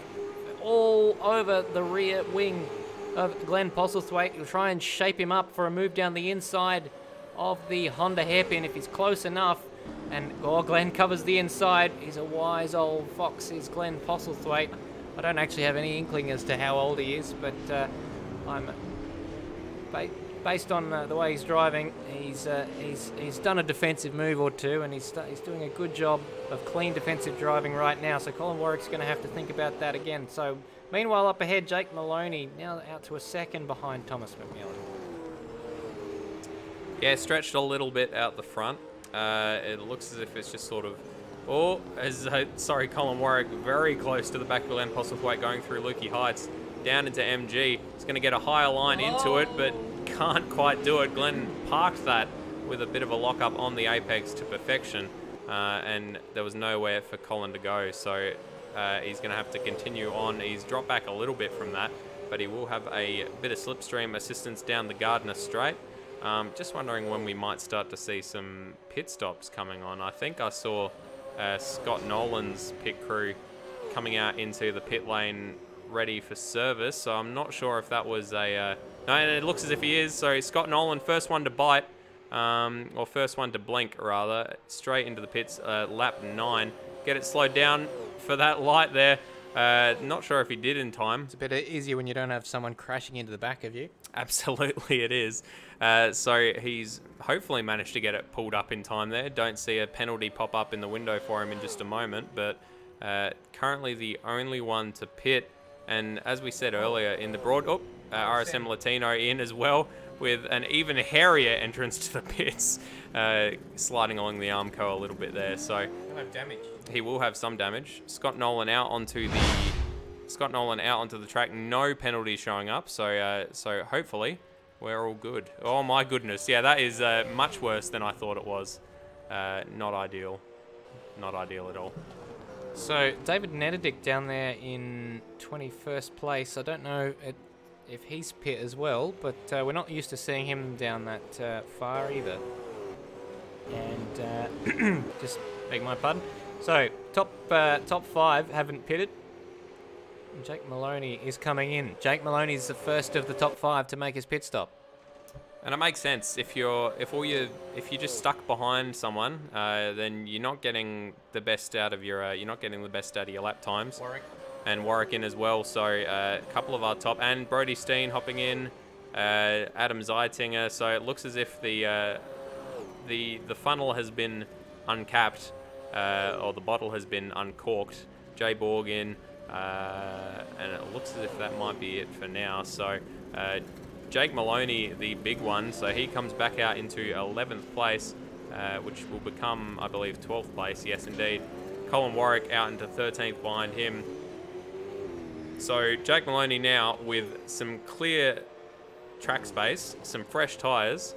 all over the rear wing of Glenn Postlethwaite. He'll try and shape him up for a move down the inside of the Honda hairpin if he's close enough. And Glenn covers the inside. He's a wise old fox, is Glenn Postlethwaite. I don't actually have any inkling as to how old he is, but based on the way he's driving, he's done a defensive move or two, and he's doing a good job of clean defensive driving right now. So Colin Warwick's going to have to think about that again. So meanwhile, up ahead, Jake Moloney now out to a second behind Thomas McMillan. Yeah, stretched a little bit out the front. It looks as if it's just sort of... Colin Warwick very close to the back of Glenn Postlethwaite going through Lukey Heights down into MG. He's going to get a higher line into it, but can't quite do it. Glenn parked that with a bit of a lock-up on the apex to perfection, and there was nowhere for Colin to go, so he's going to have to continue on. He's dropped back a little bit from that, but he will have a bit of slipstream assistance down the Gardner Straight. Just wondering when we might start to see some pit stops coming on. I think I saw Scott Nolan's pit crew coming out into the pit lane ready for service, so I'm not sure if that was a... no, it looks as if he is. So Scott Nolan, first one to bite, or first one to blink, rather, straight into the pits, lap 9. Get it slowed down for that light there. Not sure if he did in time. It's a bit easier when you don't have someone crashing into the back of you. Absolutely it is. So he's hopefully managed to get it pulled up in time there. Don't see a penalty pop up in the window for him in just a moment, but currently the only one to pit. And as we said earlier in the broad... RSM Latino in as well, with an even hairier entrance to the pits, sliding along the Armco a little bit there. So he'll have damage. He will have some damage. Scott Nolan out onto the track. No penalties showing up. So hopefully we're all good. Oh my goodness, yeah, that is much worse than I thought it was. Not ideal. Not ideal at all. So David Nededick down there in 21st place. I don't know if he's pit as well, but we're not used to seeing him down that far either. And just beg my pardon. So top 5 haven't pitted. And Jake Moloney is coming in. Jake Moloney is the first of the top 5 to make his pit stop. And it makes sense if you're just stuck behind someone, then you're not getting the best out of your lap times. Warwick. And Warwick in as well. So a couple of our top, and Brody Steen hopping in, Adam Zeitinger. So it looks as if the funnel has been uncapped, or the bottle has been uncorked. Jay Borgin, and it looks as if that might be it for now. So Jake Moloney, the big one, so he comes back out into 11th place, which will become, I believe, 12th place. Yes, indeed. Colin Warwick out into 13th behind him. So Jake Moloney now with some clear track space, some fresh tyres.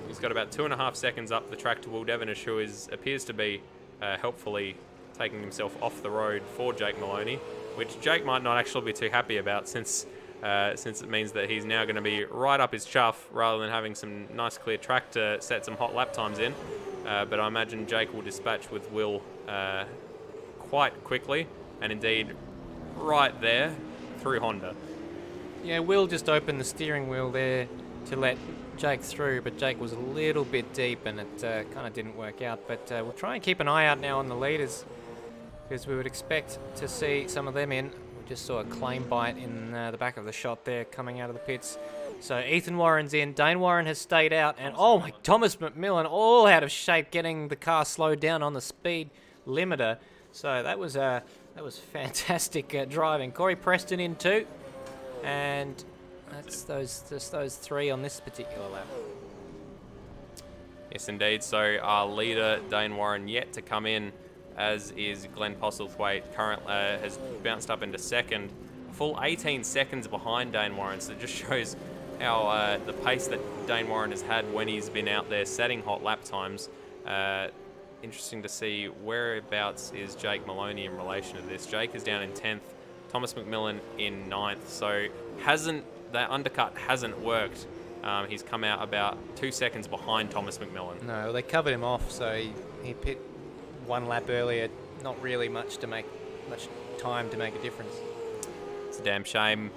He's got about 2.5 seconds up the track to Will Devonish, who appears to be helpfully taking himself off the road for Jake Moloney, which Jake might not actually be too happy about, since it means that he's now going to be right up his chuff rather than having some nice clear track to set some hot lap times in. But I imagine Jake will dispatch with Will quite quickly, and indeed right there through Honda. Yeah, Will just opened the steering wheel there to let Jake through, but Jake was a little bit deep and it kind of didn't work out. But we'll try and keep an eye out now on the leaders, because we would expect to see some of them in. We just saw a claim bite in the back of the shot there coming out of the pits. So Ethan Warren's in, Dane Warren has stayed out, and oh my, Thomas McMillan all out of shape, getting the car slowed down on the speed limiter. So that was fantastic driving. Corey Preston in too, and that's those three on this particular lap. Yes, indeed. So our leader, Dane Warren, yet to come in, as is Glenn Postlethwaite. Has bounced up into second, full 18 seconds behind Dane Warren. So it just shows how the pace that Dane Warren has had when he's been out there setting hot lap times. Interesting to see whereabouts is Jake Moloney in relation to this. Jake is down in 10th, Thomas McMillan in 9th. So that undercut hasn't worked. He's come out about 2 seconds behind Thomas McMillan. No, they covered him off, so he pit one lap earlier. Not really much time to make a difference. It's a damn shame.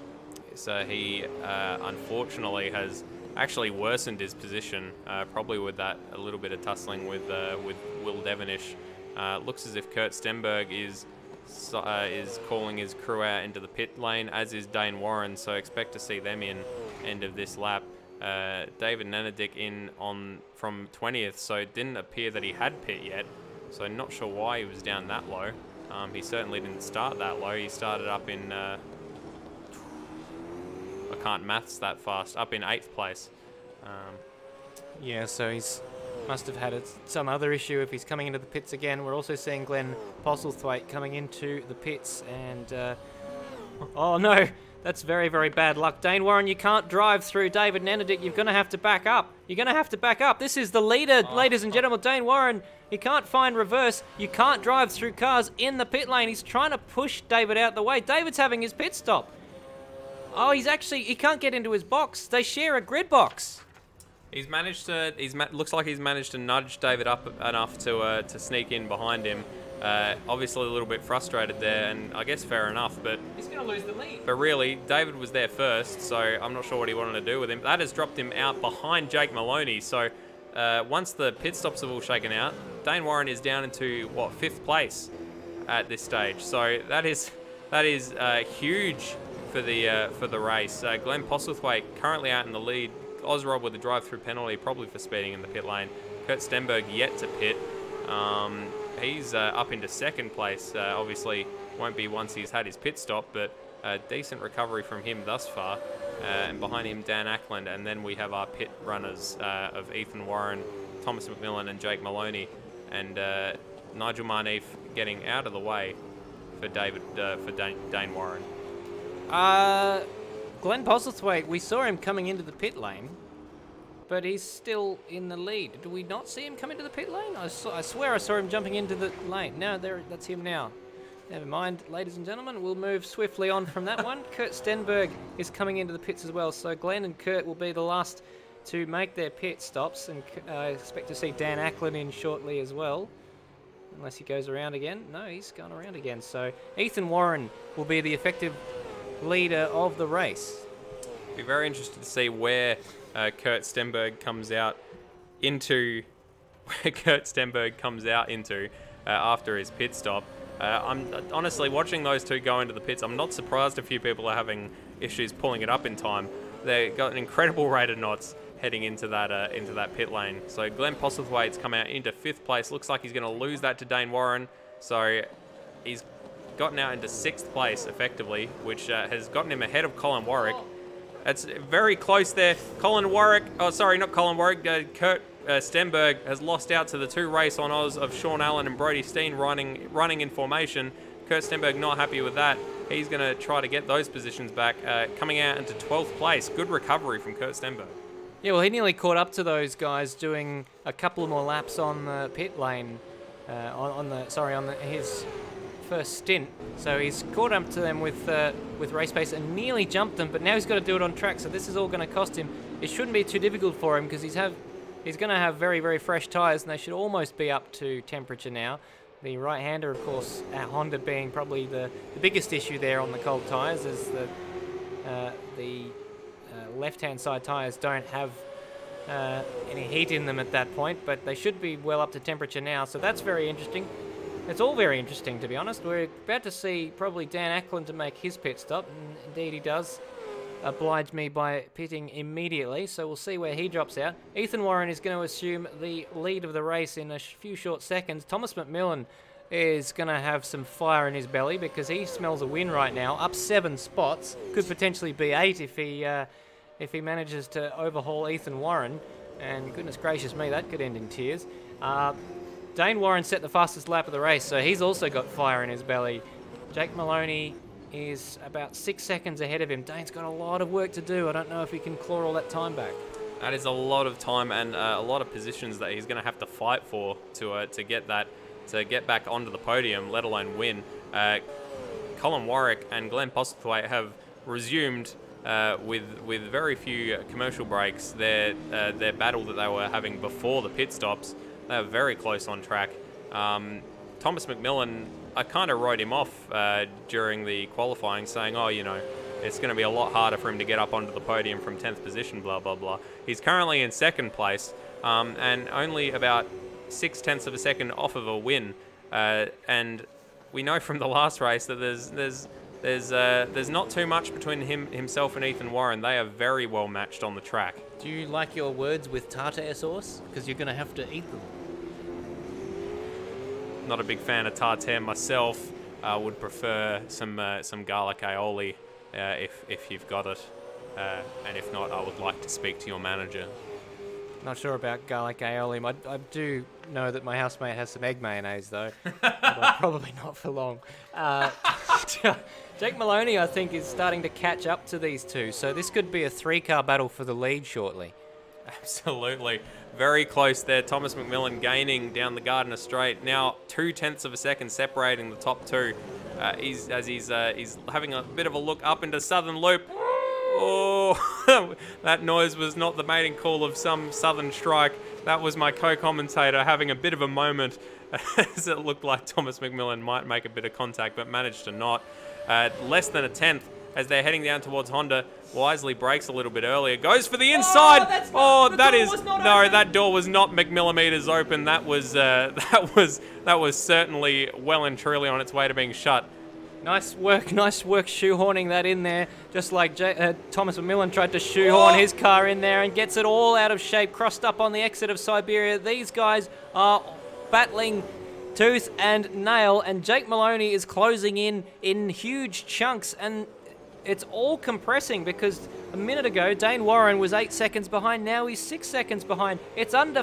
So he unfortunately has actually worsened his position, probably with that a little bit of tussling with Will Devonish. Looks as if Kurt Stenberg is calling his crew out into the pit lane, as is Dane Warren. So expect to see them in end of this lap. David Nenadick in from 20th, so it didn't appear that he had pit yet. So not sure why he was down that low. He certainly didn't start that low. He started up in I can't maths that fast. Up in 8th place. Yeah, so he's must have had some other issue if he's coming into the pits again. We're also seeing Glenn Postlethwaite coming into the pits, and oh no, that's very, very bad luck. Dane Warren, you can't drive through David Nenadick. You're going to have to back up. You're going to have to back up. This is the leader, ladies and gentlemen. Dane Warren, he can't find reverse. You can't drive through cars in the pit lane. He's trying to push David out the way. David's having his pit stop. Oh, he can't get into his box. They share a grid box. He's managed to. Looks like he's managed to nudge David up enough to sneak in behind him. Obviously a little bit frustrated there, and I guess fair enough. But he's going to lose the lead. But really, David was there first, so I'm not sure what he wanted to do with him. That has dropped him out behind Jake Moloney. So once the pit stops have all shaken out, Dane Warren is down into 5th place at this stage. So that is huge for the race. Glenn Postlethwaite currently out in the lead. Ozrob with a drive-through penalty, probably for speeding in the pit lane. Kurt Stenberg yet to pit. He's up into 2nd place. Obviously won't be once he's had his pit stop, but decent recovery from him thus far. And behind him, Dan Ackland. And then we have our pit runners of Ethan Warren, Thomas McMillan, and Jake Moloney. And Nigel Marneef getting out of the way for Dane Warren. Glenn Postlethwaite, we saw him coming into the pit lane, but he's still in the lead. Do we not see him come into the pit lane? I swear I saw him jumping into the lane. No, that's him now. Never mind, ladies and gentlemen. We'll move swiftly on from that one. Kurt Stenberg is coming into the pits as well, so Glenn and Kurt will be the last to make their pit stops, and I expect to see Dan Ackland in shortly as well, unless he goes around again. No, he's gone around again. So Ethan Warren will be the effective leader of the race. Be very interested to see where Kurt Stenberg comes out into. After his pit stop. I'm honestly watching those two go into the pits. I'm not surprised a few people are having issues pulling it up in time. They've got an incredible rate of knots heading into that pit lane. So Glenn Postlethwaite's come out into 5th place. Looks like he's going to lose that to Dane Warren. So he's gotten out into 6th place effectively, which has gotten him ahead of Colin Warwick. That's very close there. Colin Warwick, oh sorry, not Colin Warwick, Kurt Stenberg has lost out to the 2 race on Oz of Sean Allen and Brody Steen running in formation. Kurt Stenberg not happy with that. He's going to try to get those positions back, coming out into 12th place. Good recovery from Kurt Stenberg. Yeah, well, he nearly caught up to those guys doing a couple more laps on the pit lane, his first stint. So he's caught up to them with race pace and nearly jumped them, but now he's got to do it on track. So this is all going to cost him. It shouldn't be too difficult for him because he's going to have very, very fresh tyres, and they should almost be up to temperature now. The right-hander, of course, at Honda being probably the biggest issue there on the cold tyres, as the left-hand side tyres don't have any heat in them at that point, but they should be well up to temperature now, so that's very interesting. It's all very interesting, to be honest. We're about to see probably Dan Ackland to make his pit stop, and indeed he does oblige me by pitting immediately, so we'll see where he drops out. Ethan Warren is going to assume the lead of the race in a few short seconds. Thomas McMillan is going to have some fire in his belly because he smells a win right now, up 7 spots. Could potentially be 8 if he manages to overhaul Ethan Warren, and goodness gracious me, that could end in tears. Dane Warren set the fastest lap of the race, so he's also got fire in his belly. Jake Moloney is about 6 seconds ahead of him. Dane's got a lot of work to do. I don't know if he can claw all that time back. That is a lot of time and a lot of positions that he's going to have to fight for to get back onto the podium, let alone win. Colin Warwick and Glenn Postlethwaite have resumed with very few commercial breaks their battle that they were having before the pit stops. They were very close on track. Thomas McMillan, I kind of wrote him off during the qualifying, saying, oh, you know, it's going to be a lot harder for him to get up onto the podium from 10th position, blah, blah, blah. He's currently in 2nd place and only about 0.6 of a second off of a win. And we know from the last race that there's not too much between himself and Ethan Warren. They are very well matched on the track. Do you like your words with tartare sauce? Because you're going to have to eat them. Not a big fan of tartare myself. Would prefer some garlic aioli if you've got it. And if not, I would like to speak to your manager. Not sure about garlic aioli. I do know that my housemate has some egg mayonnaise, though. But probably not for long. Jake Moloney, I think, is starting to catch up to these two. So this could be a 3-car battle for the lead shortly. Absolutely. Very close there. Thomas McMillan gaining down the Gardiner Straight. Now 0.2 of a second separating the top 2. He's having a bit of a look up into Southern Loop. Oh, that noise was not the mating call of some Southern strike. That was my co-commentator having a bit of a moment as it looked like Thomas McMillan might make a bit of contact, but managed to not. Less than a 10th as they're heading down towards Honda. Wisely breaks a little bit earlier. Goes for the inside. That door was not McMillimeters open. That was certainly well and truly on its way to being shut. Nice work shoehorning that in there, just like Thomas McMillan tried to shoehorn his car in there and gets it all out of shape, crossed up on the exit of Siberia. These guys are battling tooth and nail, and Jake Moloney is closing in huge chunks, and it's all compressing because a minute ago Dane Warren was 8 seconds behind. Now he's 6 seconds behind. It's under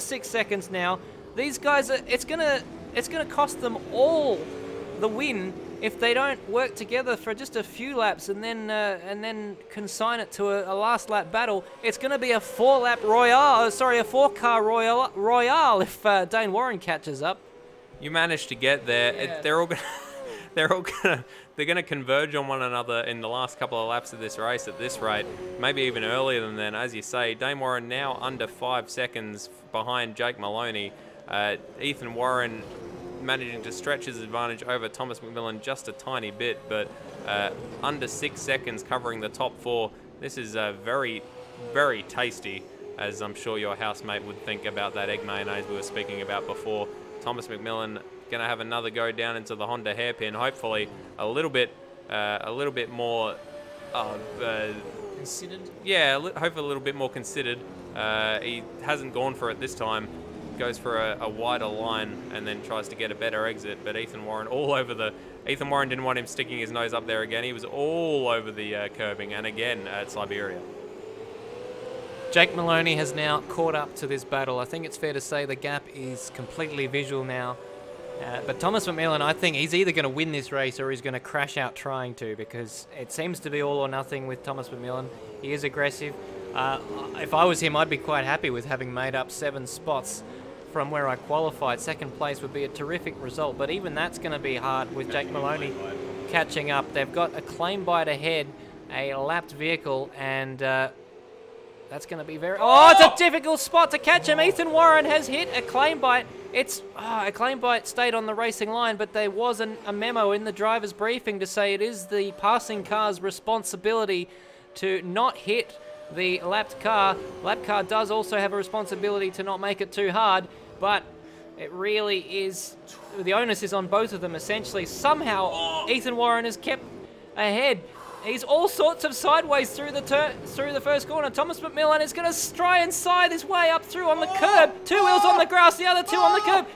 6 seconds now. These guys it's gonna cost them all the win if they don't work together for just a few laps and then consign it to a last lap battle. It's going to be a 4-car royale if Dane Warren catches up. You managed to get there. Yeah. They're going to converge on one another in the last couple of laps of this race at this rate, maybe even earlier than then. As you say, Dane Warren now under 5 seconds behind Jake Moloney. Ethan Warren managing to stretch his advantage over Thomas McMillan just a tiny bit, but under 6 seconds covering the top 4. This is very, very tasty, as I'm sure your housemate would think about that egg mayonnaise we were speaking about before. Thomas McMillan going to have another go down into the Honda hairpin. Hopefully a little bit more considered. Yeah, hopefully a little bit more considered. He hasn't gone for it this time. Goes for a wider line and then tries to get a better exit. But Ethan Warren Ethan Warren didn't want him sticking his nose up there again. He was all over the curbing and again at Siberia. Jake Moloney has now caught up to this battle. I think it's fair to say the gap is completely visual now. But Thomas McMillan, I think he's either going to win this race or he's going to crash out trying to, because it seems to be all or nothing with Thomas McMillan. He is aggressive. If I was him, I'd be quite happy with having made up 7 spots from where I qualified. Second place would be a terrific result, but even that's going to be hard with Jake Moloney catching up. They've got a claim bite ahead, a lapped vehicle, and that's going to be very... Oh, it's a difficult spot to catch him. Ethan Warren has hit a claim bite. A claim bite stayed on the racing line, but there was a memo in the driver's briefing to say it is the passing car's responsibility to not hit the lapped car. Lapped car does also have a responsibility to not make it too hard, but it really is... The onus is on both of them, essentially. Somehow, Ethan Warren has kept ahead. He's all sorts of sideways through the first corner. Thomas McMillan is going to try and side his way up through on the curb. 2 wheels on the grass, the other 2 on the curb.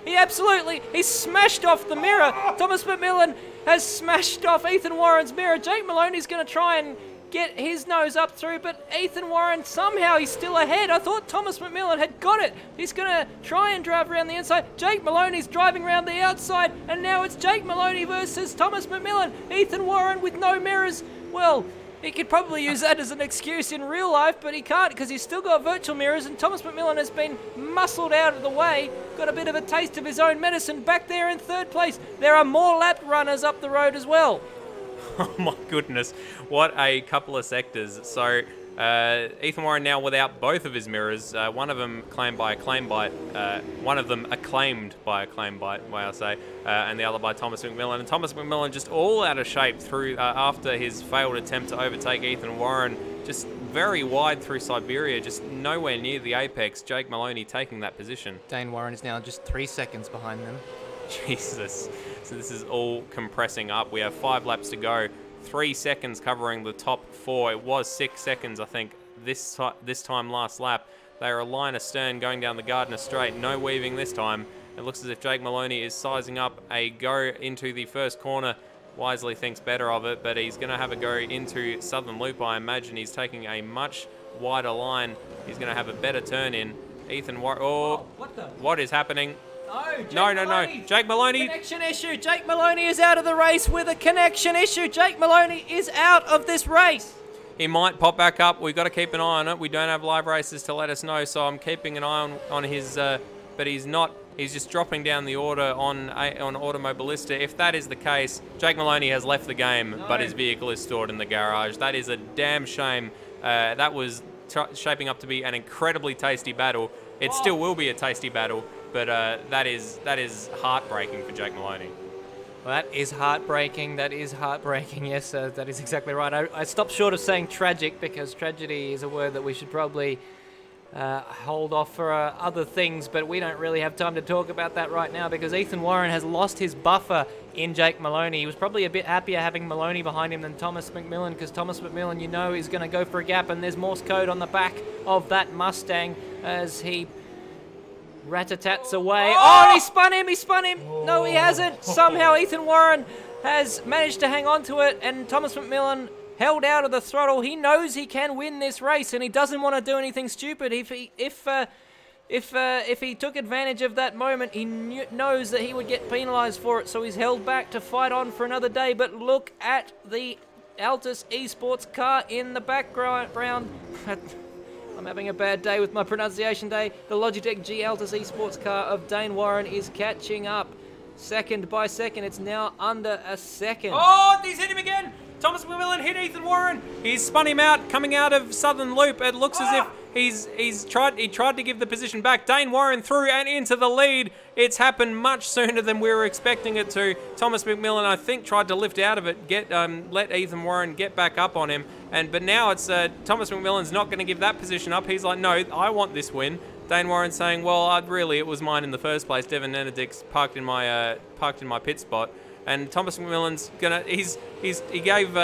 He's smashed off the mirror. Thomas McMillan has smashed off Ethan Warren's mirror. Jake Moloney's going to try and get his nose up through, but Ethan Warren, somehow he's still ahead. I thought Thomas McMillan had got it. He's going to try and drive around the inside. Jake Moloney's driving around the outside, and now it's Jake Moloney versus Thomas McMillan. Ethan Warren with no mirrors. Well, he could probably use that as an excuse in real life, but he can't because he's still got virtual mirrors, and Thomas McMillan has been muscled out of the way, got a bit of a taste of his own medicine back there in 3rd place. There are more lap runners up the road as well. Oh my goodness, what a couple of sectors. So Ethan Warren now without both of his mirrors, one of them claimed by a claim bite, one of them acclaimed by a claim bite, may I say, and the other by Thomas McMillan. And Thomas McMillan just all out of shape through after his failed attempt to overtake Ethan Warren, just very wide through Siberia, just nowhere near the apex. Jake Moloney taking that position. Dane Warren is now just 3 seconds behind them. Jesus. So this is all compressing up. We have 5 laps to go. 3 seconds covering the top 4. It was 6 seconds, I think, this time last lap. They are a line astern going down the Gardner Straight. No weaving this time. It looks as if Jake Moloney is sizing up a go into the first corner. Wisely thinks better of it, but he's going to have a go into Southern Loop. I imagine he's taking a much wider line. He's going to have a better turn in. Ethan Warren... Oh, what is happening? No. Jake Moloney. Connection issue. Jake Moloney is out of the race with a connection issue. Jake Moloney is out of this race. He might pop back up. We've got to keep an eye on it. We don't have live races to let us know, so I'm keeping an eye on his... but he's not... He's just dropping down the order on Automobilista. If that is the case, Jake Moloney has left the game, but his vehicle is stored in the garage. That is a damn shame. That was shaping up to be an incredibly tasty battle. It still will be a tasty battle. But that is heartbreaking for Jake Moloney. Well, that is heartbreaking. That is heartbreaking. Yes, that is exactly right. I stopped short of saying tragic because tragedy is a word that we should probably hold off for other things, but we don't really have time to talk about that right now because Ethan Warren has lost his buffer in Jake Moloney. He was probably a bit happier having Moloney behind him than Thomas McMillan because Thomas McMillan, you know, is going to go for a gap, and there's Morse code on the back of that Mustang as he rat-a-tats away. Oh, he spun him! No, he hasn't. Somehow Ethan Warren has managed to hang on to it, and Thomas McMillan held out of the throttle. He knows he can win this race, and he doesn't want to do anything stupid. If he took advantage of that moment, he knows that he would get penalised for it, so he's held back to fight on for another day. But look at the Altus Esports car in the background. I'm having a bad day with my pronunciation day. The Logitech G Altus Esports car of Dane Warren is catching up. Second by second, it's now under a second. Oh, he's hit him again! Thomas McMillan hit Ethan Warren. He's spun him out, coming out of Southern Loop. It looks as if he tried to give the position back. Dane Warren through and into the lead. It's happened much sooner than we were expecting it to. Thomas McMillan, I think, tried to lift out of it, let Ethan Warren get back up on him. But now it's Thomas McMillan's not going to give that position up. He's like, no, I want this win. Dane Warren saying, well, really, it was mine in the first place. Devin Nenadix parked in my pit spot. And Thomas McMillan's he gave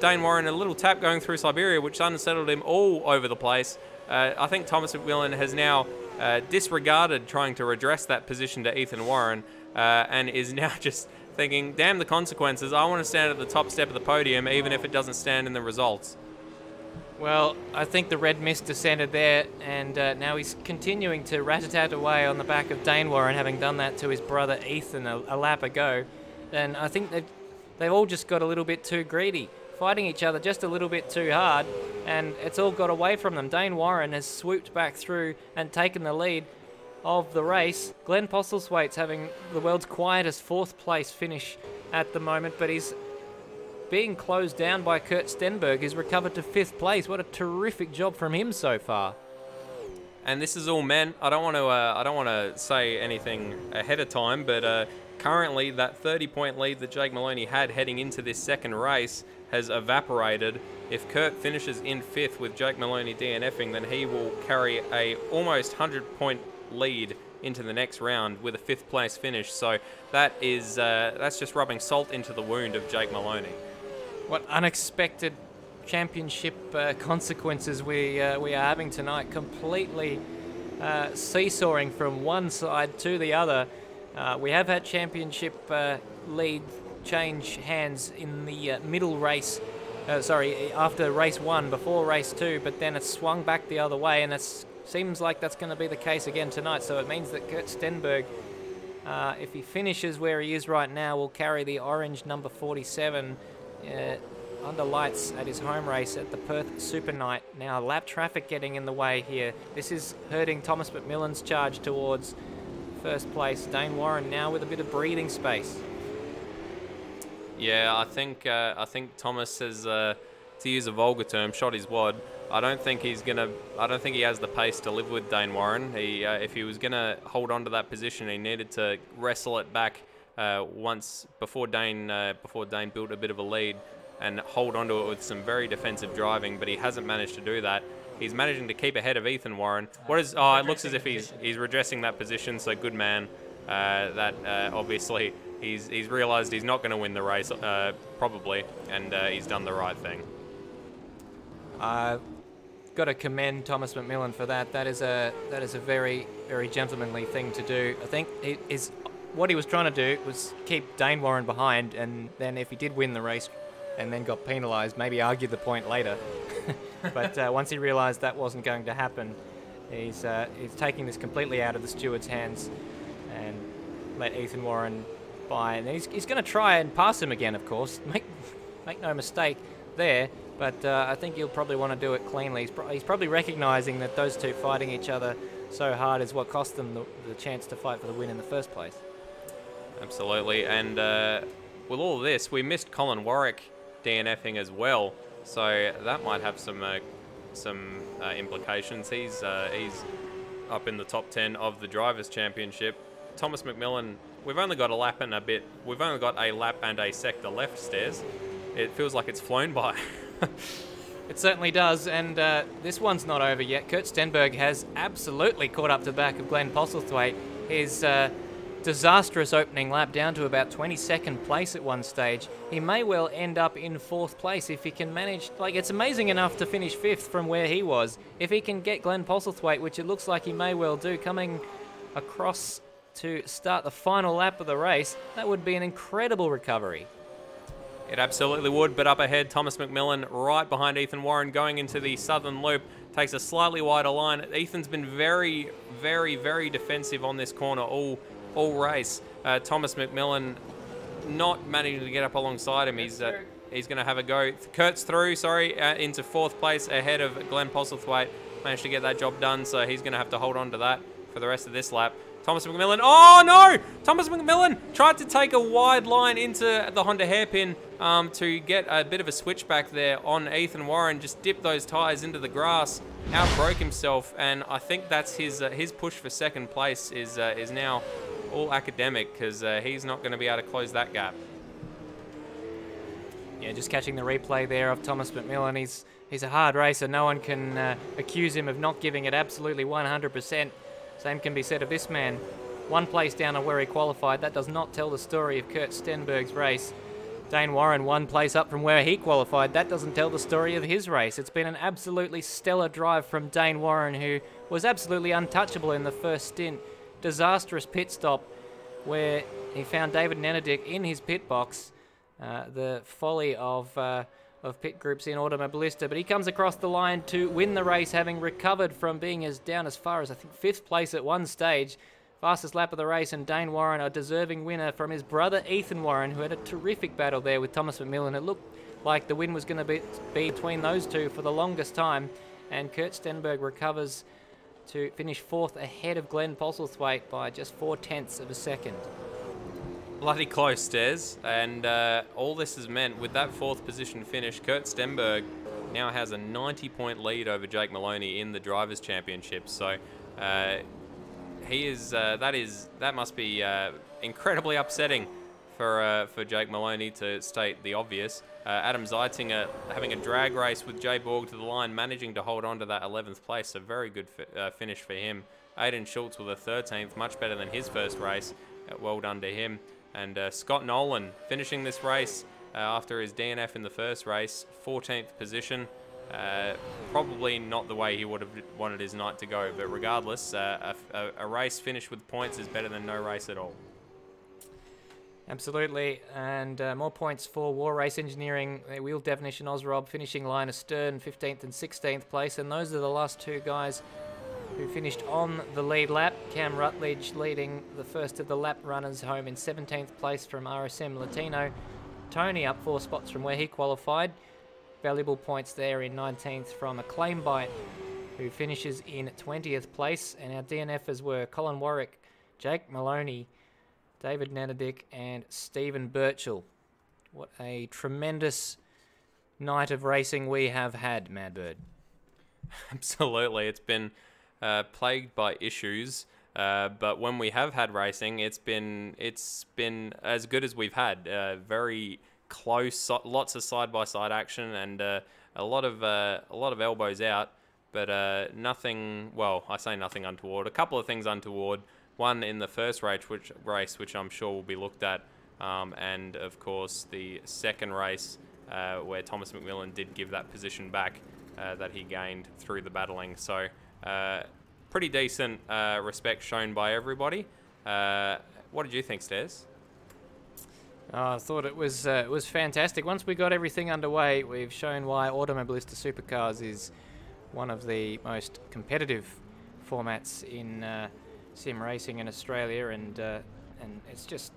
Dane Warren a little tap going through Siberia, which unsettled him all over the place. I think Thomas McMillan has now disregarded trying to redress that position to Ethan Warren, and is now just thinking, damn the consequences, I want to stand at the top step of the podium, even if it doesn't stand in the results. Well, I think the red mist descended there, and now he's continuing to rat-a-tat away on the back of Dane Warren, having done that to his brother Ethan a lap ago. And I think they've all just got a little bit too greedy, fighting each other just a little bit too hard, and it's all got away from them. Dane Warren has swooped back through and taken the lead of the race. Glenn Postlethwaite's having the world's quietest 4th place finish at the moment, but he's being closed down by Kurt Stenberg, who's recovered to 5th place. What a terrific job from him so far. And this is all men. I don't want to say anything ahead of time, but currently that 30-point lead that Jake Moloney had heading into this second race has evaporated. If Kurt finishes in 5th with Jake Moloney DNFing, then he will carry a almost 100-point lead into the next round with a 5th place finish. So that is that's just rubbing salt into the wound of Jake Moloney. What unexpected championship consequences we are having tonight, completely seesawing from one side to the other. We have had championship lead change hands in the middle race, after race 1, before race 2, but then it's swung back the other way, and it seems like that's going to be the case again tonight. So it means that Kurt Stenberg, if he finishes where he is right now, will carry the orange number 47 under lights at his home race at the Perth Super Night. Now lap traffic getting in the way here. This is hurting Thomas McMillan's charge towards 1st place. Dane Warren now with a bit of breathing space. Yeah, I think Thomas has, to use a vulgar term, shot his wad. I don't think he has the pace to live with Dane Warren. If he was gonna hold on to that position, he needed to wrestle it back once before Dane built a bit of a lead, and hold on to it with some very defensive driving. But he hasn't managed to do that. He's managing to keep ahead of Ethan Warren. It looks as if he's redressing that position. So good man. Obviously he's realised he's not going to win the race probably, and he's done the right thing. I've got to commend Thomas McMillan for that. That is a very, very gentlemanly thing to do. I think what he was trying to do was keep Dane Warren behind, and then if he did win the race and then got penalised, maybe argue the point later. But once he realised that wasn't going to happen, he's taking this completely out of the steward's hands and let Ethan Warren by. And he's going to try and pass him again, of course. Make no mistake there. But I think he'll probably want to do it cleanly. He's probably recognising that those two fighting each other so hard is what cost them the chance to fight for the win in the first place. Absolutely. And with all of this, we missed Colin Warwick DNFing as well. So that might have some implications. He's up in the top 10 of the Drivers' Championship. Thomas McMillan, we've only got a lap and a sector left, Stairs. It feels like it's flown by. It certainly does, and this one's not over yet. Kurt Stenberg has absolutely caught up to the back of Glenn Postlethwaite. His disastrous opening lap down to about 22nd place at one stage. He may well end up in 4th place if he can manage. It's amazing enough to finish 5th from where he was. If he can get Glenn Postlethwaite, which it looks like he may well do, coming across to start the final lap of the race, that would be an incredible recovery. It absolutely would, but up ahead, Thomas McMillan right behind Ethan Warren going into the southern loop, takes a slightly wider line. Ethan's been very, very, very defensive on this corner all race. Thomas McMillan not managing to get up alongside him. He's going to have a go. Kurt's through, into 4th place ahead of Glenn Postlethwaite. Managed to get that job done, so he's going to have to hold on to that for the rest of this lap. Thomas McMillan, oh no! Thomas McMillan tried to take a wide line into the Honda hairpin to get a bit of a switchback there on Ethan Warren. Just dipped those tyres into the grass, outbroke himself, and I think that's his push for 2nd place is now all academic, because he's not going to be able to close that gap. Yeah, just catching the replay there of Thomas McMillan. He's a hard racer. No one can accuse him of not giving it absolutely 100%. Same can be said of this man. 1 place down on where he qualified. That does not tell the story of Kurt Stenberg's race. Dane Warren 1 place up from where he qualified. That doesn't tell the story of his race. It's been an absolutely stellar drive from Dane Warren, who was absolutely untouchable in the first stint. Disastrous pit stop where he found David Nenadick in his pit box. The folly of pit groups in Automobilista, but he comes across the line to win the race, having recovered from being down as far as, I think, 5th place at one stage. Fastest lap of the race, and Dane Warren, a deserving winner from his brother Ethan Warren, who had a terrific battle there with Thomas McMillan. It looked like the win was going to be between those two for the longest time, and Kurt Stenberg recovers to finish 4th ahead of Glenn Postlethwaite by just 0.4 of a second. Bloody close, Stairs, and all this has meant with that 4th position finish, Kurt Stenberg now has a 90-point lead over Jake Moloney in the Drivers' Championship. So that must be incredibly upsetting for Jake Moloney, to state the obvious. Adam Zeitinger having a drag race with Jay Borg to the line, managing to hold on to that 11th place. So very good finish for him. Aidan Schultz with a 13th, much better than his first race. Well done to him. And Scott Nolan finishing this race after his DNF in the first race, 14th position. Probably not the way he would have wanted his night to go, but regardless, a race finished with points is better than no race at all. Absolutely, and more points for War Race Engineering. Wheel Definition Osrob finishing line astern, 15th and 16th place, and those are the last two guys who finished on the lead lap. Cam Rutledge leading the first of the lap runners home in 17th place from RSM Latino. Tony up 4 spots from where he qualified. Valuable points there in 19th from Acclaim Bite, who finishes in 20th place. And our DNFers were Colin Warwick, Jake Moloney, David Nenadick, and Stephen Birchall. What a tremendous night of racing we have had, Madbird. Absolutely. It's been plagued by issues, but when we have had racing, it's been as good as we've had. Very close, lots of side-by-side action, and a lot of elbows out, but nothing. Well, I say nothing untoward. A couple of things untoward. One in the first race, which I'm sure will be looked at, and of course the second race where Thomas McMillan did give that position back that he gained through the battling. So pretty decent respect shown by everybody. What did you think, Stairs? I thought it was fantastic. Once we got everything underway, we've shown why Automobilista Supercars is one of the most competitive formats in sim racing in Australia, and it's just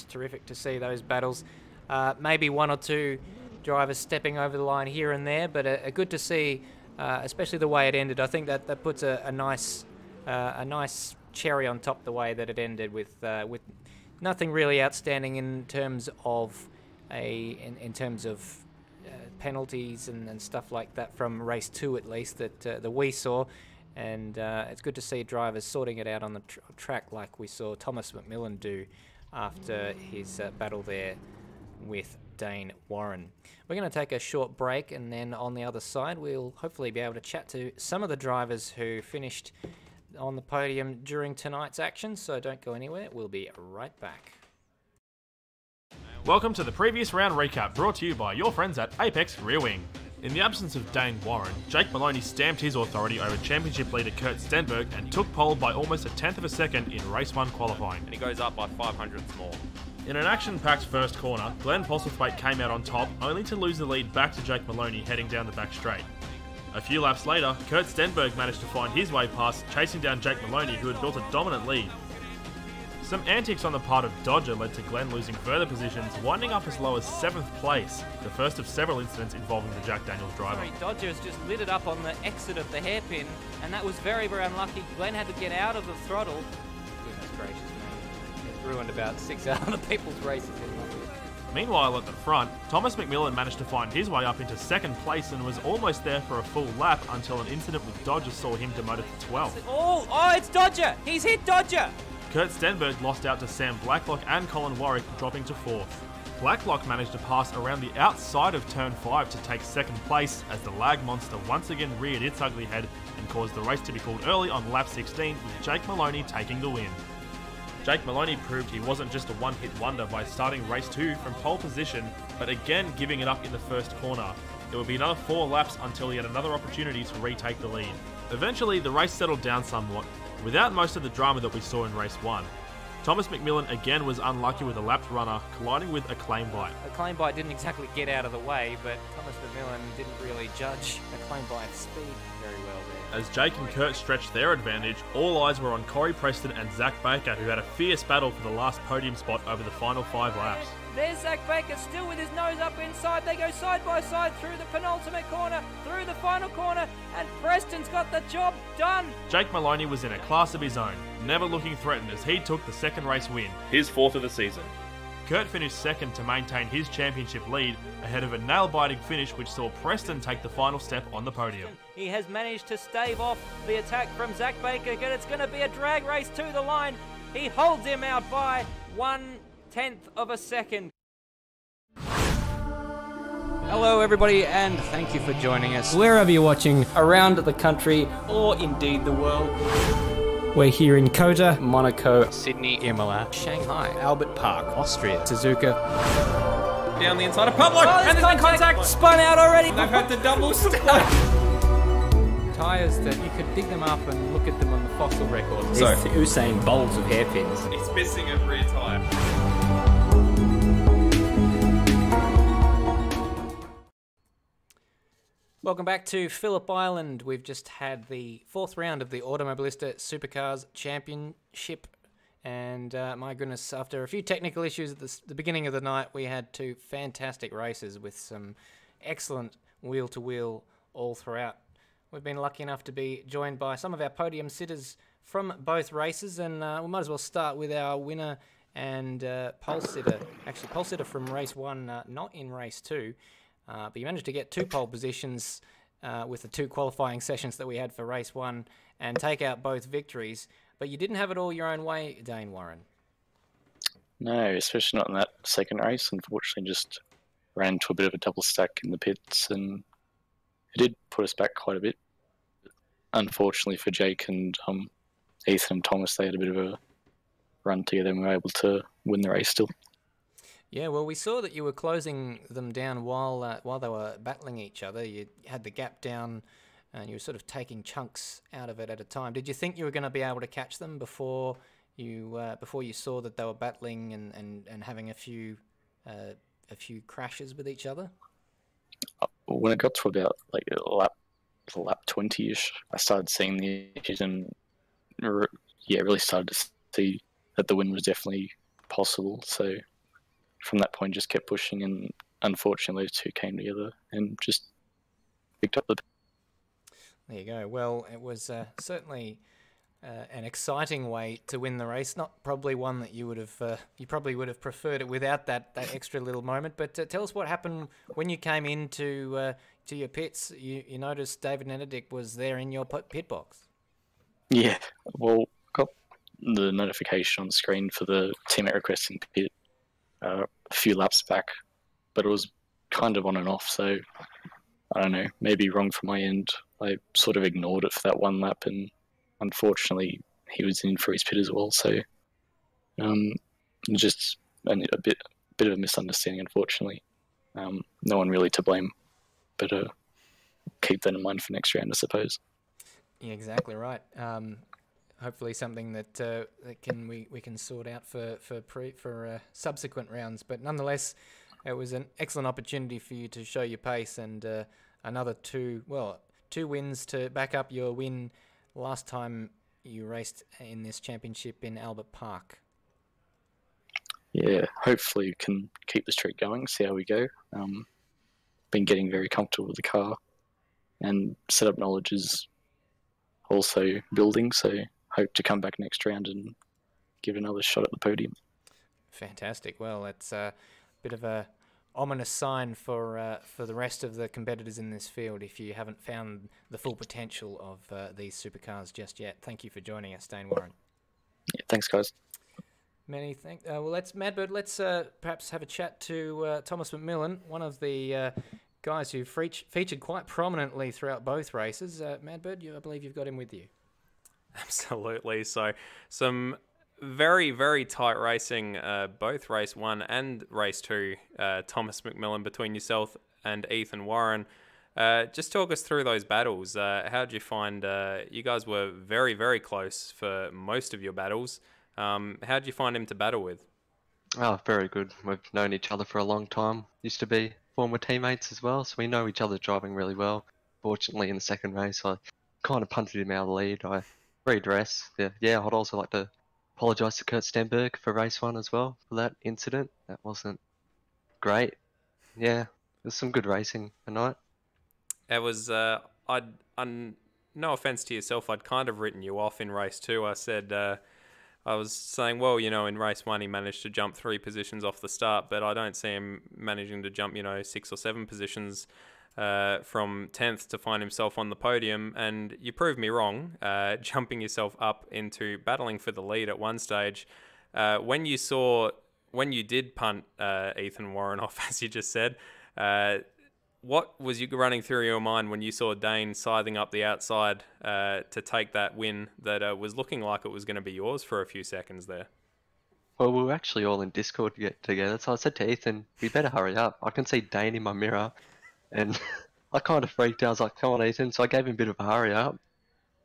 terrific to see those battles. Maybe one or two drivers stepping over the line here and there, but good to see, especially the way it ended. I think that puts a nice cherry on top the way that it ended, with nothing really outstanding in terms of penalties and stuff like that from race 2, at least, that we saw. And it's good to see drivers sorting it out on the track, like we saw Thomas McMillan do after his battle there with Dane Warren. We're going to take a short break, and then on the other side we'll hopefully be able to chat to some of the drivers who finished on the podium during tonight's action, so don't go anywhere. We'll be right back. Welcome to the previous round recap, brought to you by your friends at Apex Rear Wing. In the absence of Dane Warren, Jake Moloney stamped his authority over championship leader Kurt Stenberg and took pole by almost a 10th of a second in race 1 qualifying. And he goes up by 500ths more. In an action-packed first corner, Glenn Postlethwaite came out on top, only to lose the lead back to Jake Moloney heading down the back straight. A few laps later, Kurt Stenberg managed to find his way past, chasing down Jake Moloney, who had built a dominant lead. Some antics on the part of Dodger led to Glenn losing further positions, winding up as low as 7th place, the first of several incidents involving the Jack Daniels driver. Sorry, Dodger's just lit it up on the exit of the hairpin, and that was very, very unlucky. Glenn had to get out of the throttle. Goodness gracious me. It's ruined about 6 other people's races. Meanwhile, at the front, Thomas McMillan managed to find his way up into 2nd place and was almost there for a full lap until an incident with Dodger saw him demoted to 12th. Oh, it's Dodger! He's hit Dodger! Kurt Stenberg lost out to Sam Blacklock and Colin Warwick, dropping to 4th. Blacklock managed to pass around the outside of turn 5 to take 2nd place as the lag monster once again reared its ugly head and caused the race to be called early on lap 16, with Jake Moloney taking the win. Jake Moloney proved he wasn't just a one-hit wonder by starting race 2 from pole position, but again giving it up in the first corner. It would be another 4 laps until he had another opportunity to retake the lead. Eventually, the race settled down somewhat, without most of the drama that we saw in race 1. Thomas McMillan again was unlucky with a lapped runner, colliding with a claim bite. A claim bite didn't exactly get out of the way, but Thomas McMillan didn't really judge a claim bite's speed very well there. As Jake and Kurt stretched their advantage, all eyes were on Corey Preston and Zach Baker, who had a fierce battle for the last podium spot over the final 5 laps. There's Zach Baker still with his nose up inside. They go side by side through the penultimate corner, through the final corner, and Preston's got the job done. Jake Moloney was in a class of his own, never looking threatened as he took the second race win, his 4th of the season. Kurt finished second to maintain his championship lead, ahead of a nail-biting finish which saw Preston take the final step on the podium. He has managed to stave off the attack from Zach Baker, and it's going to be a drag race to the line. He holds him out by 1/10 of a second. Hello everybody, and thank you for joining us wherever you're watching around the country or indeed the world. We're here in Kota, Monaco, Sydney, Imola, Shanghai, Albert Park, Austria, Suzuka. Down the inside of Pablo, and there's been contact. Spun out already. They've had the double stack. Tyres that you could dig them up and look at them on the fossil record. So it's Usain Bolts of hairpins. He's missing a rear tyre. Welcome back to Phillip Island. We've just had the 4th round of the Automobilista Supercars Championship. And my goodness, after a few technical issues at the beginning of the night, we had 2 fantastic races with some excellent wheel-to-wheel all throughout. We've been lucky enough to be joined by some of our podium sitters from both races, and we might as well start with our winner and pole sitter. Actually, pole sitter from race 1, not in race 2. But you managed to get 2 pole positions with the 2 qualifying sessions that we had for race 1 and take out both victories. But you didn't have it all your own way, Dane Warren. No, especially not in that second race. Unfortunately, just ran into a bit of a double stack in the pits, and it did put us back quite a bit. Unfortunately for Jake and Ethan and Thomas, they had a bit of a run together and were able to win the race still. Yeah, well, we saw that you were closing them down while they were battling each other. You had the gap down, and you were sort of taking chunks out of it at a time. Did you think you were going to be able to catch them before you saw that they were battling and having a few crashes with each other? When it got to about like lap 20-ish, I started seeing the issues and really started to see that the win was definitely possible. So from that point, just kept pushing, and unfortunately, those 2 came together and just picked up the. There you go. Well, it was certainly an exciting way to win the race. Not probably one that you would have preferred it without that extra little moment. But tell us what happened when you came into to your pits. You noticed David Nenedick was there in your pit box. Yeah, well, got the notification on the screen for the teammate request in pit a few laps back, but it was kind of on and off, so I don't know, maybe wrong from my end. I sort of ignored it for that 1 lap, and unfortunately he was in for his pit as well, so just a bit of a misunderstanding, unfortunately. No one really to blame, but keep that in mind for next round, I suppose. Yeah, exactly right. Hopefully something that we can sort out for subsequent rounds. But nonetheless, it was an excellent opportunity for you to show your pace, and another 2 wins to back up your win last time you raced in this championship in Albert Park. Yeah, hopefully we can keep the streak going, see how we go. Been getting very comfortable with the car, and setup knowledge is also building, so hope to come back next round and give another shot at the podium. Fantastic. Well, it's a bit of a ominous sign for the rest of the competitors in this field if you haven't found the full potential of these supercars just yet. Thank you for joining us, Dane Warren. Yeah, thanks, guys. Many thanks. Well, Madbird, let's perhaps have a chat to Thomas McMillan, one of the guys who featured quite prominently throughout both races. Madbird, I believe you've got him with you. Absolutely. So some very, very tight racing, both race 1 and race 2, Thomas McMillan, between yourself and Ethan Warren. Just talk us through those battles. How did you find, you guys were very, very close for most of your battles. How did you find him to battle with? Oh, very good. We've known each other for a long time. Used to be former teammates as well, so we know each other driving really well. Fortunately, in the second race, I kind of punted him out of the lead. I redressed. Yeah, I'd also like to apologise to Kurt Stenberg for race 1 as well, for that incident. That wasn't great. Yeah, there's some good racing tonight. It was, no offence to yourself, I'd kind of written you off in race 2. I said, I was saying, well, in race 1 he managed to jump 3 positions off the start, but I don't see him managing to jump, 6 or 7 positions from 10th to find himself on the podium. And you proved me wrong, jumping yourself up into battling for the lead at one stage. When you did punt Ethan Warren off, as you just said, what was you running through your mind when you saw Dane scything up the outside to take that win that was looking like it was going to be yours for a few seconds there? Well, we were actually all in Discord together, so I said to Ethan, we better hurry up. I can see Dane in my mirror, and I kind of freaked out. I was like, come on, Ethan. So I gave him a bit of a hurry up. A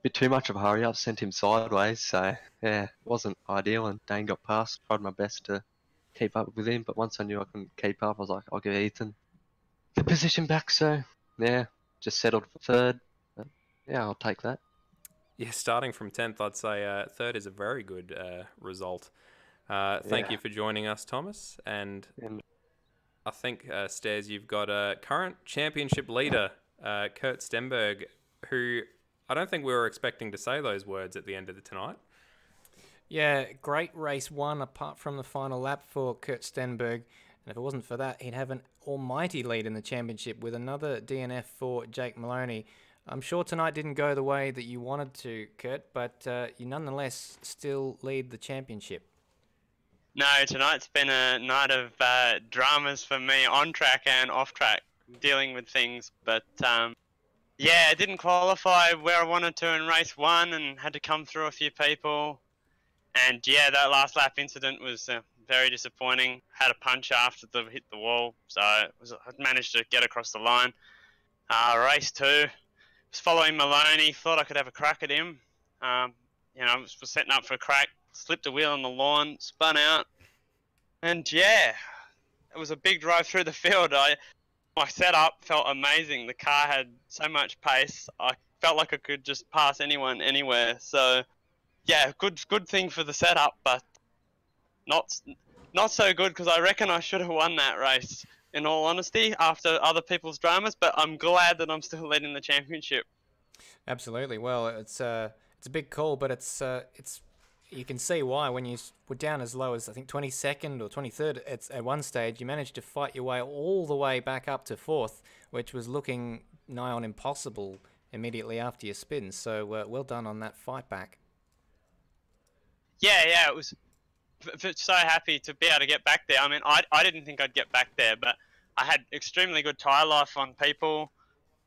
bit too much of a hurry up, sent him sideways. So, yeah, it wasn't ideal, and Dane got past. Tried my best to keep up with him, but once I knew I couldn't keep up, I was like, I'll give Ethan the position back. So, yeah, just settled for third. But, yeah, I'll take that. Yeah, starting from 10th, I'd say third is a very good result. Thank you for joining us, Thomas. And I think, Stairs, you've got a current championship leader, Kurt Stenberg, who I don't think we were expecting to say those words at the end of the tonight. Yeah, great race 1 apart from the final lap for Kurt Stenberg. And if it wasn't for that, he'd have an almighty lead in the championship with another DNF for Jake Moloney. I'm sure tonight didn't go the way that you wanted to, Kurt, but you nonetheless still lead the championship. No, tonight's been a night of dramas for me, on track and off track, dealing with things. But yeah, I didn't qualify where I wanted to in race 1 and had to come through a few people. And yeah, that last lap incident was very disappointing. Had a punch after the hit the wall, so I managed to get across the line. Race 2, was following Moloney, thought I could have a crack at him. I was setting up for a crack, slipped a wheel on the lawn, spun out, and yeah, it was a big drive through the field. My setup felt amazing. The car had so much pace. I felt like I could just pass anyone anywhere. So yeah, good thing for the setup, but not so good, because I reckon I should have won that race, in all honesty, after other people's dramas. But I'm glad that I'm still leading the championship. Absolutely. Well, it's a big call, but it's you can see why. When you were down as low as, I think, 22nd or 23rd at one stage, you managed to fight your way all the way back up to 4th, which was looking nigh on impossible immediately after your spin. So well done on that fight back. Yeah, it was so happy to be able to get back there. I mean, I didn't think I'd get back there, but I had extremely good tyre life on people.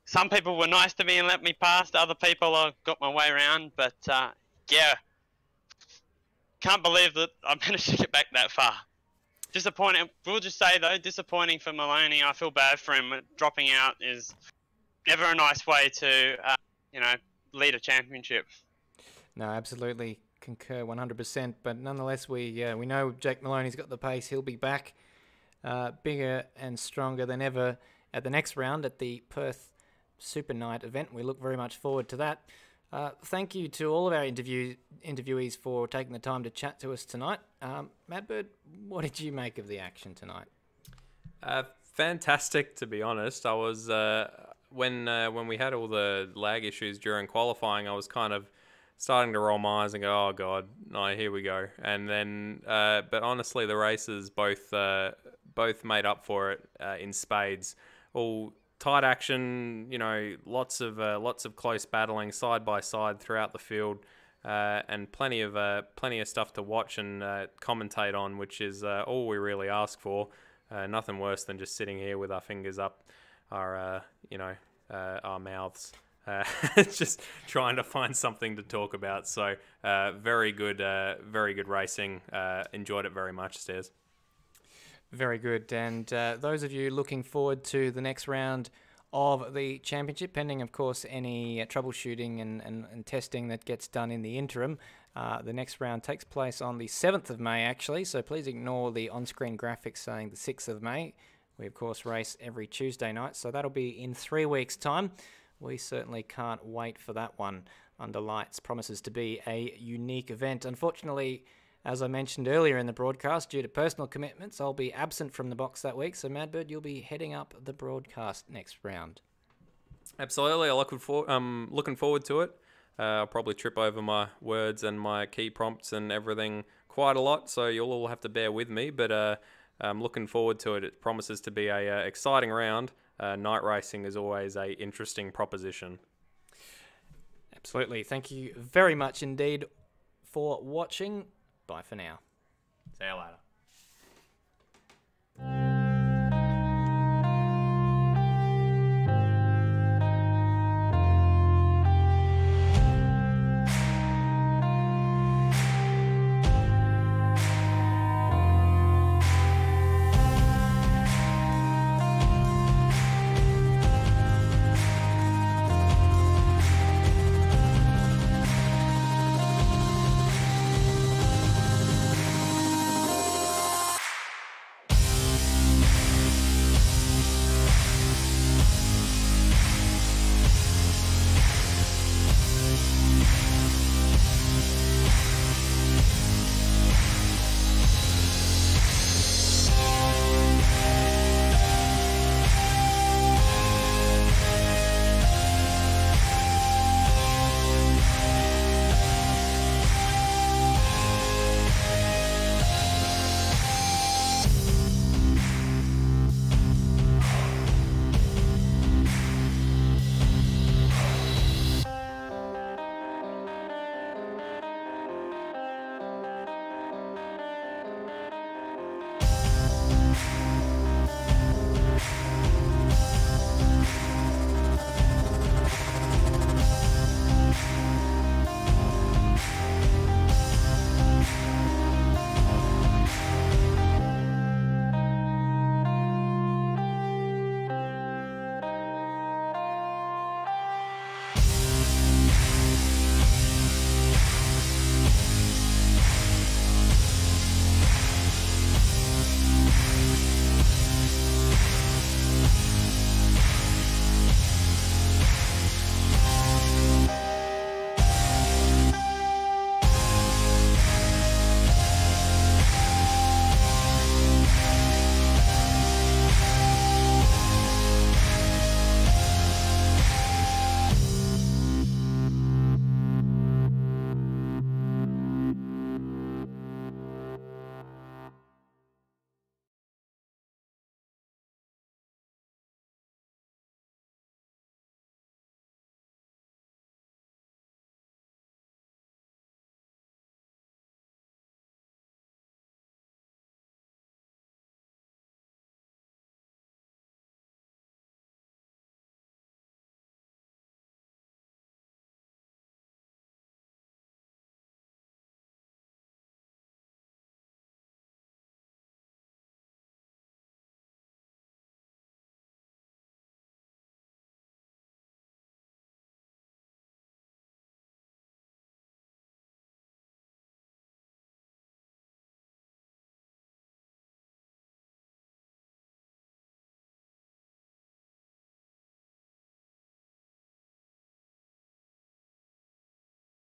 Some people were nice to me and let me past. Other people, I got my way around. But yeah, can't believe that I managed to get back that far. Disappointing. We'll just say, though, disappointing for Moloney. I feel bad for him. Dropping out is never a nice way to, lead a championship. No, absolutely concur 100%. But nonetheless, we know Jake Moloney's got the pace. He'll be back bigger and stronger than ever at the next round at the Perth Super Night event. We look very much forward to that. Thank you to all of our interviewees for taking the time to chat to us tonight. Madbird, what did you make of the action tonight? Fantastic, to be honest. I was when we had all the lag issues during qualifying, I was kind of starting to roll my eyes and go, oh god, no, here we go. And then, but honestly, the races both made up for it in spades. All tight action, lots of close battling side by side throughout the field, and plenty of stuff to watch and commentate on, which is all we really ask for. Nothing worse than just sitting here with our fingers up our mouths. just trying to find something to talk about. So very good racing. Enjoyed it very much, Stairs. Very good. And those of you looking forward to the next round of the championship, pending, of course, any troubleshooting and testing that gets done in the interim, the next round takes place on the 7th of May, actually. So please ignore the on-screen graphics saying the 6th of May. We, of course, race every Tuesday night. So that'll be in 3 weeks' time. We certainly can't wait for that one under lights. Promises to be a unique event. Unfortunately, as I mentioned earlier in the broadcast, due to personal commitments, I'll be absent from the box that week. So, Madbird, you'll be heading up the broadcast next round. Absolutely. I'm looking forward to it. I'll probably trip over my words and my key prompts and everything quite a lot, so you'll all have to bear with me. But I'm looking forward to it. It promises to be a exciting round. Night racing is always a interesting proposition. Absolutely. Thank you very much indeed for watching. Bye for now. See you later.